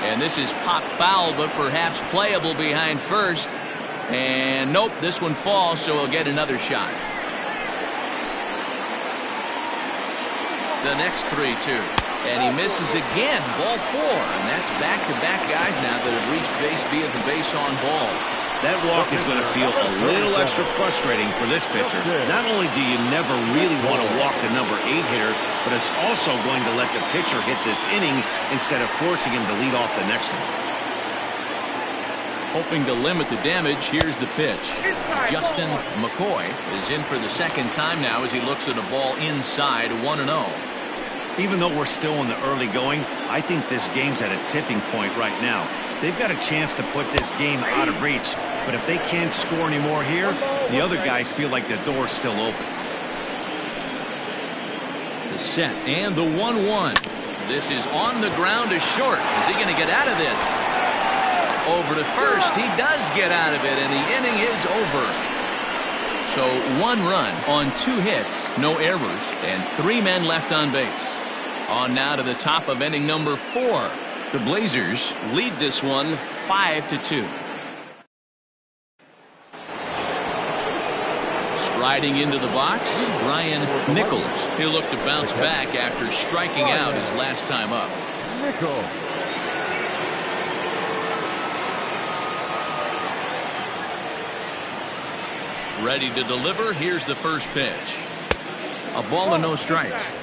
And this is pop foul, but perhaps playable behind first. And nope, this one falls, so he'll get another shot. The next 3-2. And he misses again, ball 4. And that's back-to-back guys now that have reached base via the base on ball. That walk is going to feel a little extra frustrating for this pitcher. Not only do you never really want to walk the number 8 hitter, but it's also going to let the pitcher hit this inning instead of forcing him to lead off the next one. Hoping to limit the damage, here's the pitch. Justin McCoy is in for the second time now as he looks at a ball inside, 1-0. Even though we're still in the early going, I think this game's at a tipping point right now. They've got a chance to put this game out of reach, but if they can't score anymore here, the other guys feel like the door's still open. The set and the 1-1. This is on the ground to short. Is he going to get out of this? Over to first. He does get out of it, and the inning is over. So 1 run on 2 hits, no errors, and 3 men left on base. On now to the top of inning number 4. The Blazers lead this one 5-2. Striding into the box, Ryan Nichols. He'll look to bounce back after striking out his last time up. Nichols. Ready to deliver. Here's the first pitch. A ball and no strikes.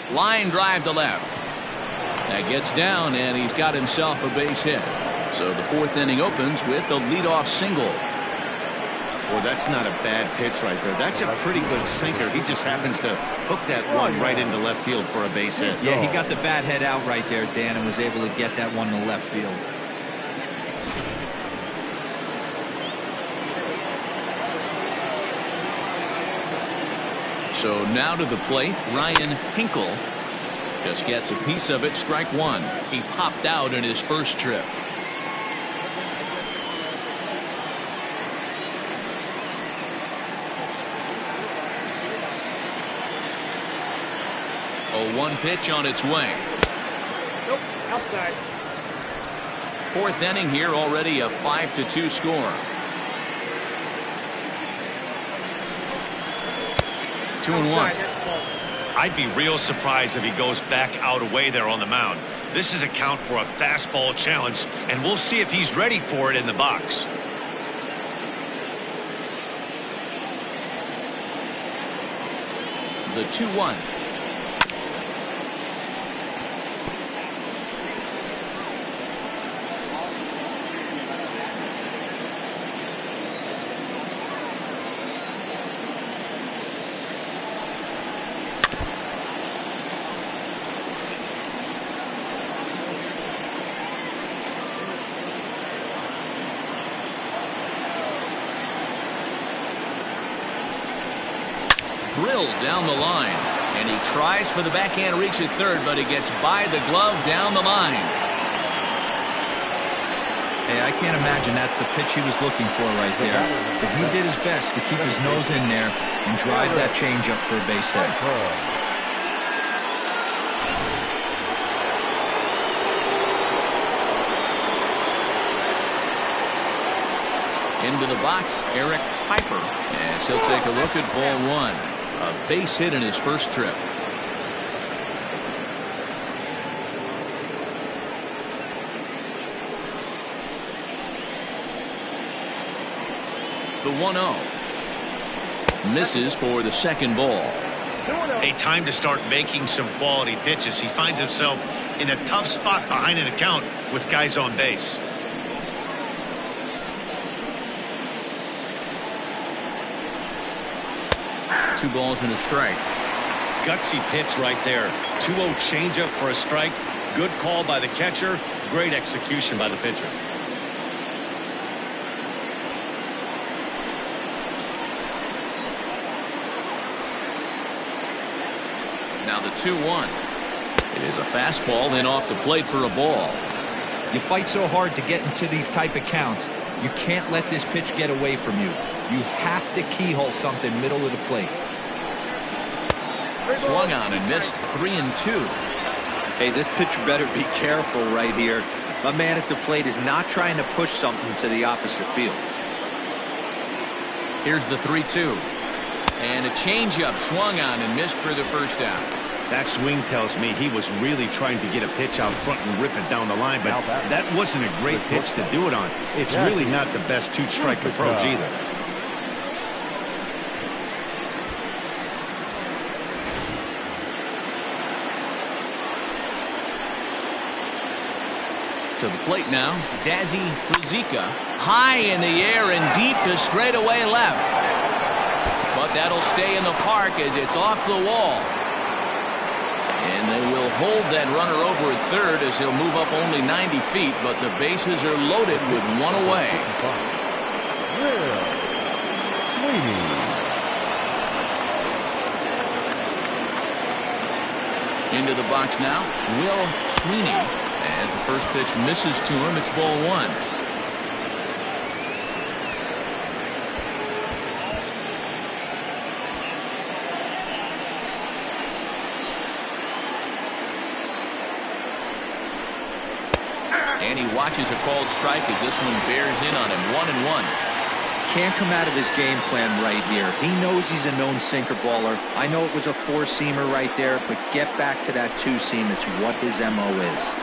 Line drive to left. That gets down, and he's got himself a base hit. So the 4th inning opens with a leadoff single. Well, that's not a bad pitch right there. That's a pretty good sinker. He just happens to hook that one right into left field for a base hit. Yeah, he got the bat head out right there, Dan, and was able to get that one to left field. So now to the plate, Ryan Hinkle just gets a piece of it, strike 1. He popped out in his first trip. A 1 pitch on its way. Nope, outside. 4th inning here, already a 5-2 score. 2-1. I'd be real surprised if he goes back out away there on the mound. This is a count for a fastball challenge, and we'll see if he's ready for it in the box. The 2-1. Drilled down the line. And he tries for the backhand reach at third, but he gets by the glove down the line. Hey, I can't imagine that's the pitch he was looking for right there. But he did his best to keep his nose in there and drive that changeup for a base hit. Into the box, Eric Piper. As he'll take a look at ball one. A base hit in his first trip. The 1-0. Misses for the second ball. A time to start making some quality pitches. He finds himself in a tough spot behind an account with guys on base. Two balls and a strike. Gutsy pitch right there. 2-0 changeup for a strike. Good call by the catcher. Great execution by the pitcher. Now the 2-1. It is a fastball, then off the plate for a ball. You fight so hard to get into these type of counts. You can't let this pitch get away from you. You have to keyhole something middle of the plate. Swung on and missed 3-2. Hey, this pitcher better be careful right here. My man at the plate is not trying to push something to the opposite field. Here's the 3-2. And a changeup swung on and missed for the first out. That swing tells me he was really trying to get a pitch out front and rip it down the line, but that wasn't a great pitch to do it on. It's really not the best two-strike approach either. To the plate now, Dazzy Ruzicka. High in the air and deep to straightaway left. But that'll stay in the park as it's off the wall. And they will hold that runner over at third as he'll move up only 90 feet, but the bases are loaded with one away. Into the box now, Will Sweeney. As the first pitch misses to him, it's ball one. And he watches a called strike as this one bears in on him. 1-1. Can't come out of his game plan right here. He knows he's a known sinker baller. I know it was a four-seamer right there, but get back to that two-seam. It's what his MO is.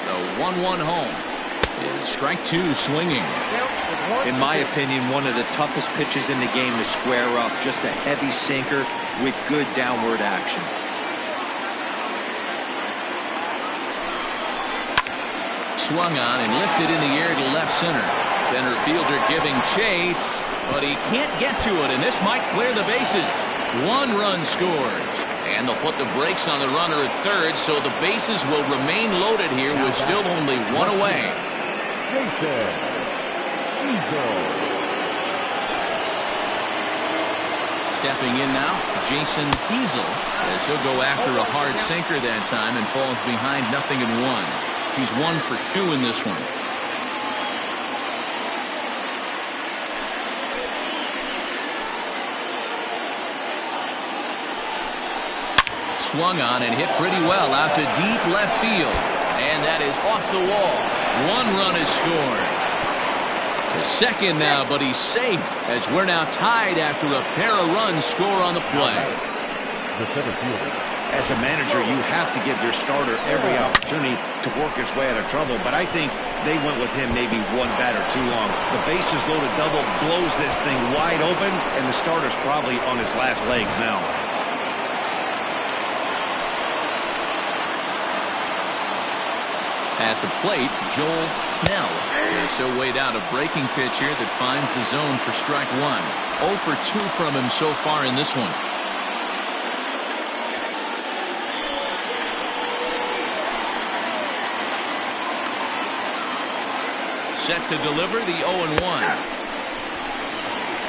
The 1-1 home is strike two swinging. In my opinion, one of the toughest pitches in the game to square up. Just a heavy sinker with good downward action. Swung on and lifted in the air to left center. Center fielder giving chase, but he can't get to it, and this might clear the bases. One run scores, and they'll put the brakes on the runner at third, so the bases will remain loaded here with still only one away. Stepping in now, Jason Easel, as he'll go after a hard sinker that time and falls behind 0-1. He's 1 for 2 in this one. Swung on and hit pretty well out to deep left field. And that is off the wall. One run is scored. To second now, but he's safe as we're now tied after a pair of runs score on the play. The center fielder. As a manager, you have to give your starter every opportunity to work his way out of trouble, but I think they went with him maybe one batter too long. The bases loaded double blows this thing wide open, and the starter's probably on his last legs now. At the plate, Joel Snell. As he'll wait out a breaking pitch here that finds the zone for strike one. 0 for 2 from him so far in this one. Set to deliver the 0-1.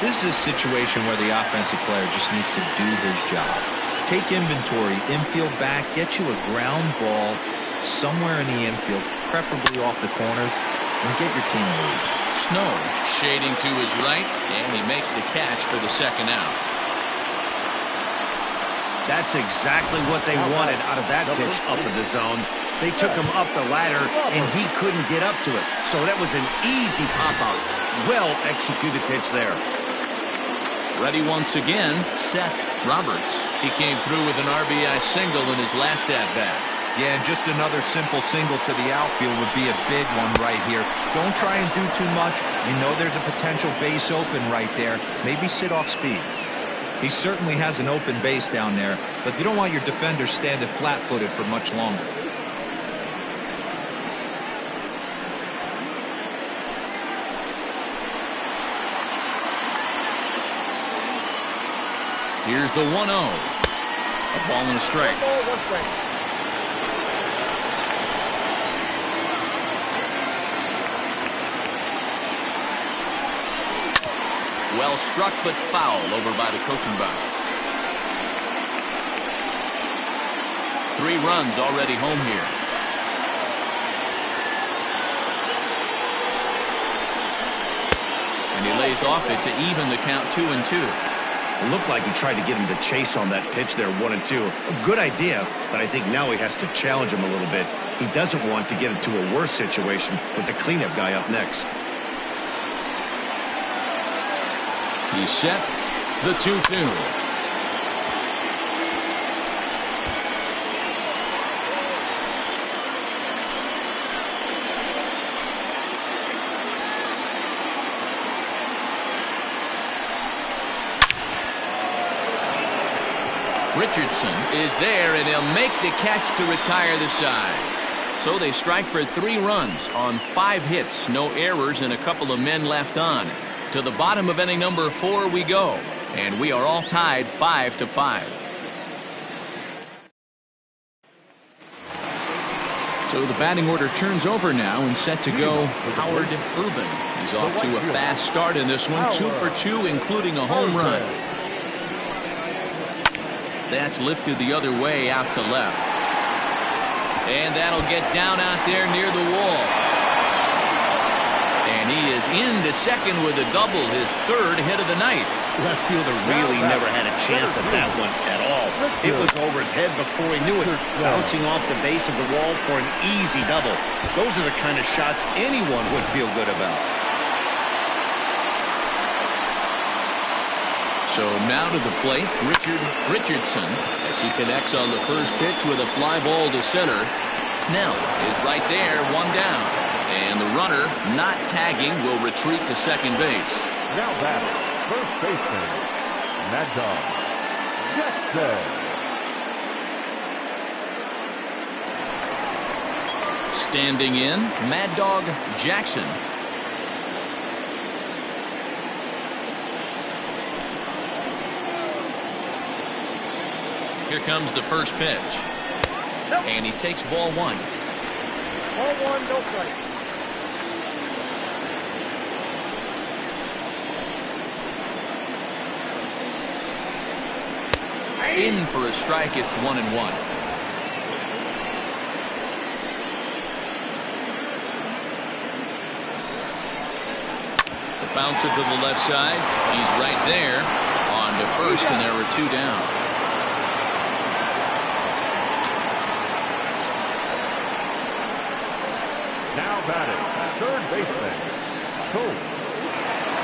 This is a situation where the offensive player just needs to do his job. Take inventory, infield back, get you a ground ball somewhere in the infield, preferably off the corners, and get your team moving. Snow shading to his right, and he makes the catch for the second out. That's exactly what they wanted out of that pitch up in the zone. They took him up the ladder, and he couldn't get up to it. So that was an easy pop-out. Well-executed pitch there. Ready once again, Seth Roberts. He came through with an RBI single in his last at-bat. Yeah, and just another simple single to the outfield would be a big one right here. Don't try and do too much. You know there's a potential base open right there. Maybe sit off speed. He certainly has an open base down there, but you don't want your defender standing flat-footed for much longer. Here's the 1-0. A ball and a strike. Well struck, but foul over by the coaching box. 3 runs already home here. And he lays off it to even the count 2-2. It looked like he tried to get him to chase on that pitch there, 1-2. A good idea, but I think now he has to challenge him a little bit. He doesn't want to get into a worse situation with the cleanup guy up next. He's set. The 2-2. Richardson is there, and he'll make the catch to retire the side. So they strike for 3 runs on 5 hits, no errors, and a couple of men left on. To the bottom of inning number 4 we go, and we are all tied 5-5. So the batting order turns over now and set to go Howard Urban. He's off to a fast start in this one, 2 for 2, including a home run. That's lifted the other way out to left. And that'll get down out there near the wall. And he is into second with a double, his 3rd hit of the night. Left fielder really never had a chance at that one at all. It was over his head before he knew it, bouncing off the base of the wall for an easy double. Those are the kind of shots anyone would feel good about. So now to the plate, Richardson, as he connects on the first pitch with a fly ball to center. Snell is right there, 1 down. And the runner, not tagging, will retreat to second base. Now batting, first baseman, Mad Dog Jackson. Standing in, Mad Dog Jackson. Here comes the first pitch. And he takes ball 1. Ball 1, no strike. In for a strike, it's 1-1. The bouncer to the left side. He's right there on to first, and there were 2 down. Now batting, third baseman, Colt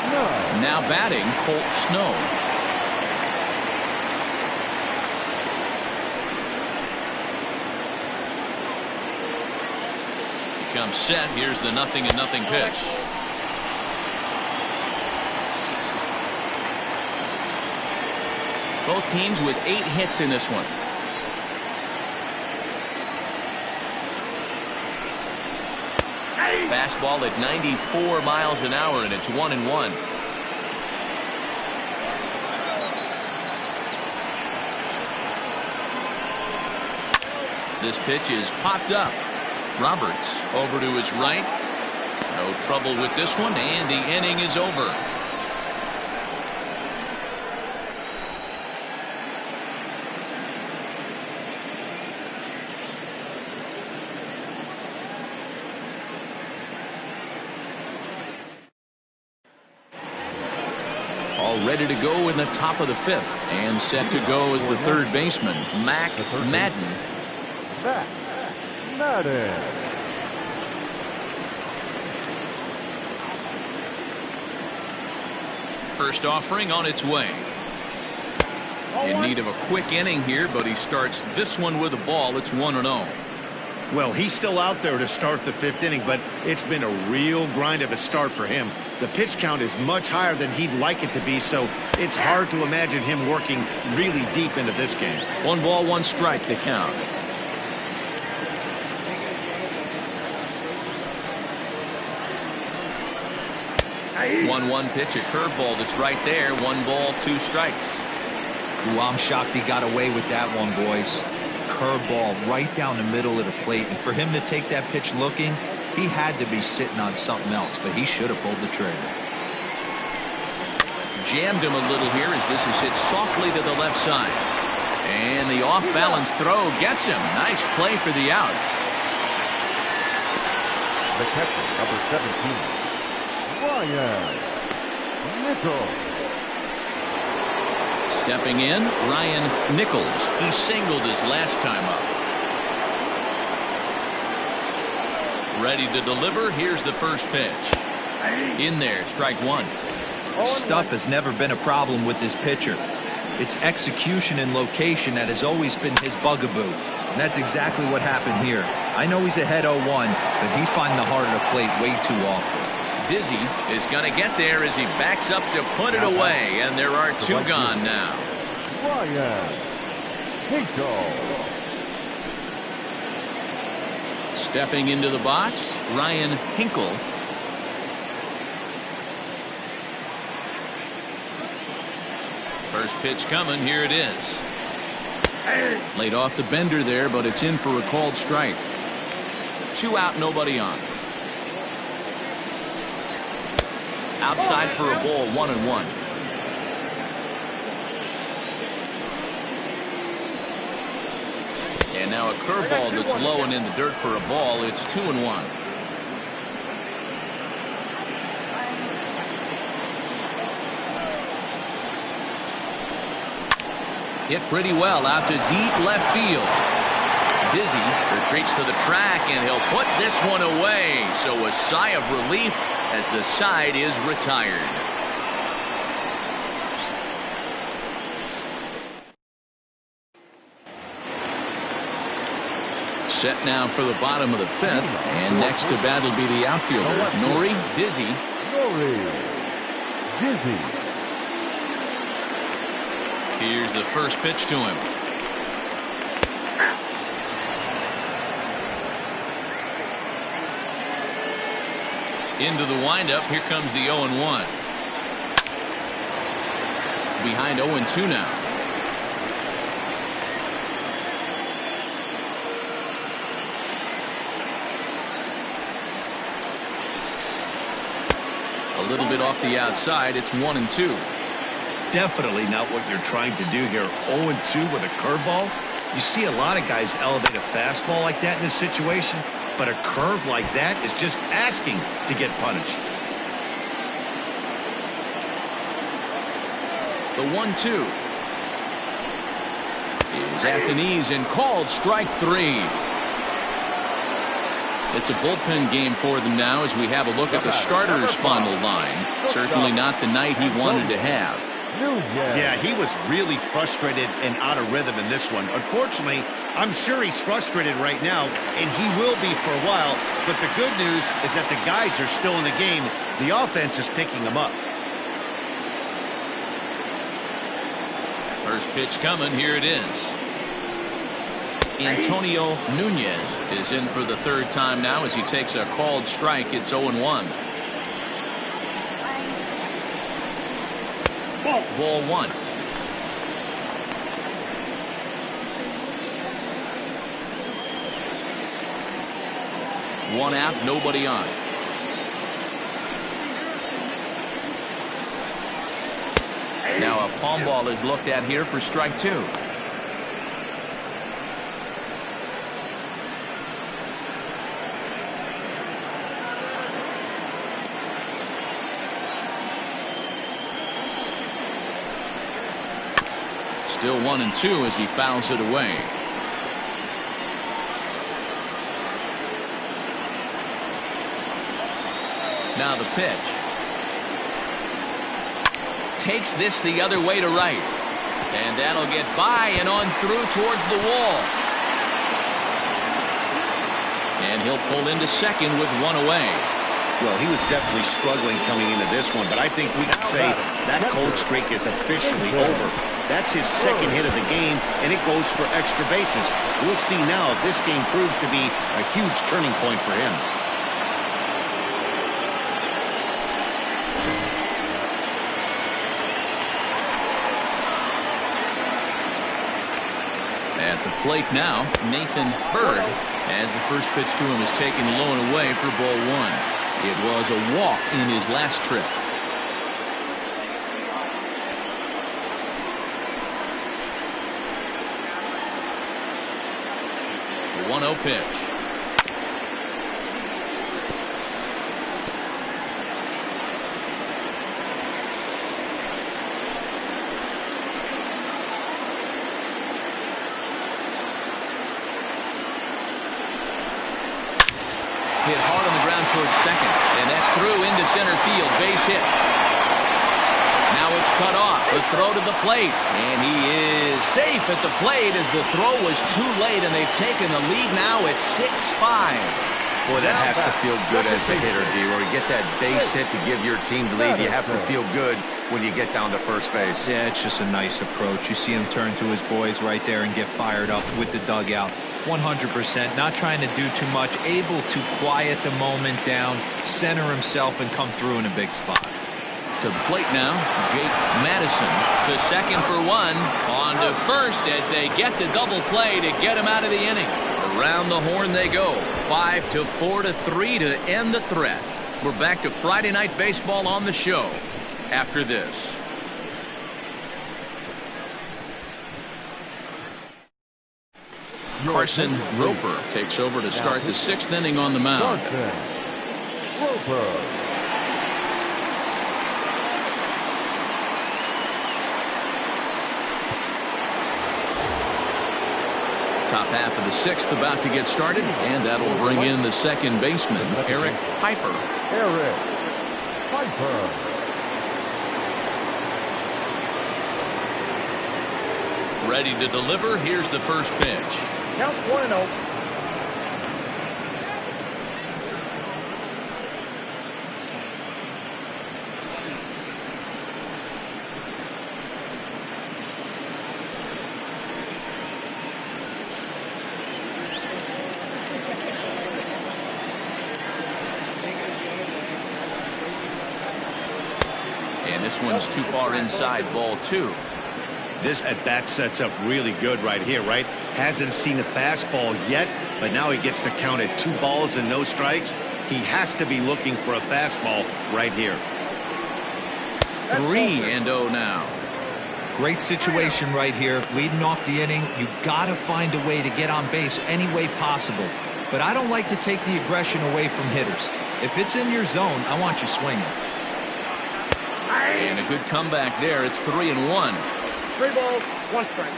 Snow. Now batting, Colt Snow. He comes set. Here's the 0-0 pitch. Both teams with 8 hits in this one. Fastball at 94 miles an hour, and it's 1-1. This pitch is popped up. Roberts over to his right. No trouble with this one, and the inning is over. All ready to go in the top of the 5th. And set to go as the third baseman, Mac Madden. Mac Madden. First offering on its way. In need of a quick inning here, but he starts this one with a ball. It's 1-0. Well, he's still out there to start the 5th inning, but it's been a real grind of a start for him. The pitch count is much higher than he'd like it to be, so it's hard to imagine him working really deep into this game. 1 ball, 1 strike to count. One pitch, a curveball that's right there. 1 ball, 2 strikes. Ooh, I'm shocked he got away with that one, boys. Curveball right down the middle of the plate, and for him to take that pitch looking, he had to be sitting on something else, but he should have pulled the trigger. Jammed him a little here as this is hit softly to the left side. And the off-balance throw gets him. Nice play for the out. The catcher, number 17, Ryan Nichols. Stepping in, Ryan Nichols. He singled his last time up. Ready to deliver. Here's the first pitch. In there, strike 1. Stuff has never been a problem with this pitcher. It's execution and location that has always been his bugaboo. And that's exactly what happened here. I know he's ahead 0-1, but he's finding the heart of the plate way too often. Dizzy is going to get there as he backs up to put it away, and there are 2 gone now. Ryan Hinkle. Stepping into the box, Ryan Hinkle. First pitch coming, here it is. Laid off the bender there, but it's in for a called strike. 2 out, nobody on. Outside for a ball, 1-1. And now a curveball that's low and in the dirt for a ball. It's 2-1. Hit pretty well out to deep left field. Dizzy retreats to the track, and he'll put this one away. So a sigh of relief as the side is retired. Set now for the bottom of the 5th, and next to bat will be the outfielder, Nori Dizzy. Nori Dizzy. Here's the first pitch to him. Into the windup. Here comes the 0-1. Behind 0-2 now. A little bit off the outside. It's 1-2. Definitely not what you're trying to do here. 0-2 with a curveball. You see a lot of guys elevate a fastball like that in this situation, but a curve like that is just asking to get punished. The 1-2 is at the knees and called strike 3. It's a bullpen game for them now as we have a look at the starter's final line. Certainly not the night he wanted to have. Yeah, he was really frustrated and out of rhythm in this one. Unfortunately, I'm sure he's frustrated right now, and he will be for a while. But the good news is that the guys are still in the game. The offense is picking them up. First pitch coming. Here it is. Antonio Nunez is in for the 3rd time now as he takes a called strike. It's 0-1. Ball 1. One out, nobody on. Now a palm ball is looked at here for strike 2. Still 1-2 as he fouls it away. Now the pitch. Takes this the other way to right. And that'll get by and on through towards the wall. And he'll pull into second with one away. Well, he was definitely struggling coming into this one, but I think we could say that cold streak is officially over. That's his second hit of the game, and it goes for extra bases. We'll see now if this game proves to be a huge turning point for him. At the plate now, Nathan Bird, as the first pitch to him is taken low and away for ball one. It was a walk in his last trip. The 1-0 pitch. Hit hard on the ground towards second, and that's through into center field. Base hit. Now it's cut off. The throw to the plate, and he is safe at the plate as the throw was too late, and they've taken the lead now at 6-5. Boy, that has to feel good as a hitter, D-Roy. You get that base hit to give your team the lead. You have to feel good when you get down to first base. Yeah, it's just a nice approach. You see him turn to his boys right there and get fired up with the dugout. 100%, not trying to do too much, able to quiet the moment down, center himself, and come through in a big spot. To the plate now, Jake Madison to second for one. On to first as they get the double play to get him out of the inning. Around the horn they go. 5-4-3 to end the threat. We're back to Friday Night Baseball on the show after this. Carson Roper takes over to start the sixth inning on the mound. Roper. Top half of the sixth about to get started, and that'll bring in the second baseman, Eric Piper. Eric Piper. Ready to deliver. Here's the first pitch. Count 1-0. And this one's too far inside, ball two. This at-bat sets up really good right here, right? Hasn't seen a fastball yet, but now he gets to count at 2 balls and no strikes. He has to be looking for a fastball right here. 3-0 now. Great situation right here. Leading off the inning, you got to find a way to get on base any way possible. But I don't like to take the aggression away from hitters. If it's in your zone, I want you swinging. And a good comeback there. It's 3-1. 3 balls, 1 strike.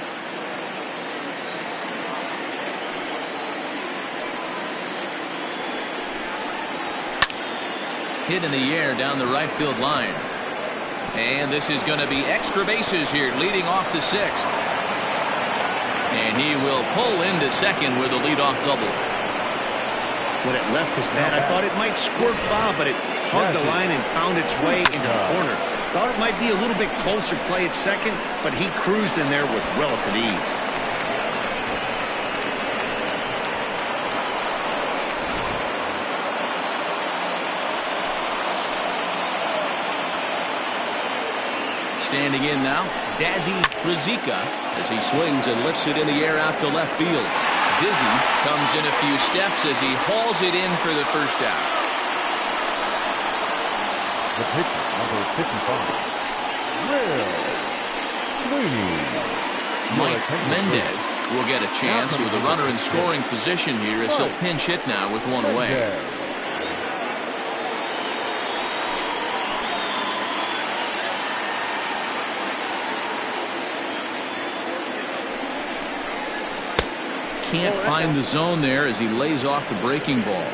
Hit in the air down the right field line. And this is going to be extra bases here, leading off the sixth. And he will pull into second with a leadoff double. When it left his bat, I thought it might squirt foul, but it hugged the line and found its way into the corner. Thought it might be a little bit closer play at second, but he cruised in there with relative ease. Standing in now, Dazzy Rizika as he swings and lifts it in the air out to left field. Dizzy comes in a few steps as he hauls it in for the first out. The pitcher, number 55, Will Sweeney. Mike Mendez will get a chance with a runner in scoring position here as he'll pinch hit now with one away. can't find the zone there as he lays off the breaking ball.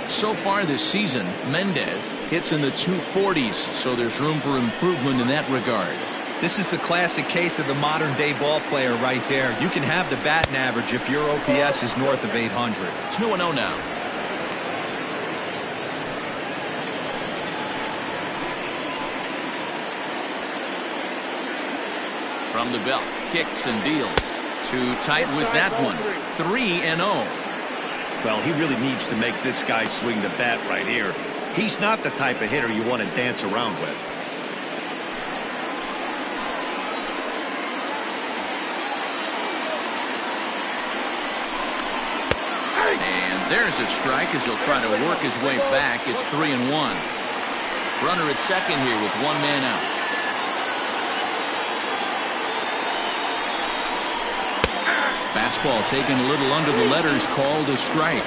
So far this season, Mendez hits in the 240s, so there's room for improvement in that regard. This is the classic case of the modern-day ball player right there. You can have the batting average if your OPS is north of 800. 2-0 now. From the belt, kicks and deals. Too tight with that one. 3-0. Well, he really needs to make this guy swing the bat right here. He's not the type of hitter you want to dance around with. And there's a strike as he'll try to work his way back. It's 3-1. Runner at second here with one man out. Fastball taken a little under the letters, called a strike.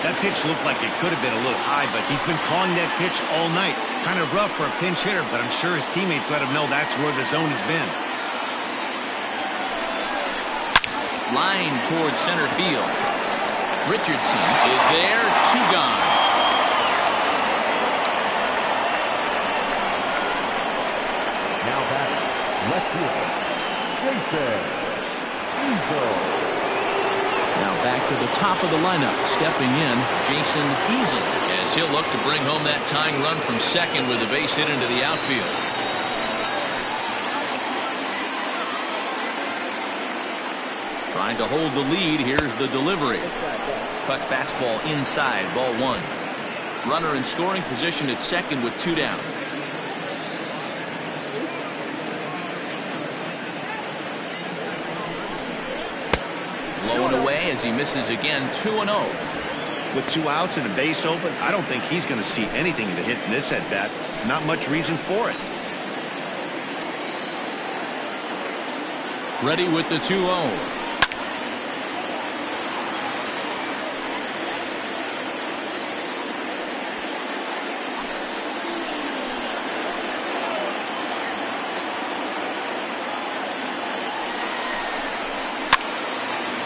That pitch looked like it could have been a little high, but he's been calling that pitch all night. Kind of rough for a pinch hitter, but I'm sure his teammates let him know that's where the zone has been. Line towards center field. Richardson is there, 2 gone. Now back, left field, Jason. Now back to the top of the lineup. Stepping in, Jason Easel, as he'll look to bring home that tying run from second with a base hit into the outfield. Trying to hold the lead. Here's the delivery. Cut fastball inside, ball 1. Runner in scoring position at second with 2 down. Blowing away as he misses again. 2-0. With 2 outs and a base open, I don't think he's going to see anything to hit in this at bat. Not much reason for it. Ready with the 2-0.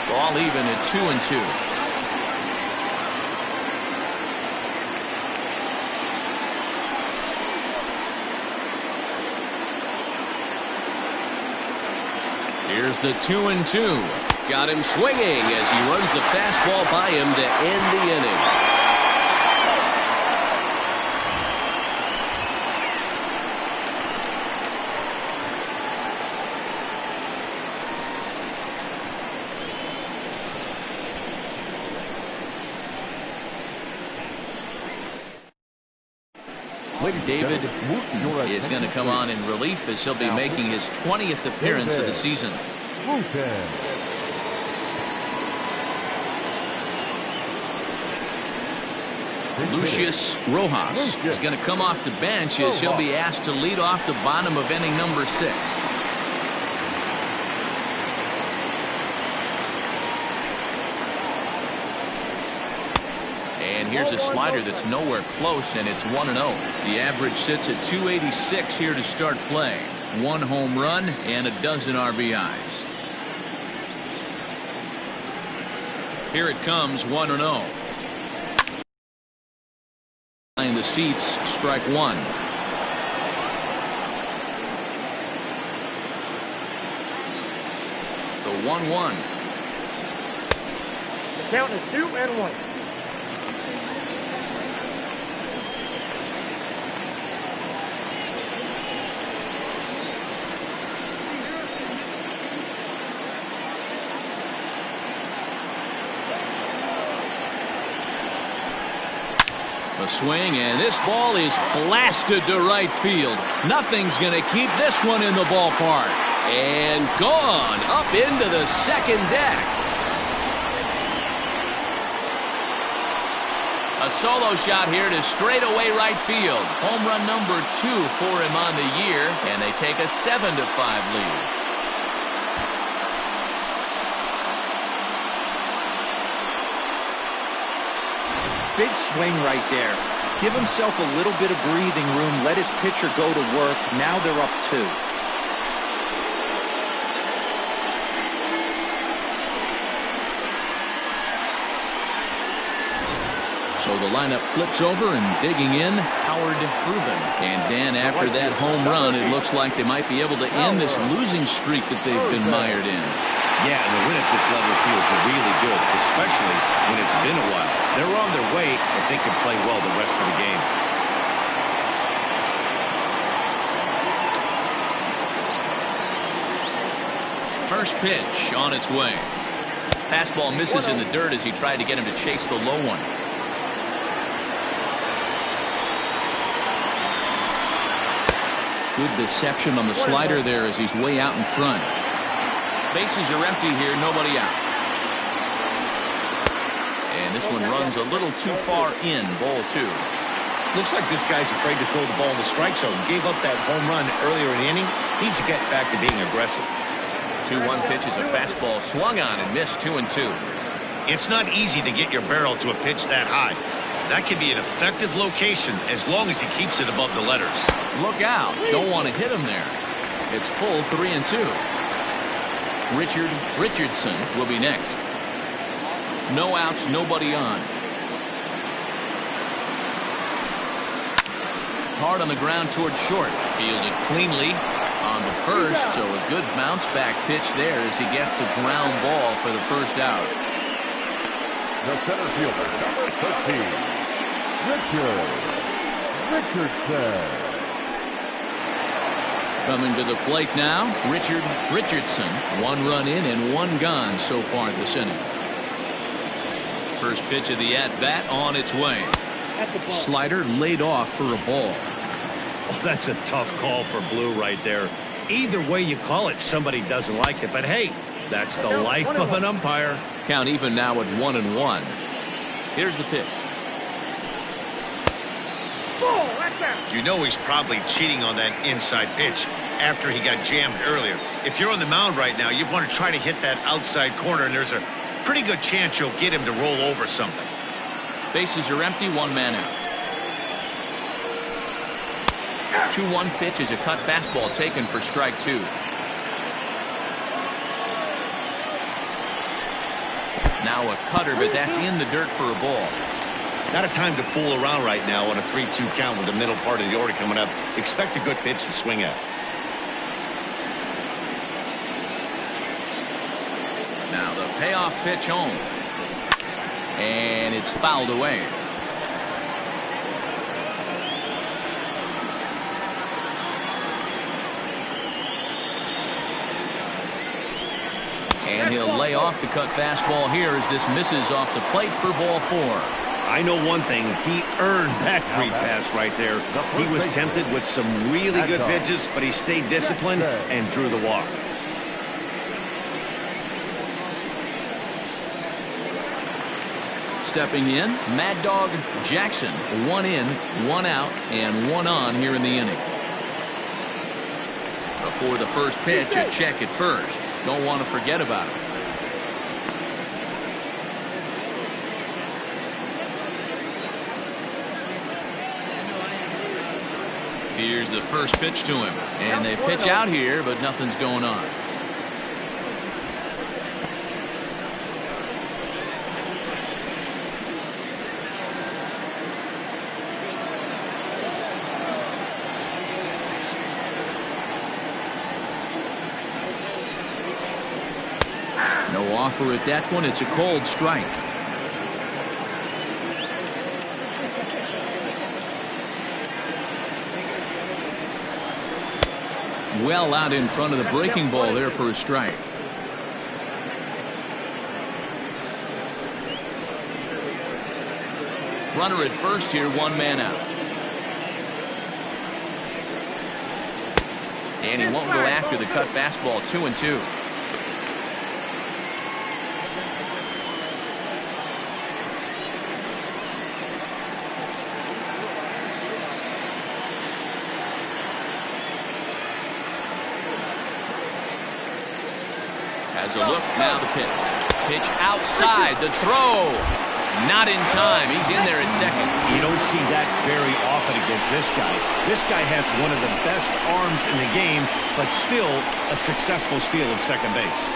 Ball even at 2-2. Here's the 2-2. Got him swinging as he runs the fastball by him to end the inning. David Wooten is going to come on in relief as he'll be making his 20th appearance of the season. Lucius Rojas is going to come off the bench as he'll be asked to lead off the bottom of inning number 6. And here's a slider that's nowhere close, and it's 1-0. The average sits at 286 here to start play. 1 home run and a dozen RBIs. Here it comes, 1-0. Behind the seats, strike 1. The 1-1. The count is 2-1. A swing, and this ball is blasted to right field. Nothing's going to keep this one in the ballpark. And gone up into the second deck. A solo shot here to straightaway right field. Home run number 2 for him on the year, and they take a 7-5 lead. Big swing right there. Give himself a little bit of breathing room. Let his pitcher go to work. Now they're up 2. So the lineup flips over and digging in, Howard Rubin. And Dan, after that home run, it looks like they might be able to end this losing streak that they've been mired in. Yeah, and the win at this level feels really good, especially when it's been a while. They're on their way, but they can play well the rest of the game. First pitch on its way. Fastball misses in the dirt as he tried to get him to chase the low one. Good deception on the slider there as he's way out in front. Bases are empty here, nobody out. And this one runs a little too far in, ball 2. Looks like this guy's afraid to throw the ball in the strike zone. Gave up that home run earlier in the inning. Needs to get back to being aggressive. 2-1 pitch is a fastball swung on and missed 2-2. It's not easy to get your barrel to a pitch that high. That can be an effective location as long as he keeps it above the letters. Look out. Don't want to hit him there. It's full 3-2. Richardson will be next. No outs, nobody on. Hard on the ground towards short. Fielded cleanly on the first, so a good bounce back pitch there as he gets the ground ball for the first out. The center fielder, number 13, Richardson. Coming to the plate now, Richardson. 1 run in and 1 gone so far this inning. First pitch of the at-bat on its way. Slider laid off for a ball. Oh, that's a tough call for Blue right there. Either way you call it, somebody doesn't like it. But hey, that's the life of an umpire. Count even now at 1-1. Here's the pitch. You know he's probably cheating on that inside pitch after he got jammed earlier. If you're on the mound right now, you want to try to hit that outside corner, and there's a pretty good chance you'll get him to roll over something. Bases are empty, 1 man out. 2-1 pitch is a cut fastball taken for strike 2. Now a cutter, but that's in the dirt for a ball. Not a time to fool around right now on a 3-2 count with the middle part of the order coming up. Expect a good pitch to swing at. Now the payoff pitch home. And it's fouled away. And he'll lay off the cut fastball here as this misses off the plate for ball 4. I know one thing. He earned that free pass right there. He was tempted with some really good pitches, but he stayed disciplined and drew the walk. Stepping in, Mad Dog Jackson. 1 in, 1 out, and 1 on here in the inning. Before the first pitch, a check at first. Don't want to forget about it. Here's the first pitch to him. And they pitch out here, but nothing's going on. No offer at that one. It's a cold strike. Well out in front of the breaking ball there for a strike. Runner at first here, 1 man out. And he won't go after the cut fastball. 2-2. Has a look, now the pitch. Pitch outside, the throw. Not in time. He's in there at second. You don't see that very often against this guy. This guy has one of the best arms in the game, but still a successful steal of second base.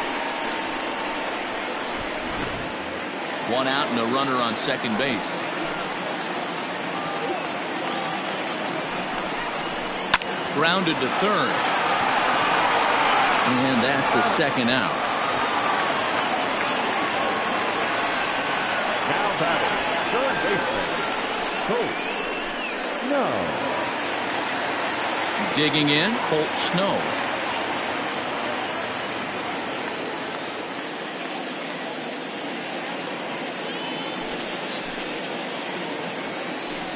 1 out and a runner on second base. grounded to third. And that's the second out. Now batting, third baseman, Colt Snow. Digging in, Colt Snow.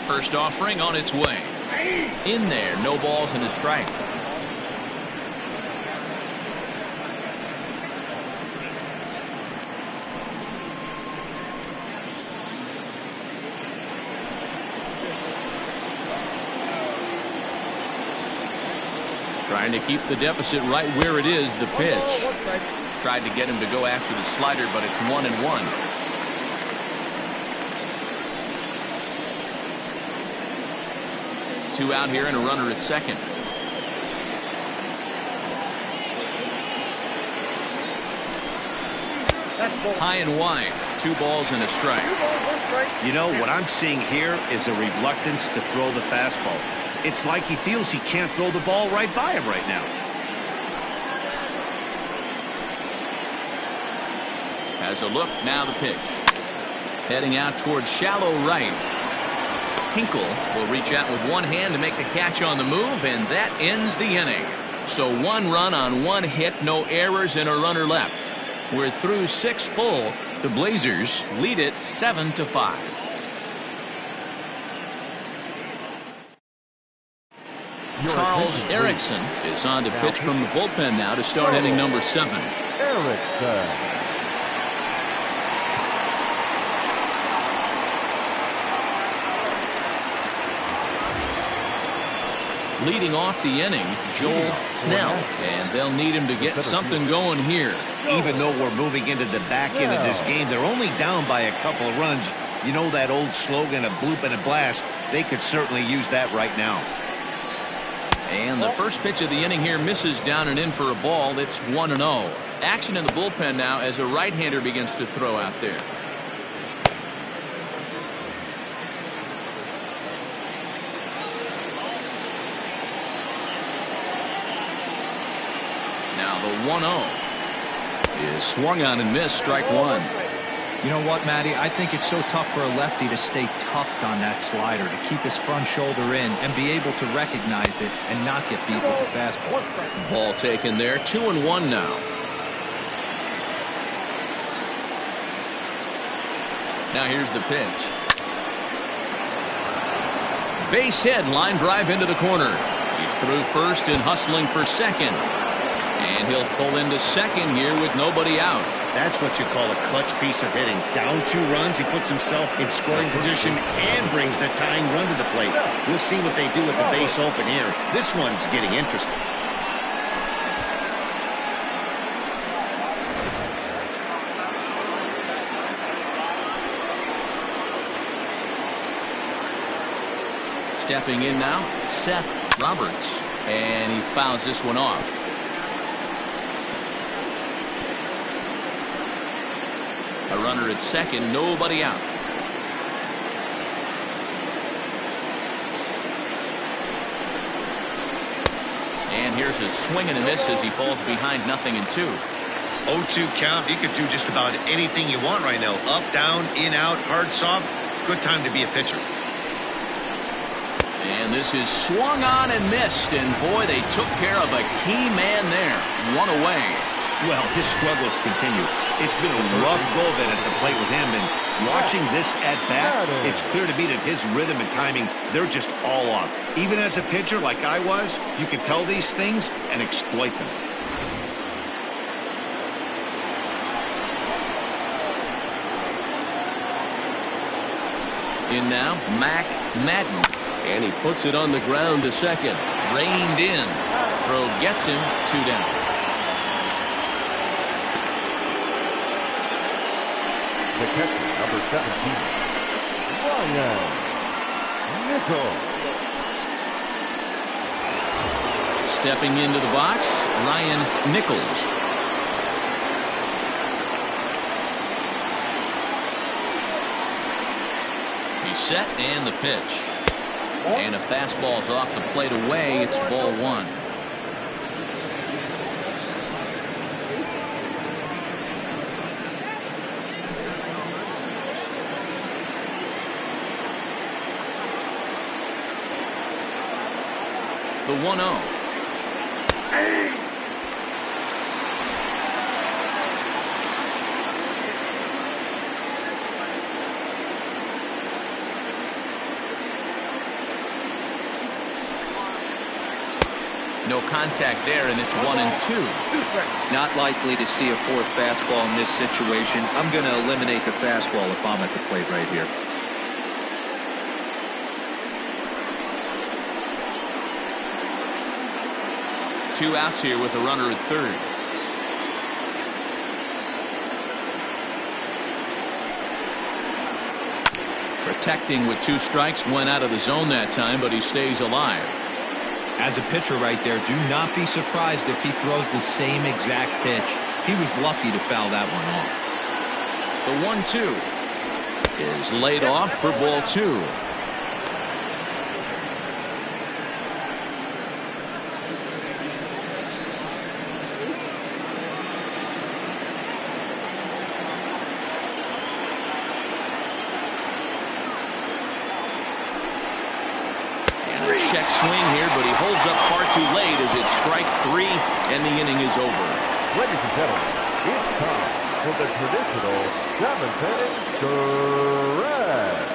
First offering on its way. In there, no balls and a strike. Trying to keep the deficit right where it is. The pitch. Tried to get him to go after the slider, but it's 1-1. Two out here and a runner at second. High and wide. 2 balls and a strike. You know, what I'm seeing here is a reluctance to throw the fastball. It's like he feels he can't throw the ball right by him right now. Has a look, now the pitch. Heading out towards shallow right. Hinkle will reach out with one hand to make the catch on the move, and that ends the inning. So 1 run on 1 hit, no errors, and a runner left. We're through 6 full. The Blazers lead it 7-5. Charles Erickson is on to pitch from the bullpen now to start inning number 7. Erickson. Leading off the inning, Joel Snell, and they'll need him to get something going here. Even though we're moving into the back end of this game, they're only down by a couple of runs. You know that old slogan, a bloop and a blast? They could certainly use that right now. And the first pitch of the inning here misses down and in for a ball. It's 1-0. Action in the bullpen now as a right-hander begins to throw out there. Now the 1-0 is swung on and missed, strike 1. You know what, Matty? I think it's so tough for a lefty to stay tucked on that slider, to keep his front shoulder in and be able to recognize it and not get beat with the fastball. Ball taken there, 2-1 now. Now here's the pitch. Base hit, line drive into the corner. He's through first and hustling for second. And he'll pull into second here with nobody out. That's what you call a clutch piece of hitting. Down 2 runs, he puts himself in scoring position and brings the tying run to the plate. We'll see what they do with the base open here. This one's getting interesting. Stepping in now, Seth Roberts. And he fouls this one off. A runner at second, nobody out. And here's a swing and a miss as he falls behind 0-2. 0-2 count. You could do just about anything you want right now. Up, down, in, out, hard, soft. Good time to be a pitcher. And this is swung on and missed. And boy, they took care of a key man there. 1 away. Well, his struggles continue. It's been a rough go of it at the plate with him, and watching this at bat, it's clear to me that his rhythm and timing, they're just all off. Even as a pitcher like I was, you could tell these things and exploit them. In now, Mac Madden. And he puts it on the ground to second. Reined in. Throw gets him, 2 down. The catcher, number 17, Ryan Nichols. Stepping into the box, Ryan Nichols. He's set and the pitch. And a fastball's off the plate away. It's ball one. The 1-0. No contact there, and it's 1-2. Not likely to see a fourth fastball in this situation. I'm going to eliminate the fastball if I'm at the plate right here. Two outs here with a runner at third. Protecting with two strikes, went out of the zone that time, but he stays alive. As a pitcher right there, do not be surprised if he throws the same exact pitch. He was lucky to foul that one The off. 1-2 is laid off for ball two. Check swing here, but he holds up far too late as it's strike three, and the inning is over. Ladies and gentlemen, it's time for the traditional 7th inning direct.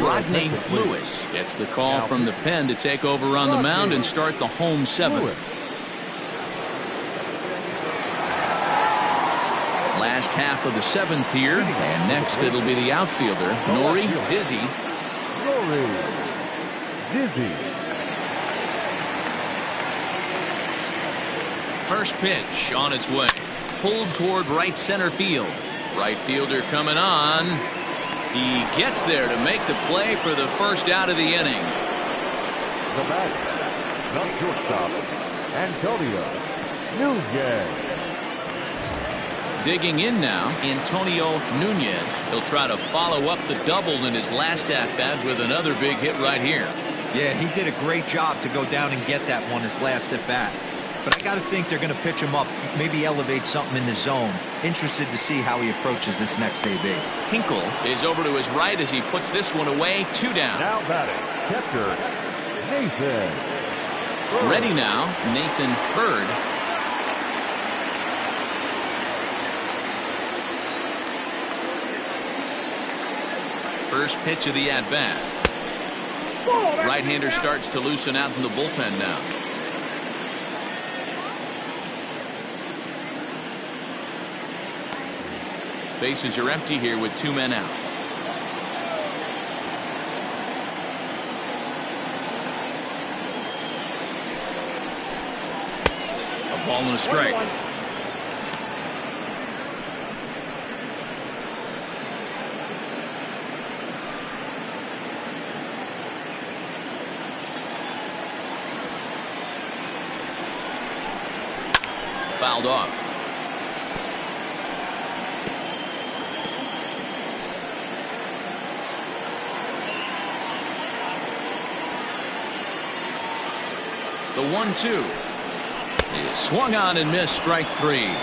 Rodney Lewis gets the call from the pen to take over on the mound and start the home seventh. Last half of the seventh here, and next it'll be the outfielder, Nori Dizzy. First pitch on its way. Pulled toward right center field. Right fielder coming on. He gets there to make the play for the first out of the inning. The batter, the shortstop, Antonio Nunez. Digging in now, Antonio Nunez. He'll try to follow up the double in his last at-bat with another big hit right here. Yeah, he did a great job to go down and get that one his last at-bat. But I got to think they're going to pitch him up, maybe elevate something in the zone. Interested to see how he approaches this next AB. Hinkle is over to his right as he puts this one away. Two down. Now batting, catcher, Nathan. Ready now, Nathan Bird. First pitch of the at-bat. Right-hander starts to loosen out in the bullpen now. Bases are empty here with two men out. A ball and a strike. Fouled off. The 1-2 is swung on and missed, strike three.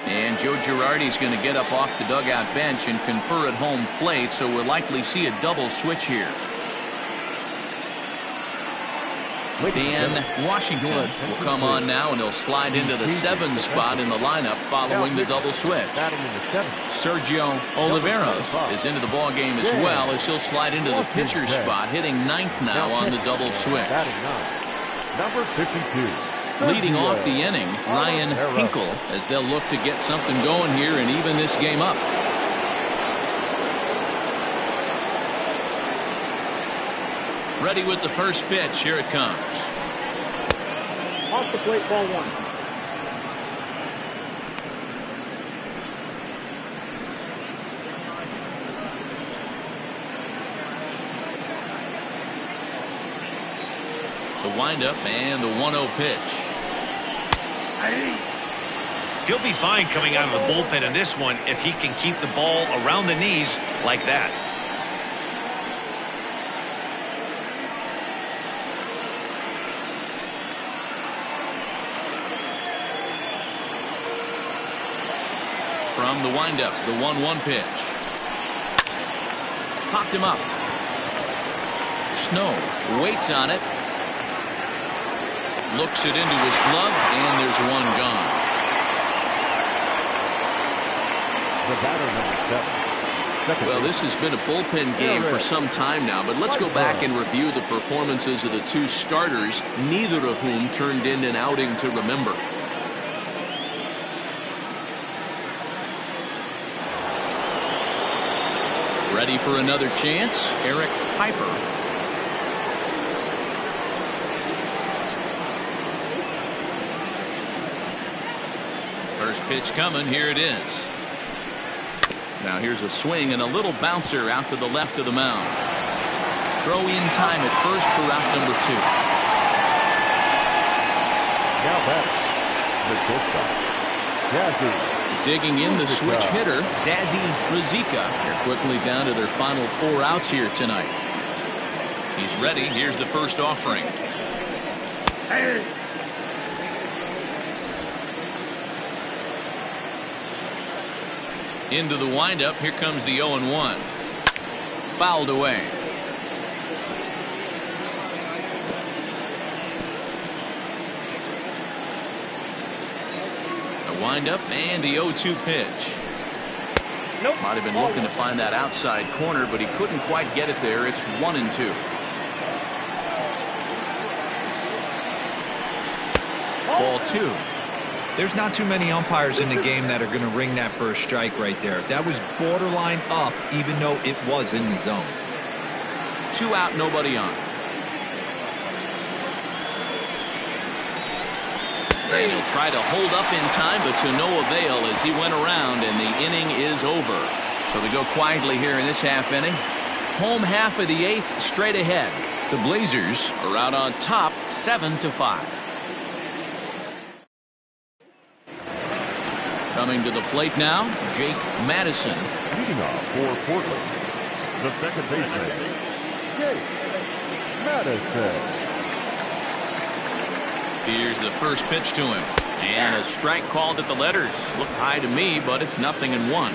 And Joe Girardi's going to get up off the dugout bench and confer at home plate, so we'll likely see a double switch here. Dan Washington will come on now, and he'll slide into the 7 spot in the lineup following the double switch. Sergio Oliveros is into the ball game as well, as he'll slide into the pitcher spot, hitting 9th now on the double switch. Number 52. Leading off the inning, Ryan Hinkle, as they'll look to get something going here and even this game up. Ready with the first pitch. Here it comes. Off the plate, ball one. The windup and the 1-0 pitch. He'll be fine coming out of the bullpen in this one if he can keep the ball around the knees like that. From the windup, the 1-1 pitch. Popped him up. Snow waits on it. Looks it into his glove, and there's one gone. The batter, number 7. Well, this has been a bullpen game for some time now, but let's go back and review the performances of the two starters, neither of whom turned in an outing to remember. Ready for another chance, Eric Piper. First pitch coming, here it is. Now here's a swing and a little bouncer out to the left of the mound. Throw in time at first for out number 2. Now batting, the shortstop, Jazzy. Digging in the switch hitter, Dazzy Rizika. They're quickly down to their final 4 outs here tonight. He's ready. Here's the first offering. Into the windup. Here comes the 0-1. Fouled away. Windup and the 0-2 pitch. Nope. Might have been looking to find that outside corner, but he couldn't quite get it there. It's 1-2. Ball 2. There's not too many umpires in the game that are going to ring that first strike right there. That was borderline up, even though it was in the zone. 2 out, nobody on. And he'll try to hold up in time, but to no avail as he went around, and the inning is over. So they go quietly here in this half inning. Home half of the 8th straight ahead. The Blazers are out on top 7-5. Coming to the plate now, Jake Madison. Leading off for Portland, the second baseman, Jake Madison. Here's the first pitch to him. And a strike called at the letters. Looked high to me, but it's 0-1.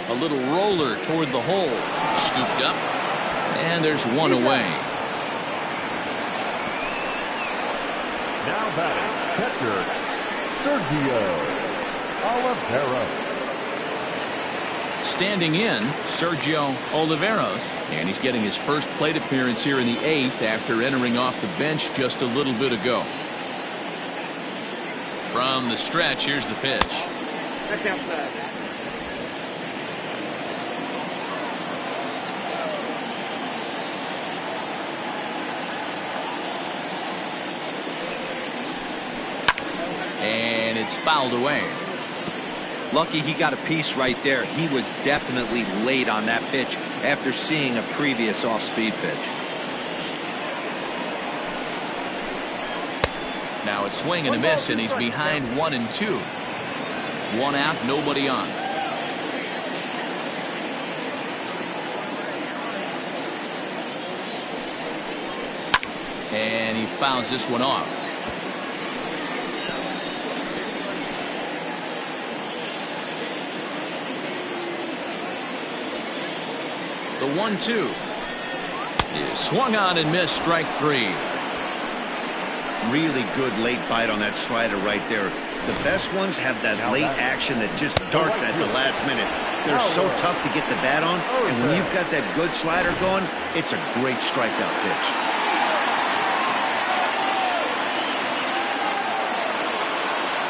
A little roller toward the hole. Scooped up. And there's one away. Now batting, catcher, Sergio Oliveros. Standing in, Sergio Oliveros. And he's getting his first plate appearance here in the 8th after entering off the bench just a little bit ago. From the stretch, here's the pitch. That's outside. And it's fouled away. Lucky he got a piece right there. He was definitely late on that pitch after seeing a previous off-speed pitch. Now it's swing and a miss, and he's behind 1-2. 1 out, nobody on. And he fouls this one off. The 1-2 is swung on and missed, strike 3. Really good late bite on that slider right there. The best ones have that late action that just darts at the last minute. They're so tough to get the bat on, and when you've got that good slider going, it's a great strikeout pitch.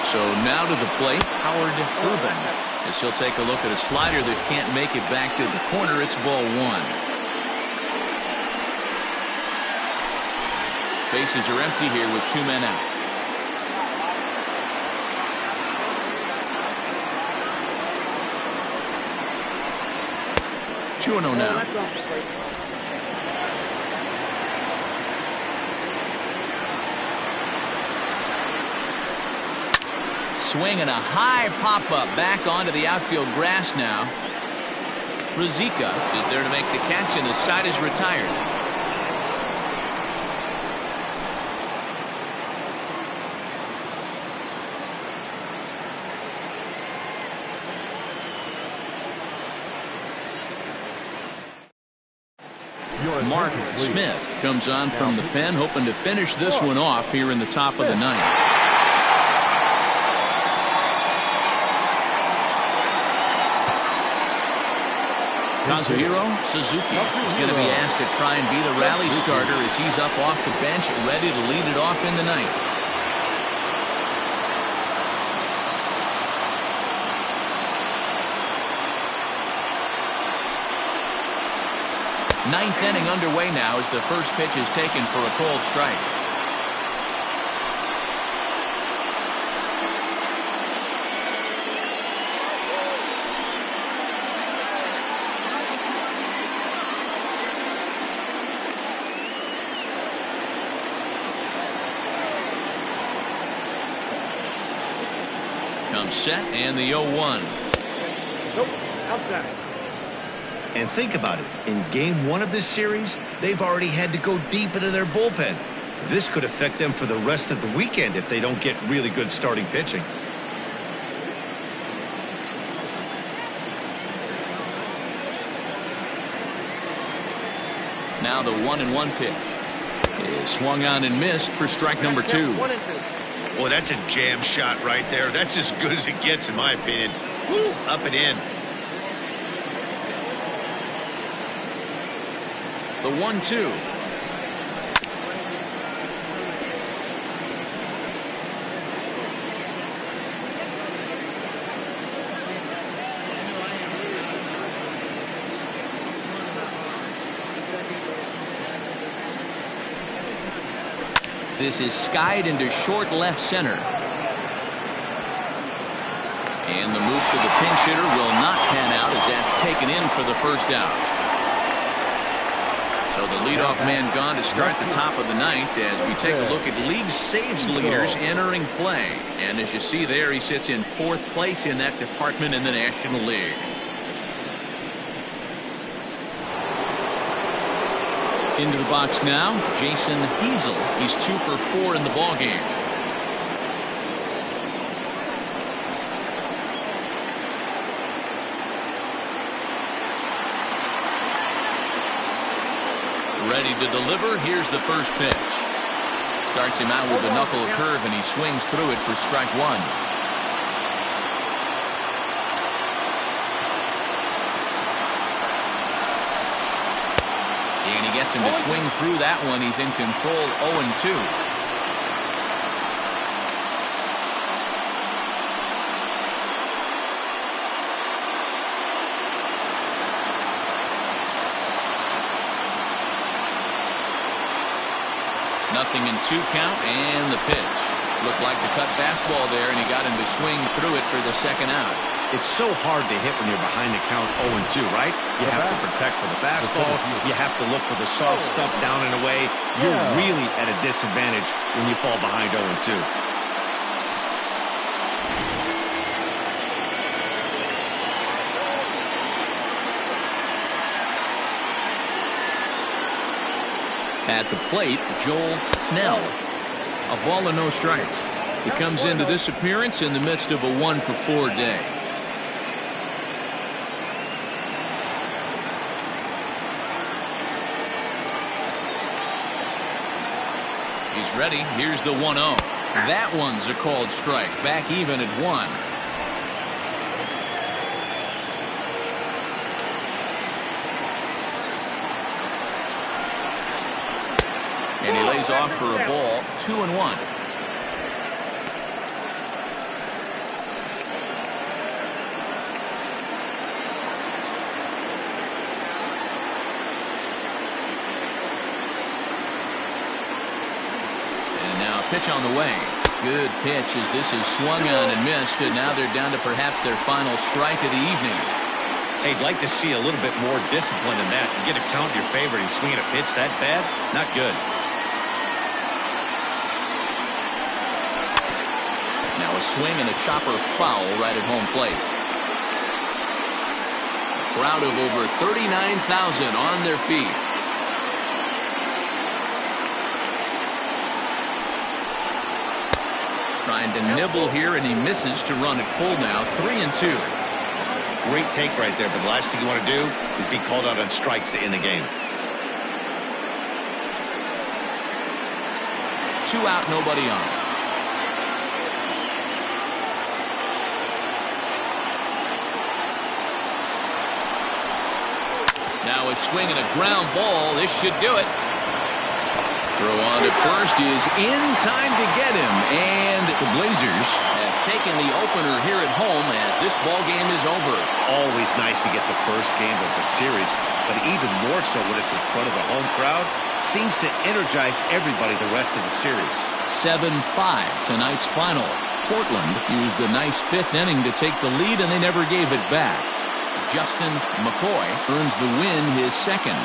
So now to the plate, Howard Urban. As he'll take a look at a slider that can't make it back to the corner. It's ball 1. Bases are empty here with 2 men out. 2-0 now. That's off the plate. Swing and a high pop-up back onto the outfield grass now. Ruzicka is there to make the catch, and the side is retired. Mark Smith comes on from the pen, hoping to finish this one off here in the top of the ninth. Kazuhiro Suzuki is going to be asked to try and be the rally starter as he's up off the bench, ready to lead it off in the ninth. Ninth inning underway now as the first pitch is taken for a cold strike. Comes set and the 0-1. Nope, outside. And think about it. In game one of this series, they've already had to go deep into their bullpen. This could affect them for the rest of the weekend if they don't get really good starting pitching. Now the 1-1 pitch is swung on and missed for strike number 2. 1-2. Boy, that's a jam shot right there. That's as good as it gets, in my opinion. Woo, up and in. The 1-2. This is skied into short left center. And the move to the pinch hitter will not pan out as that's taken in for the first out. So the leadoff man gone to start the top of the ninth as we take a look at league saves leaders entering play. And as you see there, he sits in 4th place in that department in the National League. Into the box now, Jason Hazel. He's 2 for 4 in the ballgame. Ready to deliver. Here's the first pitch. Starts him out with a knuckle curve, and he swings through it for strike 1. And he gets him to swing through that one. He's in control, 0-2. Nothing in 2 count, and the pitch. Looked like the cut fastball there, and he got him to swing through it for the second out. It's so hard to hit when you're behind the count 0-2, right? You have to protect for the fastball. You have to look for the soft stuff down and away. You're really at a disadvantage when you fall behind 0-2. At the plate, Joel Snell. A ball and no strikes. He comes into this appearance in the midst of a 1-for-4 day. He's ready. Here's the 1-0. That one's a called strike. Back even at 1. And he lays off for a ball, 2-1. And now a pitch on the way. Good pitch as this is swung on and missed, and now they're down to perhaps their final strike of the evening. Hey, I'd like to see a little bit more discipline in that. You get a count in your favor and swinging a pitch that bad, not good. Now a swing and a chopper foul right at home plate. A crowd of over 39,000 on their feet. Trying to nibble here, and he misses to run it full now. 3-2. Great take right there, but the last thing you want to do is be called out on strikes to end the game. 2 out, nobody on. Now a swing and a ground ball. This should do it. Throw on at first is in time to get him, and the Blazers have taken the opener here at home as this ball game is over. Always nice to get the first game of the series, but even more so when it's in front of the home crowd. Seems to energize everybody the rest of the series. 7-5 tonight's final. Portland used a nice 5th inning to take the lead, and they never gave it back. Justin McCoy earns the win, his 2nd.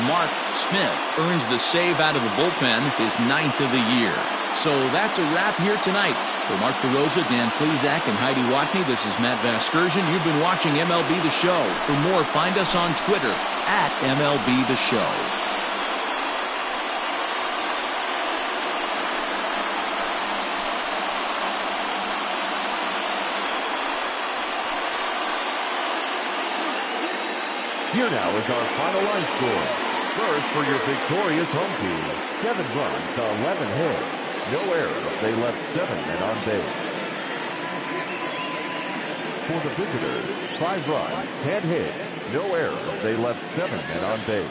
Mark Smith earns the save out of the bullpen, his 9th of the year. So that's a wrap here tonight. For Mark DeRosa, Dan Plezak, and Heidi Watney, this is Matt Vasgersian. You've been watching MLB The Show. For more, find us on Twitter at MLB The Show. Here now is our final line score. First, for your victorious home team, 7 runs to 11 hits. No errors. They left 7 men on base. For the visitors, 5 runs, 10 hits. No errors. They left 7 men on base.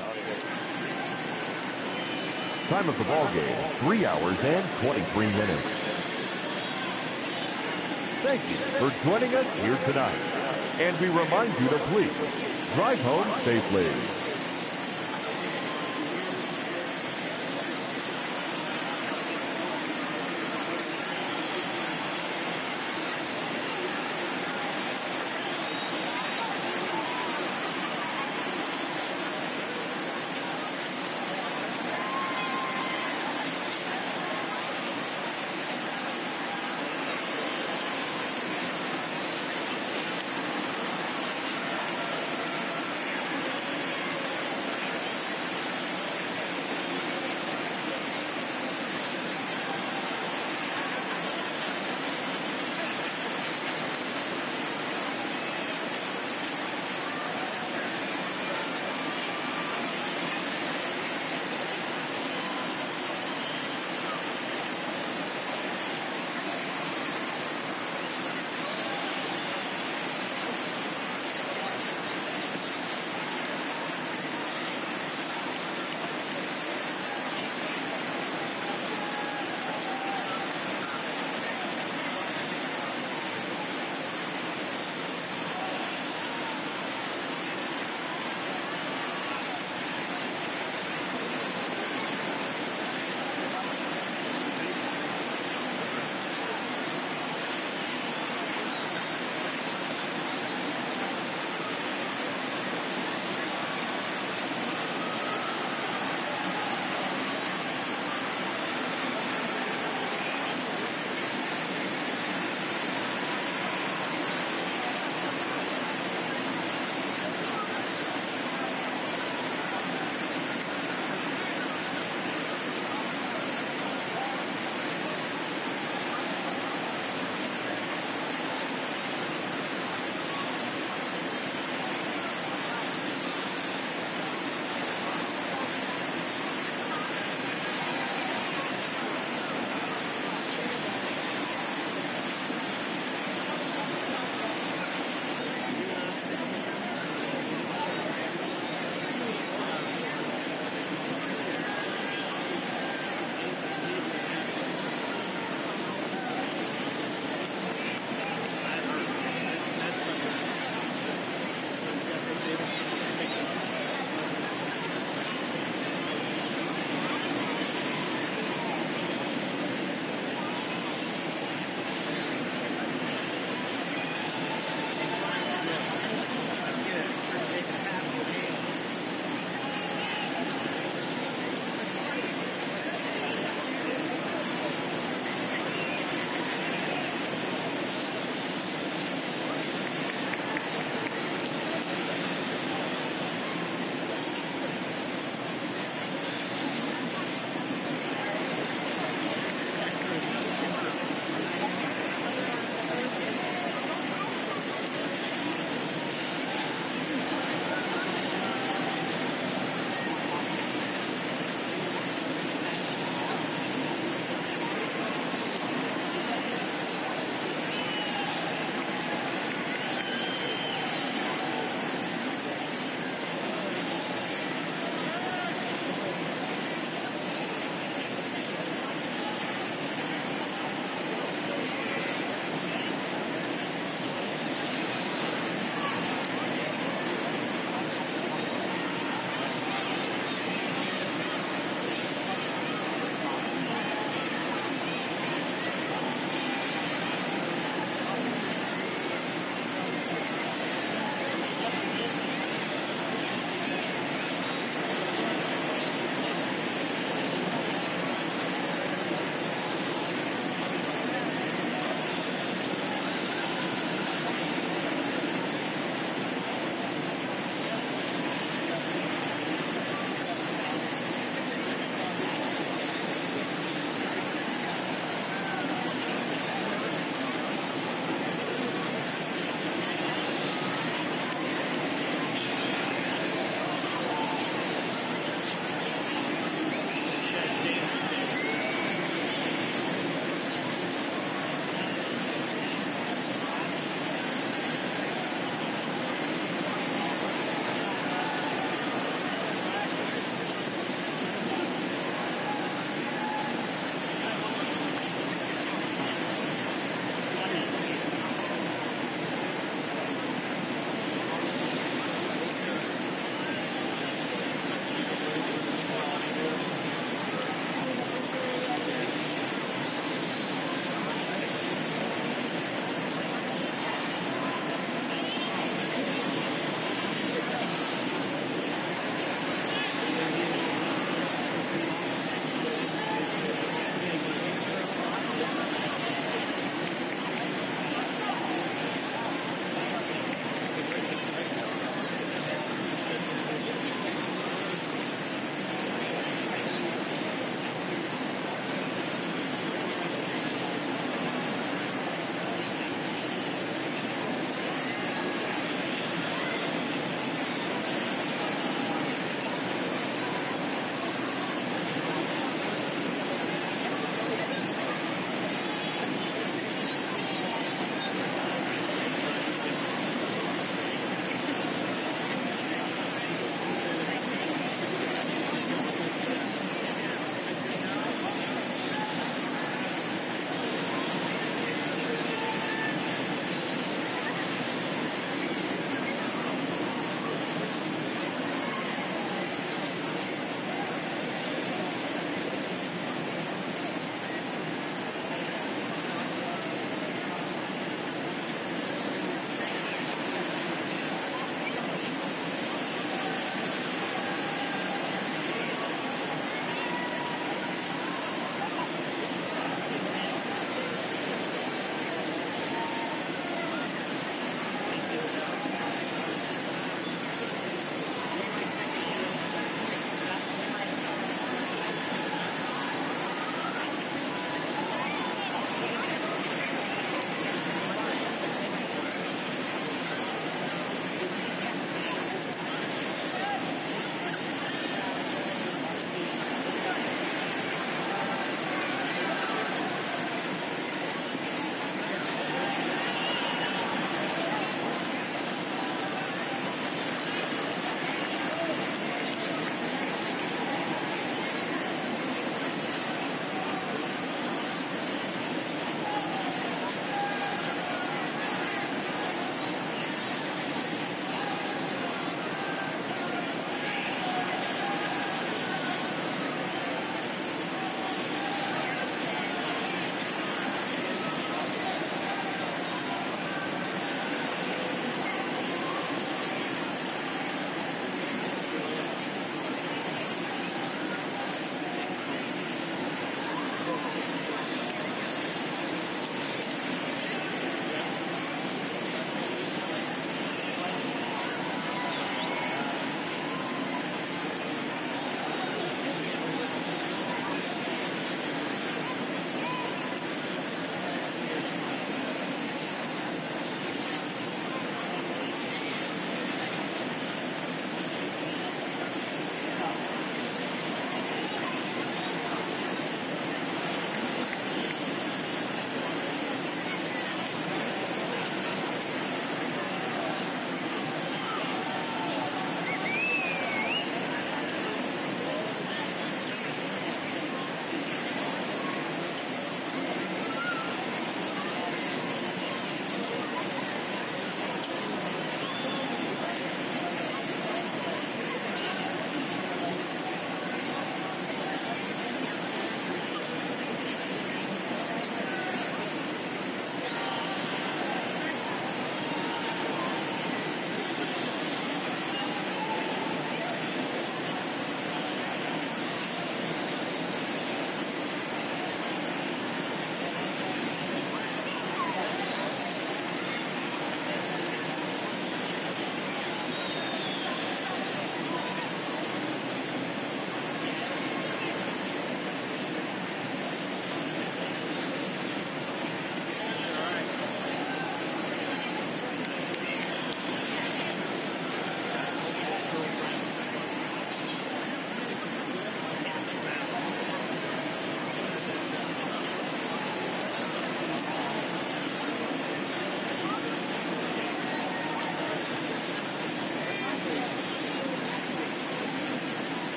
Time of the ball game, 3 hours and 23 minutes. Thank you for joining us here tonight. And we remind you to please drive home safely.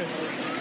Fifth.